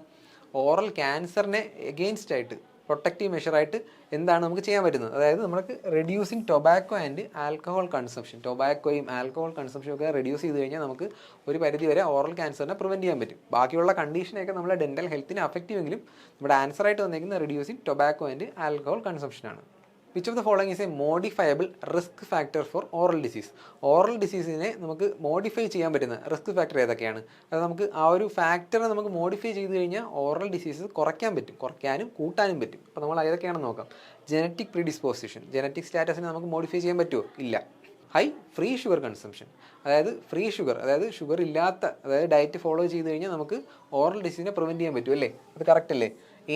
ഓറൽ ക്യാൻസറിനെ എഗെയിൻസ്റ്റ് ആയിട്ട് പ്രൊട്ടക്റ്റീവ് മെഷറായിട്ട് എന്താണ് നമുക്ക് ചെയ്യാൻ പറ്റുന്നത്? അതായത് നമുക്ക് reducing tobacco and alcohol consumption, ടൊബാക്കോയും ആൽക്കഹോൾ കൺസംഷനും ഒക്കെ റെഡ്യൂസ് ചെയ്ത് കഴിഞ്ഞാൽ നമുക്ക് ഒരു പരിധി വരെ ഓറൽ ക്യാൻസറിനെ പ്രിവെൻറ്റ് ചെയ്യാൻ പറ്റും. ബാക്കിയുള്ള കണ്ടീഷനൊക്കെ നമ്മളെ ഡെൻ്റൽ ഹെൽത്തിനെ അഫക്റ്റ് ചെയ്യുമെങ്കിലും നമ്മുടെ ആൻസറായിട്ട് വന്നിരിക്കുന്ന റെഡ്യൂസിങ് ടൊബാക്കോ ആൻഡ് ആൽക്കഹോൾ കൺസംഷനാണ്. Which of the following is a modifiable risk factor for oral disease? Oral ഡിസീസിനെ നമുക്ക് മോഡിഫൈ ചെയ്യാൻ പറ്റുന്ന റിസ്ക് ഫാക്ടർ ഏതൊക്കെയാണ്? അത് നമുക്ക് ആ ഒരു ഫാക്ടറെ നമുക്ക് മോഡിഫൈ ചെയ്ത് കഴിഞ്ഞാൽ ഓറൽ ഡിസീസസ് കുറയ്ക്കാൻ പറ്റും, കുറയ്ക്കാനും കൂട്ടാനും പറ്റും. അപ്പോൾ നമ്മൾ ഏതൊക്കെയാണെന്ന് നോക്കാം. ജനറ്റിക് പ്രീഡിസ്പോസിഷൻ, ജനറ്റിക് സ്റ്റാറ്റസിനെ നമുക്ക് മോഡിഫൈ ചെയ്യാൻ പറ്റുമോ? ഇല്ല. ഹൈ ഫ്രീ ഷുഗർ കൺസംഷൻ, അതായത് ഫ്രീ ഷുഗർ, അതായത് ഷുഗർ ഇല്ലാത്ത, അതായത് ഡയറ്റ് ഫോളോ ചെയ്ത് കഴിഞ്ഞാൽ നമുക്ക് ഓറൽ ഡിസീസിനെ പ്രിവെൻറ്റ് ചെയ്യാൻ പറ്റും അല്ലേ. അത് കറക്റ്റ് അല്ലേ.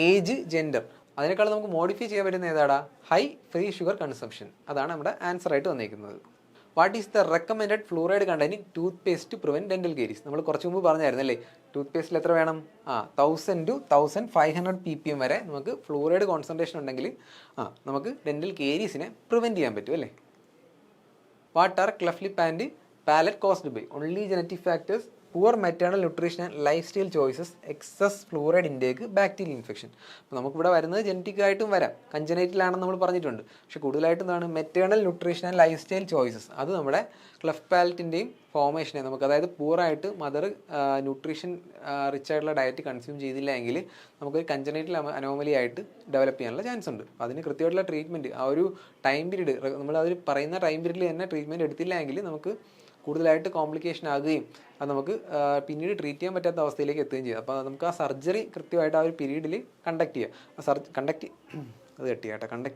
ഏജ്, ജെൻഡർ, അതിനേക്കാൾ നമുക്ക് മോഡിഫൈ ചെയ്യാൻ പറ്റുന്ന ഏതാടാ? High free sugar consumption. അതാണ് നമ്മുടെ ആൻസർ ആയിട്ട് വന്നിരിക്കുന്നത്. What is the recommended fluoride containing toothpaste to prevent dental caries? നമ്മൾ കുറച്ച് മുമ്പ് പറഞ്ഞായിരുന്നു അല്ലേ. ടൂത്ത് പേസ്റ്റിൽ എത്ര വേണം? 1000 to 1500 ppm വരെ നമുക്ക് ഫ്ലൂറൈഡ് കോൺസെൻട്രേഷൻ ഉണ്ടെങ്കിൽ നമുക്ക് ഡെൻ്റൽ കേരീസിനെ പ്രിവെൻറ്റ് ചെയ്യാൻ പറ്റും അല്ലേ. What are cleft lip and palate caused by? Only genetic factors, poor maternal nutrition and lifestyle choices, excess fluoride intake, bacterial infection. അപ്പോൾ നമുക്കിവിടെ വരുന്നത് ജനറ്റിക്കായിട്ടും വരാം, കഞ്ചനൈറ്റിലാണെന്ന് നമ്മൾ പറഞ്ഞിട്ടുണ്ട്. പക്ഷേ കൂടുതലായിട്ടും എന്താണ്? Maternal nutrition and lifestyle choices. അത് നമ്മുടെ ക്ലെഫ്റ്റ് പാലറ്റിൻ്റെയും ഫോർമേഷനെ നമുക്ക്, അതായത് പൂറായിട്ട് മദർ ന്യൂട്രീഷൻ റിച്ച് ആയിട്ടുള്ള ഡയറ്റ് കൺസ്യൂം ചെയ്തില്ല എങ്കിൽ നമുക്ക് കഞ്ചനൈറ്റൽ അനോമലി ആയിട്ട് ഡെവലപ്പ് ചെയ്യാനുള്ള ചാൻസ് ഉണ്ട്. അപ്പോൾ അതിന് കൃത്യമായിട്ടുള്ള ട്രീറ്റ്മെൻറ്റ്, ആ ഒരു ടൈം പീരീഡ്, നമ്മൾ അതിൽ പറയുന്ന ടൈം പീരീഡിൽ തന്നെ ട്രീറ്റ്മെൻറ്റ് എടുത്തില്ല എങ്കിൽ നമുക്ക് കൂടുതലായിട്ട് കോംപ്ലിക്കേഷൻ ആകുകയും അത് നമുക്ക് പിന്നീട് ട്രീറ്റ് ചെയ്യാൻ പറ്റാത്ത അവസ്ഥയിലേക്ക് എത്തുകയും ചെയ്യും. അപ്പോൾ നമുക്ക് ആ സർജറി കൃത്യമായിട്ട് ആ ഒരു പീരീഡിൽ കണ്ടക്ട് ചെയ്യാം. കണ്ടക്ട്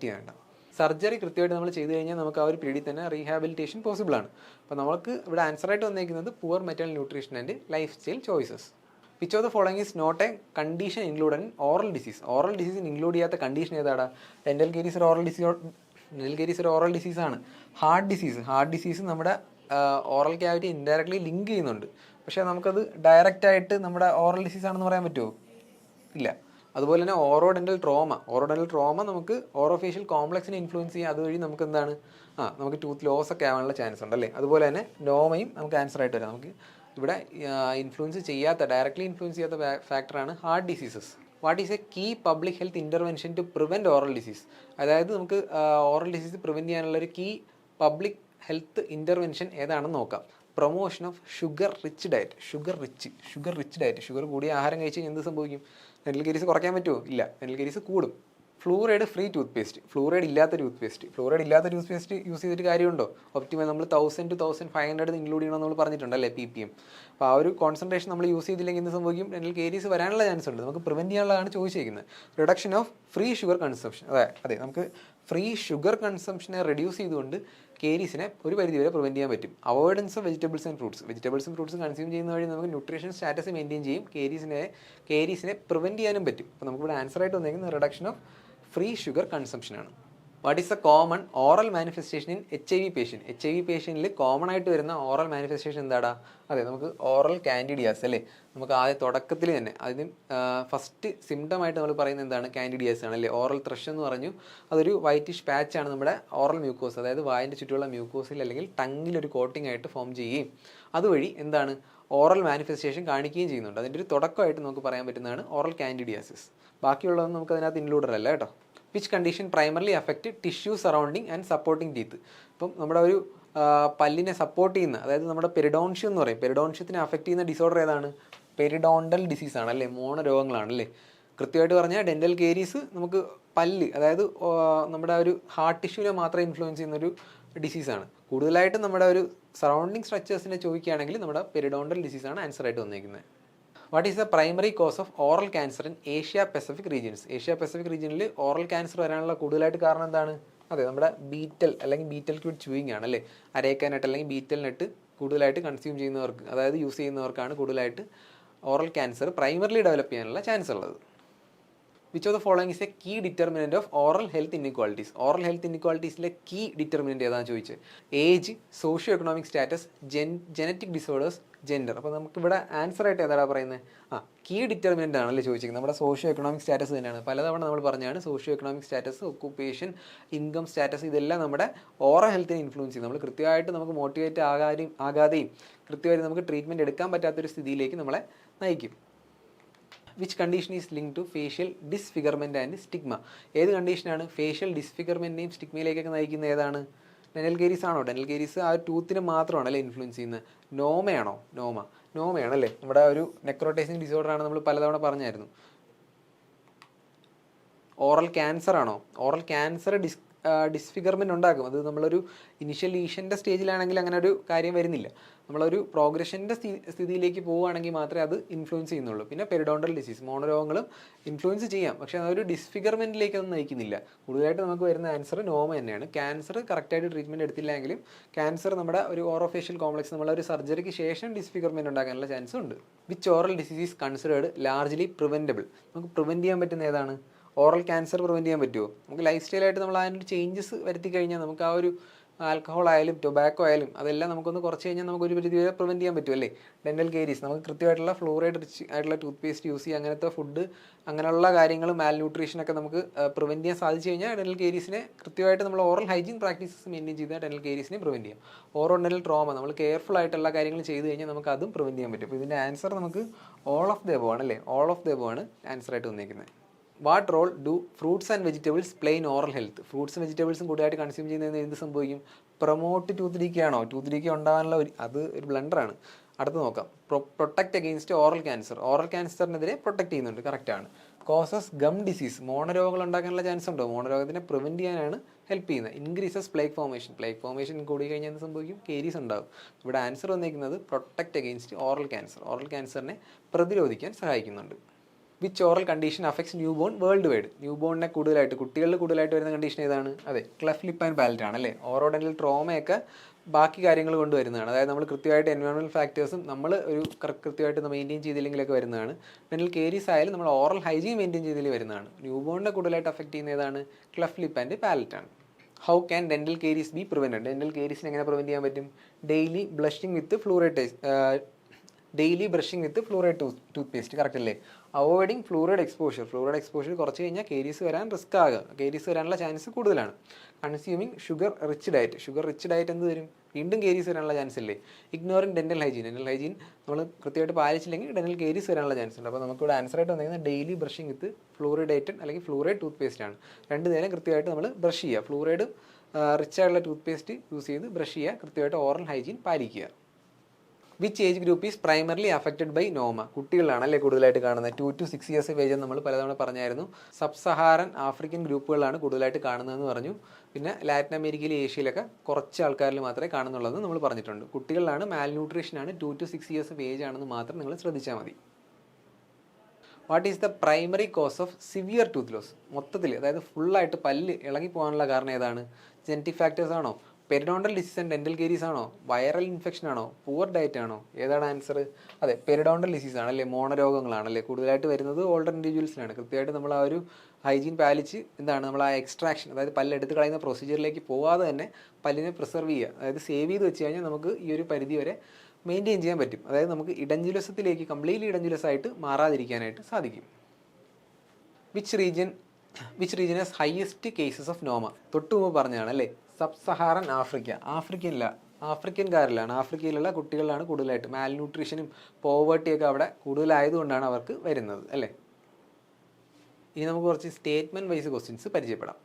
ചെയ്യാൻ വേണ്ട. സർജറി കൃത്യമായിട്ട് നമ്മൾ ചെയ്ത് കഴിഞ്ഞാൽ നമുക്ക് ആ ഒരു പീരീഡിൽ തന്നെ റീഹാബിലിറ്റേഷൻ പോസിബിൾ ആണ്. അപ്പോൾ നമുക്ക് ഇവിടെ ആൻസറായിട്ട് വന്നിരിക്കുന്നത് poor maternal nutrition and lifestyle choices. Which of the following is not a condition included in oral disease? Oral ഡിസീസിന് ഇൻക്ലൂഡ് ചെയ്യാത്ത കണ്ടീഷൻ ഏതാടാ? ഡെന്റൽ കേരീസ് ഒരു ഓറൽ ഡിസീസ്, ഡെന്റൽ കേരീസ് ഒരു ഓറൽ ഡിസീസാണ്. ഹാർട്ട് ഡിസീസ് നമ്മുടെ ഓറൽ ക്യാവിറ്റി ഇൻഡയറക്ട്ലി ലിങ്ക് ചെയ്യുന്നുണ്ട്. പക്ഷേ നമുക്കത് ഡയറക്റ്റായിട്ട് നമ്മുടെ ഓറൽ ഡിസീസ് ആണെന്ന് പറയാൻ പറ്റുമോ? ഇല്ല. അതുപോലെ തന്നെ ഓറോഡെന്റൽ ട്രോമ നമുക്ക് ഓറോഫേഷ്യൽ കോംപ്ലക്സിനെ ഇൻഫ്ലുവൻസ് ചെയ്യുക. അതുവഴി നമുക്ക് എന്താണ് നമുക്ക് ടൂത്ത് ലോസ് ഒക്കെ ആവാനുള്ള ചാൻസ് ഉണ്ട് അല്ലേ. അതുപോലെ തന്നെ നോമയും നമുക്ക് ആൻസർ ആയിട്ട് വരാം. നമുക്ക് ഇവിടെ ഡയറക്ട്ലി ഇൻഫ്ലുവൻസ് ചെയ്യാത്ത ഫാക്ടറാണ് heart diseases. What is a key public health intervention to prevent oral disease? അതായത് നമുക്ക് ഓറൽ ഡിസീസ് പ്രിവെൻറ്റ് ചെയ്യാനുള്ള ഒരു കീ പബ്ലിക് ഹെൽത്ത് ഇൻ്റർവെൻഷൻ ഏതാണെന്ന് നോക്കാം. Promotion of sugar rich diet. Sugar കൂടിയ ആഹാരം കഴിച്ച് കഴിഞ്ഞാൽ എന്ത് സംഭവിക്കും? ഡെന്റൽ കേരീസ് കുറയ്ക്കാൻ പറ്റുമോ? ഇല്ല, ഡെന്റൽ കേരീസ് കൂടും. Fluoride free tooth paste, fluoride ഇല്ലാത്ത ടൂത്ത് പേസ്റ്റ് യൂസ് ചെയ്തിട്ട് കാര്യമുണ്ടോ? ഒപ്റ്റിമൽ നമ്മൾ 1000 to 1500 ഇൻക്ലൂഡ് ചെയ്യണമെന്ന് നമ്മൾ പറഞ്ഞിട്ടുണ്ടല്ലേ PPM. അപ്പോൾ ആ ഒരു കോൺസെൻട്രേഷൻ നമ്മൾ യൂസ് ചെയ്തില്ലെങ്കിൽ എന്ത് സംഭവിക്കും? ഡെന്റൽ കേരീസ് വരാനുള്ള ചാൻസ് ഉണ്ട്. നമുക്ക് പ്രിവെൻറ്റ് ചെയ്യാനുള്ളതാണ് ചോദിച്ചിരിക്കുന്നത്. Reduction of free sugar consumption. അതെ നമുക്ക് ഫ്രീ ഷുഗർ കൺസംഷനെ റെഡ്യൂസ് ചെയ്തുകൊണ്ട് കേരീസിനെ ഒരു പരിധിവരെ പ്രിവെൻറ്റ് ചെയ്യാൻ പറ്റും. Avoidance of vegetables and fruits consume ചെയ്യുന്ന വഴി നമുക്ക് ന്യൂട്രീഷൻ സ്റ്റാറ്റസ് മെയിൻറ്റെയിൻ ചെയ്യും. കേരീസിനെ പ്രിവെൻറ്റ് ചെയ്യാനും പറ്റും. അപ്പോൾ നമുക്കിവിടെ ആൻസറായിട്ട് വന്നിരിക്കുന്നത് റിഡക്ഷൻ ഓഫ് ഫ്രീ ഷുഗർ കൺസംഷനാണ്. What is a common oral manifestation in HIV patient? HIV പേഷ്യൻറ്റിൽ കോമൺ ആയിട്ട് വരുന്ന ഓറൽ മാനിഫെസ്റ്റേഷൻ എന്താടാ? അതെ നമുക്ക് ഓറൽ കാൻഡിഡിയാസ് അല്ലേ. നമുക്ക് ആദ്യം തുടക്കത്തിൽ തന്നെ അതിന് ഫസ്റ്റ് സിംറ്റം ആയിട്ട് നമ്മൾ പറയുന്നത് എന്താണ്? കാൻഡിഡിയാസ് ആണ് അല്ലേ. ഓറൽ ത്രഷ് എന്ന് പറഞ്ഞു. അതൊരു വൈറ്റിഷ് പാച്ചാണ് നമ്മുടെ ഓറൽ മ്യൂക്കോസ്, അതായത് വായിൻ്റെ ചുറ്റുമുള്ള മ്യൂക്കോസിൽ അല്ലെങ്കിൽ ടങ്ങിലൊരു കോട്ടിംഗ് ആയിട്ട് ഫോം ചെയ്യുകയും അതുവഴി എന്താണ് ഓറൽ മാനിഫെസ്റ്റേഷൻ കാണിക്കുകയും ചെയ്യുന്നുണ്ട്. അതിൻ്റെ ഒരു തുടക്കമായിട്ട് നമുക്ക് പറയാൻ പറ്റുന്നതാണ് ഓറൽ കാൻഡിഡിയാസിസ്. ബാക്കിയുള്ളതൊന്നും നമുക്ക് അതിനകത്ത് ഇൻക്ലൂഡഡ് അല്ല കേട്ടോ. Which condition primarily affect tissue surrounding and supporting teeth? ഇപ്പം നമ്മുടെ ഒരു പല്ലിനെ സപ്പോർട്ട് ചെയ്യുന്ന, അതായത് നമ്മുടെ പെരിഡോൺഷ്യം എന്ന് പറയും, പെരിഡോൺഷ്യത്തിനെ അഫക്റ്റ് ചെയ്യുന്ന ഡിസോർഡർ ഏതാണ്? പെരിഡോണ്ടൽ ഡിസീസ് ആണ് അല്ലേ, മോണരോഗങ്ങളാണല്ലേ. കൃത്യമായിട്ട് പറഞ്ഞാൽ ഡെന്റൽ കേരീസ് നമുക്ക് പല്ല്, അതായത് നമ്മുടെ ഒരു ഹാർട്ട് ടിഷ്യൂവിനെ മാത്രം ഇൻഫ്ലുവൻസ് ചെയ്യുന്നൊരു ഡിസീസാണ്. കൂടുതലായിട്ടും നമ്മുടെ ഒരു സറൗണ്ടിങ് സ്ട്രക്ചേഴ്സിനെ ചോദിക്കുകയാണെങ്കിൽ നമ്മുടെ പെരിഡോണ്ടൽ ഡിസീസാണ് ആൻസറായിട്ട് വന്നിരിക്കുന്നത്. What is the primary cause of oral cancer in Asia Pacific റീജിയനിൽ ഓറൽ ക്യാൻസർ വരാനുള്ള കൂടുതലായിട്ട് കാരണം എന്താണ്? അതെ നമ്മുടെ ബീറ്റൽ ക്യൂട്ട് ചൂയിങ് ആണ് അല്ലേ. അരേക്കാനായിട്ട് അല്ലെങ്കിൽ ബീറ്റൽ നട്ട് കൂടുതലായിട്ട് കൺസ്യൂം ചെയ്യുന്നവർക്ക്, അതായത് യൂസ് ചെയ്യുന്നവർക്കാണ് കൂടുതലായിട്ട് ഓറൽ ക്യാൻസർ പ്രൈമറിലി ഡെവലപ്പ് ചെയ്യാനുള്ള ചാൻസ് ഉള്ളത്. Which of the following is a key determinant of oral health inequalities? Oral health ഇൻഇക്വാളിറ്റീസിലെ കീ ഡിറ്റർമിനൻറ്റ് ഏതാണെന്ന് ചോദിച്ചത്. Age, socio economic status, genetic disorders, gender. അപ്പോൾ നമുക്കിവിടെ ആൻസറായിട്ട് ഏതാണ് പറയുന്നത്? കീ ഡിറ്റർമിനൻ്റ് ആണല്ലേ ചോദിച്ചിരിക്കുന്നത്. നമ്മുടെ സോഷ്യോ എക്കണോമിക് സ്റ്റാറ്റസ് തന്നെയാണ്. പലതവണ നമ്മൾ പറഞ്ഞാണ് socio economic status, occupation, income status, ഇതെല്ലാം നമ്മുടെ ഓറൽ ഹെൽത്തിനെ ഇൻഫ്ലുവൻസ് ചെയ്യും. നമ്മൾ കൃത്യമായിട്ട് നമുക്ക് മോട്ടിവേറ്റ് ആകാതെയും കൃത്യമായിട്ട് നമുക്ക് ട്രീറ്റ്മെൻറ്റ് എടുക്കാൻ പറ്റാത്തൊരു സ്ഥിതിയിലേക്ക് നമ്മളെ നയിക്കും. Which condition is link to facial disfigurement and stigma? ഏത് കണ്ടീഷനാണ് ഫേഷ്യൽ ഡിസ്ഫിഗർമെൻറ്റിനെയും സ്റ്റിഗ്മയിലേക്കൊക്കെ നയിക്കുന്നത്? ഏതാണ്? ഡെന്റൽ കേരീസ് ആണോ? ഡെന്റൽ കേരീസ് ആ ടൂത്തിനെ മാത്രമാണ് അല്ലേ ഇൻഫ്ലുവൻസ് ചെയ്യുന്നത്. നോമയാണോ? നോമയാണല്ലേ. നമ്മുടെ ഒരു നെക്രോട്ടൈസിങ് ഡിസോർഡർ ആണ്, നമ്മൾ പലതവണ പറഞ്ഞായിരുന്നു. ഓറൽ ക്യാൻസർ ആണോ? ഓറൽ ക്യാൻസർ ഡിസ്ഫിഗർമെൻറ്റ് ഉണ്ടാക്കും. അത് നമ്മളൊരു ഇനിഷ്യൽ ലീഷൻ്റെ സ്റ്റേജിലാണെങ്കിൽ അങ്ങനെ ഒരു കാര്യം വരുന്നില്ല. നമ്മളൊരു പ്രോഗ്രഷൻ്റെ സ്ഥിതിയിലേക്ക് പോവുകയാണെങ്കിൽ മാത്രമേ അത് ഇൻഫ്ലുവൻസ് ചെയ്യുന്നുള്ളൂ. പിന്നെ പെരിഡോണ്ടൽ ഡിസീസ്, മോണരോഗങ്ങളും ഇൻഫ്ലുവൻസ് ചെയ്യാം, പക്ഷേ അതൊരു ഡിസ്ഫിഗർമെൻറ്റിലേക്ക് ഒന്നും നയിക്കുന്നില്ല. കൂടുതലായിട്ട് നമുക്ക് വരുന്ന ആൻസർ നോമ തന്നെയാണ്. ക്യാൻസർ കറക്റ്റായിട്ട് ട്രീറ്റ്മെൻറ്റ് എടുത്തില്ലെങ്കിലും ക്യാൻസർ നമ്മുടെ ഒരു ഓറോഫേഷ്യൽ കോംപ്ലക്സ് നമ്മളൊരു സർജറിക്ക് ശേഷം ഡിസ്ഫിഗർമെൻറ്റ് ഉണ്ടാക്കാനുള്ള ചാൻസ് ഉണ്ട്. Which oral disease is considered largely preventable? നമുക്ക് പ്രിവെൻറ്റ് ചെയ്യാൻ പറ്റുന്ന ഏതാണ്? ഓറൽ ക്യാൻസർ പ്രിവെൻറ്റ് ചെയ്യാൻ പറ്റുമോ? നമുക്ക് ലൈഫ് സ്റ്റൈലായിട്ട് നമ്മൾ അതിനൊരു ചേഞ്ചസ് വരുത്തി കഴിഞ്ഞാൽ നമുക്ക് ആ ഒരു ആൽക്കഹോൾ ആയാലും ടൊബാക്കോ ആയാലും അതെല്ലാം നമുക്കൊന്ന് കുറച്ച് കഴിഞ്ഞാൽ നമുക്കൊരു പരിധി വരെ പ്രിവെൻറ്റ് ചെയ്യാൻ പറ്റും അല്ലേ. ഡെന്റൽ കേരീസ് നമുക്ക് കൃത്യമായിട്ടുള്ള ഫ്ലൂറൈഡ് റിച്ച് ആയിട്ടുള്ള ടൂത്ത് പേസ്റ്റ് യൂസ് ചെയ്യുക, അങ്ങനത്തെ ഫുഡ്, അങ്ങനെയുള്ള കാര്യങ്ങൾ, മാൽന്യൂട്രീഷനൊക്കെ നമുക്ക് പ്രിവെൻറ്റ് ചെയ്യാൻ സാധിച്ചു കഴിഞ്ഞാൽ ഡെന്റൽ കേരീസിനെ കൃത്യമായിട്ട് നമ്മൾ ഓറൽ ഹൈജീൻ പ്രാക്ടീസസ് മെയിൻറ്റെയിൻ ചെയ്താൽ ഡെന്റൽ കേരീസിനെ പ്രിവെൻറ്റ് ചെയ്യാം. ഓറോഡെന്റൽ ട്രോമ നമ്മൾ കെയർഫുൾ ആയിട്ടുള്ള കാര്യങ്ങൾ ചെയ്ത് കഴിഞ്ഞാൽ നമുക്ക് അതും പ്രിവെൻറ്റ് ചെയ്യാൻ പറ്റും. അപ്പോൾ ഇതിൻ്റെ ആൻസർ നമുക്ക് ഓൾ ഓഫ് ദ എബോവ് ആണ് അല്ലേ. ഓൾ ഓഫ് ദ എബോവ് ആണ് ആൻസറായിട്ട് വന്നിരിക്കുന്നത്. What role do fruits and vegetables play in oral health? ഫ്രൂട്ട്സും വെജിറ്റബിൾസും കൂടുതലായിട്ട് കൺസ്യൂം ചെയ്യുന്നതിന് എന്ത് സംഭവിക്കും? പ്രൊമോട്ട് ടൂത്ത് ഡീക്കേ ആണോ? ടൂത്ത് ഡീക്കേ ഉണ്ടാകാനുള്ള അത് ഒരു ബ്ലണ്ടറാണ്. അടുത്ത് നോക്കാം. Protect against oral cancer. Oral ക്യാൻസറിനെതിരെ പ്രൊട്ടക്റ്റ് ചെയ്യുന്നുണ്ട്, കറക്റ്റാണ്. Causes gum disease. മോണരോഗങ്ങൾ ഉണ്ടാക്കാനുള്ള ചാൻസ് ഉണ്ടോ? മോണരോഗത്തിനെ പ്രിവെൻറ്റ് ചെയ്യാനാണ് ഹെൽപ്പ് ചെയ്യുന്നത്. ഇൻക്രീസസ് പ്ലേഗ് ഫോമേഷൻ കൂടി കഴിഞ്ഞാൽ എന്ത് സംഭവിക്കും? കേരീസ് ഉണ്ടാകും. ഇവിടെ ആൻസർ വന്നിരിക്കുന്നത് protect against oral cancer. Oral ക്യാൻസറിനെ പ്രതിരോധിക്കാൻ സഹായിക്കുന്നുണ്ട്. Which oral condition affects newborn worldwide. ന്യൂ ബോണിനെ കൂടുതലായിട്ട് കുട്ടികളിൽ കൂടുതലായിട്ട് വരുന്ന കണ്ടീഷൻ ഏതാണ്? അതെ, ക്ലെഫ്റ്റ് ലിപ്പ് ആൻഡ് പാലറ്റ് ആണ് അല്ലേ. ഓറോഡെന്റൽ ട്രോമയൊക്കെ ബാക്കി കാര്യങ്ങൾ കൊണ്ട് വരുന്നതാണ്. അതായത് നമ്മൾ കൃത്യമായിട്ട് എൻവയോൺമെൻറ്റൽ ഫാക്ടേഴ്സും നമ്മൾ ഒരു കൃത്യമായിട്ട് മെയിൻറ്റെയിൻ ചെയ്തില്ലെങ്കിലൊക്കെ വരുന്നതാണ്. ഡെന്റൽ കേരീസ് ആയാലും നമ്മൾ ഓറൽ ഹൈജീൻ മെയിൻറ്റെയിൻ ചെയ്തതിൽ വരുന്നതാണ്. ന്യൂ ബോണിനെ കൂടുതലായിട്ട് അഫക്റ്റ് ചെയ്യുന്ന ഏതാണ്? ക്ലെഫ്റ്റ് ലിപ്പ് ആൻഡ് പാലറ്റ് ആണ്. How can dental caries be prevented? Dental കേരീസിനെ എങ്ങനെ പ്രിവെൻറ്റ് ചെയ്യാൻ പറ്റും? Daily brushing with fluoride tooth paste. Correct അല്ലേ? അവോയ്ഡിങ് ഫ്ലൂറൈഡ് എക്സ്പോഷർ കുറച്ച് കഴിഞ്ഞാൽ കേരീസ് വരാൻ റിസ്ക് ആകുക, കേരീസ് വരാനുള്ള ചാൻസ് കൂടുതലാണ്. കൺസ്യൂമിങ് ഷുഗർ റിച്ച് ഡയറ്റ് എന്ത് വരും? വീണ്ടും കേരീസ് വരാനുള്ള ചാൻസ് ഇല്ലേ? ഇഗ്നോറിങ് ഡെന്റൽ ഹൈജീൻ നമ്മൾ കൃത്യമായിട്ട് പാലിച്ചില്ലെങ്കിൽ ഡെന്റൽ കേരീസ് വരാനുള്ള ചാൻസ് ഉണ്ട്. അപ്പോൾ നമുക്കിവിടെ ആൻസറായിട്ട് വന്നിരിക്കുന്നത് ഡെയിലി ബ്രഷിംഗ് വിത്ത് ഫ്ലൂറിഡേറ്റഡ് അല്ലെങ്കിൽ ഫ്ലൂറൈഡ് ടൂത്ത് പേസ്റ്റ് ആണ്. 2 നേരം കൃത്യമായിട്ട് നമ്മൾ ബ്രഷ് ചെയ്യുക, ഫ്ലൂറൈഡ് റിച്ച് ആയിട്ടുള്ള ടൂത്ത് പേസ്റ്റ് യൂസ് ചെയ്ത് ബ്രഷ് ചെയ്യുക, കൃത്യമായിട്ട് ഓറൽ ഹൈജീൻ പാലിക്കുക. Which age group is primarily affected by noma? കുട്ടികളിലാണ് അല്ലേ കൂടുതലായിട്ട് കാണുന്നത്. 2 to 6 years ഏജ് നമ്മൾ പലതവണ പറഞ്ഞായിരുന്നു. സബ് സഹാറൻ ആഫ്രിക്കൻ ഗ്രൂപ്പുകളാണ് കൂടുതലായിട്ട് കാണുന്നതെന്ന് പറഞ്ഞു. പിന്നെ ലാറ്റിൻ അമേരിക്കയിൽ ഏഷ്യയിലൊക്കെ കുറച്ച് ആൾക്കാരിൽ മാത്രമേ കാണുന്നുള്ളതെന്ന് നമ്മൾ പറഞ്ഞിട്ടുണ്ട്. കുട്ടികളിലാണ്, മാൽന്യൂട്രീഷനാണ്, 2 to 6 years ഏജ് ആണെന്ന് മാത്രം നിങ്ങൾ ശ്രദ്ധിച്ചാൽ മതി. What is the primary cause of severe tooth loss? മൊത്തത്തിൽ അതായത് ഫുള്ളായിട്ട് പല്ല് ഇളകി പോകാനുള്ള കാരണം ഏതാണ്? ജെനറ്റിക് ഫാക്ടേഴ്സ് ആണോ? Periodontal disease and dental caries ആണോ? വൈറൽ ഇൻഫെക്ഷൻ ആണോ? പുവർ ഡയറ്റ് ആണോ? ഏതാണ് ആൻസർ? അതെ, പെരിഡോണ്ടൽ ഡിസീസ് ആണല്ലേ, മോണരോഗങ്ങളാണല്ലേ കൂടുതലായിട്ട് വരുന്നത് ഓൾഡർ ഇൻഡിവിജ്വൽസിലാണ്. കൃത്യമായിട്ട് നമ്മൾ ആ ഒരു ഹൈജീൻ പാലിച്ച് നമ്മൾ ആ എക്സ്ട്രാക്ഷൻ, അതായത് പല്ല് എടുത്ത് കളയുന്ന പ്രൊസീജിയറിലേക്ക് പോവാതെ തന്നെ പല്ലിനെ പ്രിസർവ് ചെയ്യുക, അതായത് സേവ് ചെയ്ത് വെച്ച് കഴിഞ്ഞാൽ നമുക്ക് ഈ ഒരു പരിധി വരെ മെയിൻറ്റെയിൻ ചെയ്യാൻ പറ്റും. അതായത് നമുക്ക് ഇഡഞ്ജുലസത്തിലേക്ക് കംപ്ലീറ്റ്ലി ഇഡഞ്ജുലസായിട്ട് മാറാതിരിക്കാനായിട്ട് സാധിക്കും. Which region has highest cases of noma? തൊട്ട് മുമ്പ് പറഞ്ഞതാണ് അല്ലേ, സബ് സഹാറൻ ആഫ്രിക്കൻകാരിലാണ്, ആഫ്രിക്കയിലുള്ള കുട്ടികളിലാണ് കൂടുതലായിട്ട്. മാൽന്യൂട്രീഷനും പോവേർട്ടിയൊക്കെ അവിടെ കൂടുതലായതുകൊണ്ടാണ് അവർക്ക് വരുന്നത് അല്ലേ. ഇനി നമുക്ക് കുറച്ച് സ്റ്റേറ്റ്മെൻറ്റ് വൈസ് ക്വസ്റ്റ്യൻസ് പരിചയപ്പെടാം.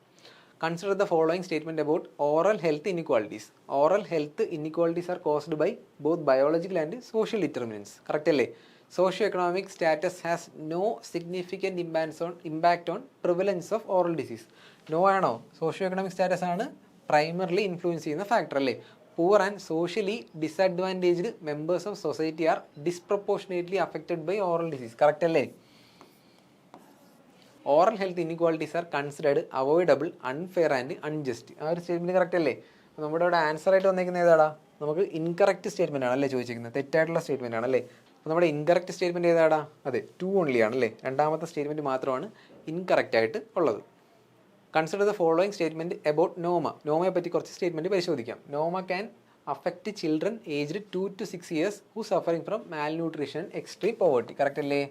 Consider the following statement about oral health inequalities. Oral health inequalities are caused by both biological and social determinants. Correct അല്ലേ? Socio economic status has no significant impact on prevalence of oral disease. No ആണോ? സോഷ്യോ എക്കണോമിക് സ്റ്റാറ്റസ് ആണ് പ്രൈമർലി ഇൻഫ്ലുവൻസ് ചെയ്യുന്ന ഫാക്ടർ അല്ലേ. Poor and socially disadvantaged members of society are disproportionately affected by oral disease. Correct അല്ലേ? Oral health inequalities are considered avoidable, unfair and unjust. ആ ഒരു സ്റ്റേറ്റ്മെൻറ്റ് കറക്റ്റ് അല്ലേ? അപ്പോൾ നമ്മുടെ ഇവിടെ ആൻസർ ആയിട്ട് വന്നിരിക്കുന്നത് ഏതാടാ? നമുക്ക് ഇൻകറക്റ്റ് സ്റ്റേറ്റ്മെൻ്റ് ആണല്ലേ ചോദിച്ചിരിക്കുന്നത്, തെറ്റായിട്ടുള്ള സ്റ്റേറ്റ്മെൻ്റ് ആണല്ലേ. അപ്പോൾ നമ്മുടെ ഇൻകറക്റ്റ് സ്റ്റേറ്റ്മെൻറ്റ് ഏതാടാ? അതെ, 2 only ആണല്ലേ. രണ്ടാമത്തെ സ്റ്റേറ്റ്മെൻറ്റ് മാത്രമാണ് ഇൻകറക്റ്റ് ആയിട്ട് ഉള്ളത്. Consider the following statement about noma. നോമയെ പറ്റി കുറച്ച് സ്റ്റേറ്റ്മെൻറ്റ് പരിശോധിക്കാം. Noma can affect children aged 2 to 6 years who suffering from malnutrition extreme poverty. Correct അല്ലേ?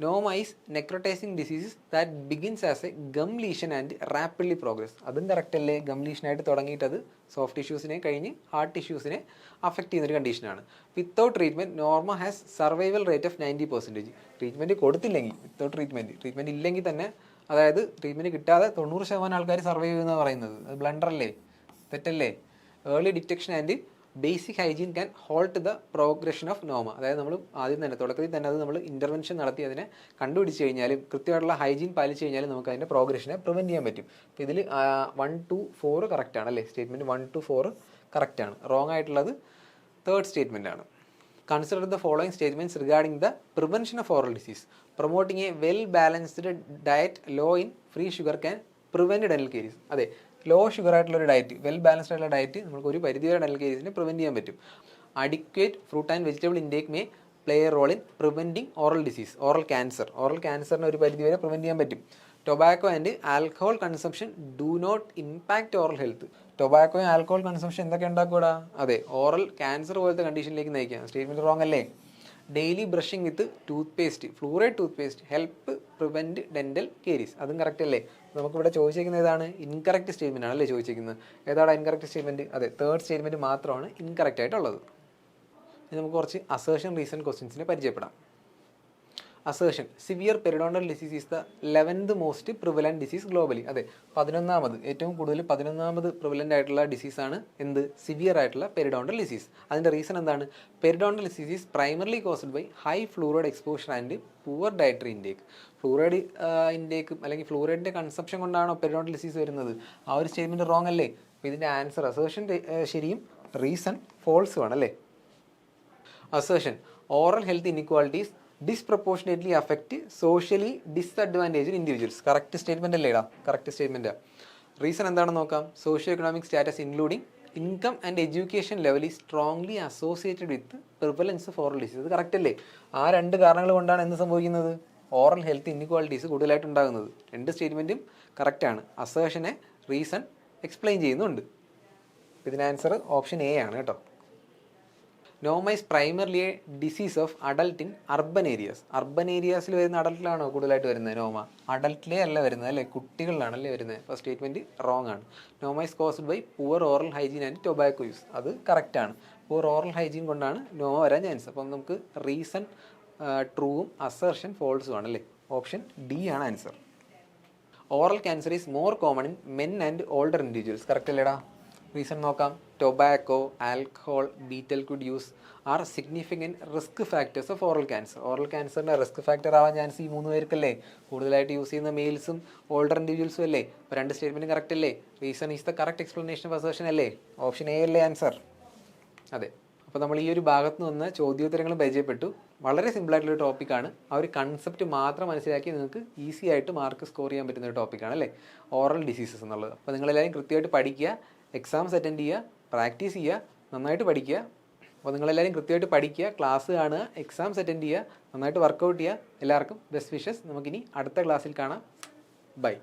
Noma is necrotising diseases that begins as a gum lesion and rapidly progress. അതും കറക്റ്റ് അല്ലേ? ഗം ലീഷനായിട്ട് തുടങ്ങിയിട്ട് അത് സോഫ്റ്റ് ടിഷ്യൂസിനെ കഴിഞ്ഞ് ഹാർഡ് ടിഷ്യൂസിനെ അഫക്റ്റ് ചെയ്യുന്നൊരു കണ്ടീഷനാണ്. വിത്തൗട്ട് ട്രീറ്റ്മെൻറ്റ് നോർമ has survival rate of 90%. Treatment കൊടുത്തില്ലെങ്കിൽ, വിത്തൗട്ട് ട്രീറ്റ്മെൻറ്റ് ഇല്ലെങ്കിൽ തന്നെ, അതായത് ട്രീറ്റ്മെൻറ്റ് കിട്ടാതെ 90% ആൾക്കാർ സർവൈവ് ചെയ്യുമെന്ന് പറയുന്നത് അത് ബ്ലണ്ടർ അല്ലേ, തെറ്റല്ലേ? Early detection and basic hygiene can halt the progression of noma. അതായത് നമ്മൾ ആദ്യം തന്നെ തുടക്കത്തിൽ തന്നെ അത് നമ്മൾ ഇൻ്റർവെൻഷൻ നടത്തി അതിനെ കണ്ടുപിടിച്ച് കഴിഞ്ഞാലും കൃത്യമായിട്ടുള്ള ഹൈജീൻ പാലിച്ച് കഴിഞ്ഞാലും നമുക്ക് അതിൻ്റെ പ്രോഗ്രഷനെ പ്രിവെൻറ്റ് ചെയ്യാൻ പറ്റും. അപ്പോൾ ഇതിൽ 1 to 4 കറക്റ്റാണ് അല്ലേ? സ്റ്റേറ്റ്മെൻറ്റ് 1 to 4 കറക്റ്റാണ്. റോങ് ആയിട്ടുള്ളത് തേർഡ് സ്റ്റേറ്റ്മെൻ്റ് ആണ്. Consider the following statements regarding the prevention of oral disease. Promoting a well balanced diet low in free sugar can prevent dental caries. അതെ, ലോ ഷുഗർ ആയിട്ടുള്ളൊരു ഡയറ്റ്, വെൽ ബാലൻസ്ഡ് ആയിട്ടുള്ള ഡയറ്റ് നമുക്ക് ഒരു പരിധിവരെ ഡെന്റൽ കേരീസിനെ പ്രിവെൻറ്റ് ചെയ്യാൻ പറ്റും. Adequate fruit and vegetable intake may play a role in preventing oral disease. Oral ക്യാൻസറിനെ ഒരു പരിധിവരെ പ്രിവെൻറ്റ് ചെയ്യാൻ പറ്റും. Tobacco and alcohol consumption do not impact oral health. ടൊബാക്കോയും ആൽക്കഹോൾ കൺസംഷൻ എന്തൊക്കെ ഉണ്ടാക്കൂടാ? അതെ, ഓറൽ ക്യാൻസർ പോലത്തെ കണ്ടീഷനിലേക്ക് നയിക്കാം. സ്റ്റേറ്റ്മെൻറ്റ് റോങ് അല്ലേ? Daily brushing with fluoride tooth paste help prevent dental caries. അതും കറക്റ്റ് അല്ലേ? നമുക്കിവിടെ ചോദിച്ചിരിക്കുന്നത് ഏതാണ്? ഇൻകറക്റ്റ് സ്റ്റേറ്റ്മെൻ്റ് ആണല്ലേ ചോദിച്ചിരിക്കുന്നത്. ഏതാണ് ഇൻകറക്റ്റ് സ്റ്റേറ്റ്മെൻറ്റ്? അതെ, തേർഡ് സ്റ്റേറ്റ്മെൻറ്റ് മാത്രമാണ് ഇൻകറക്റ്റ് ആയിട്ടുള്ളത്. ഇനി നമുക്ക് കുറച്ച് അസേർഷൻ റീസൺ ക്വസ്റ്റ്യൻസിനെ പരിചയപ്പെടാം. Assertion: severe periodontal disease is the 11th most prevalent disease globally. അതെ, 11ാമത് ഏറ്റവും കൂടുതൽ 11ാമത് പ്രിവലൻ്റ് ആയിട്ടുള്ള ഡിസീസാണ് എന്ത്? സിവിയർ ആയിട്ടുള്ള പെരിഡോണ്ടൽ ഡിസീസ്. അതിൻ്റെ റീസൺ എന്താണ്? Periodontal disease is primarily caused by high fluoride exposure and poor dietary intake. Fluoride intake അല്ലെങ്കിൽ ഫ്ലൂറൈഡിൻ്റെ കൺസപ്ഷൻ കൊണ്ടാണോ പെരിഡോണ്ടൽ ഡിസീസ് വരുന്നത്? ആ ഒരു സ്റ്റേറ്റ്മെൻറ്റ് റോങ് അല്ലേ? അപ്പോൾ ഇതിൻ്റെ ആൻസർ അസേർഷൻ ശരിയും റീസൺ ഫോൾസും ആണ് അല്ലേ. Assertion: oral health inequalities disproportionately affect socially disadvantaged individuals. Correct statement അല്ലേടാ? കറക്റ്റ് സ്റ്റേറ്റ്മെൻറ്റാണ്. റീസൺ എന്താണെന്ന് നോക്കാം. Socio economic status including income and education level is strongly associated with prevalence of oral disease. ഇത് കറക്റ്റ് അല്ലേ? ആ രണ്ട് കാരണങ്ങൾ കൊണ്ടാണ് എന്ത് സംഭവിക്കുന്നത്? ഓറൽ ഹെൽത്ത് ഇൻഇക്വാളിറ്റീസ് കൂടുതലായിട്ട് ഉണ്ടാകുന്നത്. രണ്ട് സ്റ്റേറ്റ്മെൻറ്റും കറക്റ്റാണ്. അസേഷനെ റീസൺ എക്സ്പ്ലെയിൻ ചെയ്യുന്നുണ്ട്. ഇതിന് ആൻസർ ഓപ്ഷൻ എ ആണ് കേട്ടോ. Noma is primarily a disease of adult in urban areas. Urban ഏരിയാസിൽ വരുന്ന അഡൽട്ടിലാണോ കൂടുതലായിട്ട് വരുന്നത് നോമ? അഡൽട്ടിലേ അല്ല വരുന്നത് അല്ലേ, കുട്ടികളിലാണല്ലേ വരുന്നത്. അപ്പോൾ സ്റ്റേറ്റ്മെൻറ്റ് റോങ് ആണ്. Noma is caused by poor oral hygiene and tobacco use. അത് കറക്റ്റാണ്. പുവർ ഓറൽ ഹൈജീൻ കൊണ്ടാണ് നോമ വരാൻ ചാൻസ്. അപ്പം നമുക്ക് റീസൺ ട്രൂവും അസർഷൻ ഫോൾസും ആണല്ലേ. ഓപ്ഷൻ ഡി ആണ് answer. Oral cancer is more common in men and older individuals. Correct അല്ലേടാ? റീസൺ നോക്കാം. Tobacco, alcohol, betel quid use are significant risk factors of oral cancer. Oral ക്യാൻസറിൻ്റെ റിസ്ക് ഫാക്ടർ ആവാൻ ചാൻസ് ഈ 3 പേർക്കല്ലേ. കൂടുതലായിട്ട് യൂസ് ചെയ്യുന്ന മെയിൽസും ഓൾഡർ ഇൻഡിവിജ്വൽസും അല്ലേ. അപ്പോൾ 2 സ്റ്റേറ്റ്മെൻറ്റും കറക്റ്റ് അല്ലേ? Reason is the correct explanation of assertion അല്ലേ. ഓപ്ഷൻ എ അല്ലേ ആൻസർ? അതെ. അപ്പോൾ നമ്മൾ ഈ ഒരു ഭാഗത്ത് നിന്ന് ചോദ്യോത്തരങ്ങളും പരിചയപ്പെട്ടു. വളരെ സിമ്പിളായിട്ടുള്ള ടോപ്പിക്കാണ്. ആ ഒരു കൺസെപ്റ്റ് മാത്രം മനസ്സിലാക്കി നിങ്ങൾക്ക് ഈസി ആയിട്ട് മാർക്ക് സ്കോർ ചെയ്യാൻ പറ്റുന്ന ഒരു ടോപ്പിക്കാണ് അല്ലേ, ഓറൽ ഡിസീസസ് എന്നുള്ളത്. അപ്പോൾ നിങ്ങളെല്ലാവരും കൃത്യമായിട്ട് പഠിക്കുക, എക്സാംസ് അറ്റൻഡ് ചെയ്യുക, പ്രാക്ടീസ് ചെയ്യുക, നന്നായിട്ട് പഠിക്കുക. അപ്പോൾ നിങ്ങളെല്ലാവരും കൃത്യമായിട്ട് പഠിക്കുക, ക്ലാസ് കാണുക, എക്സാംസ് അറ്റൻഡ് ചെയ്യുക, നന്നായിട്ട് വർക്കൗട്ട് ചെയ്യുക. എല്ലാവർക്കും ബെസ്റ്റ് വിഷസ്. നമുക്കിനി അടുത്ത ക്ലാസ്സിൽ കാണാം. ബൈ.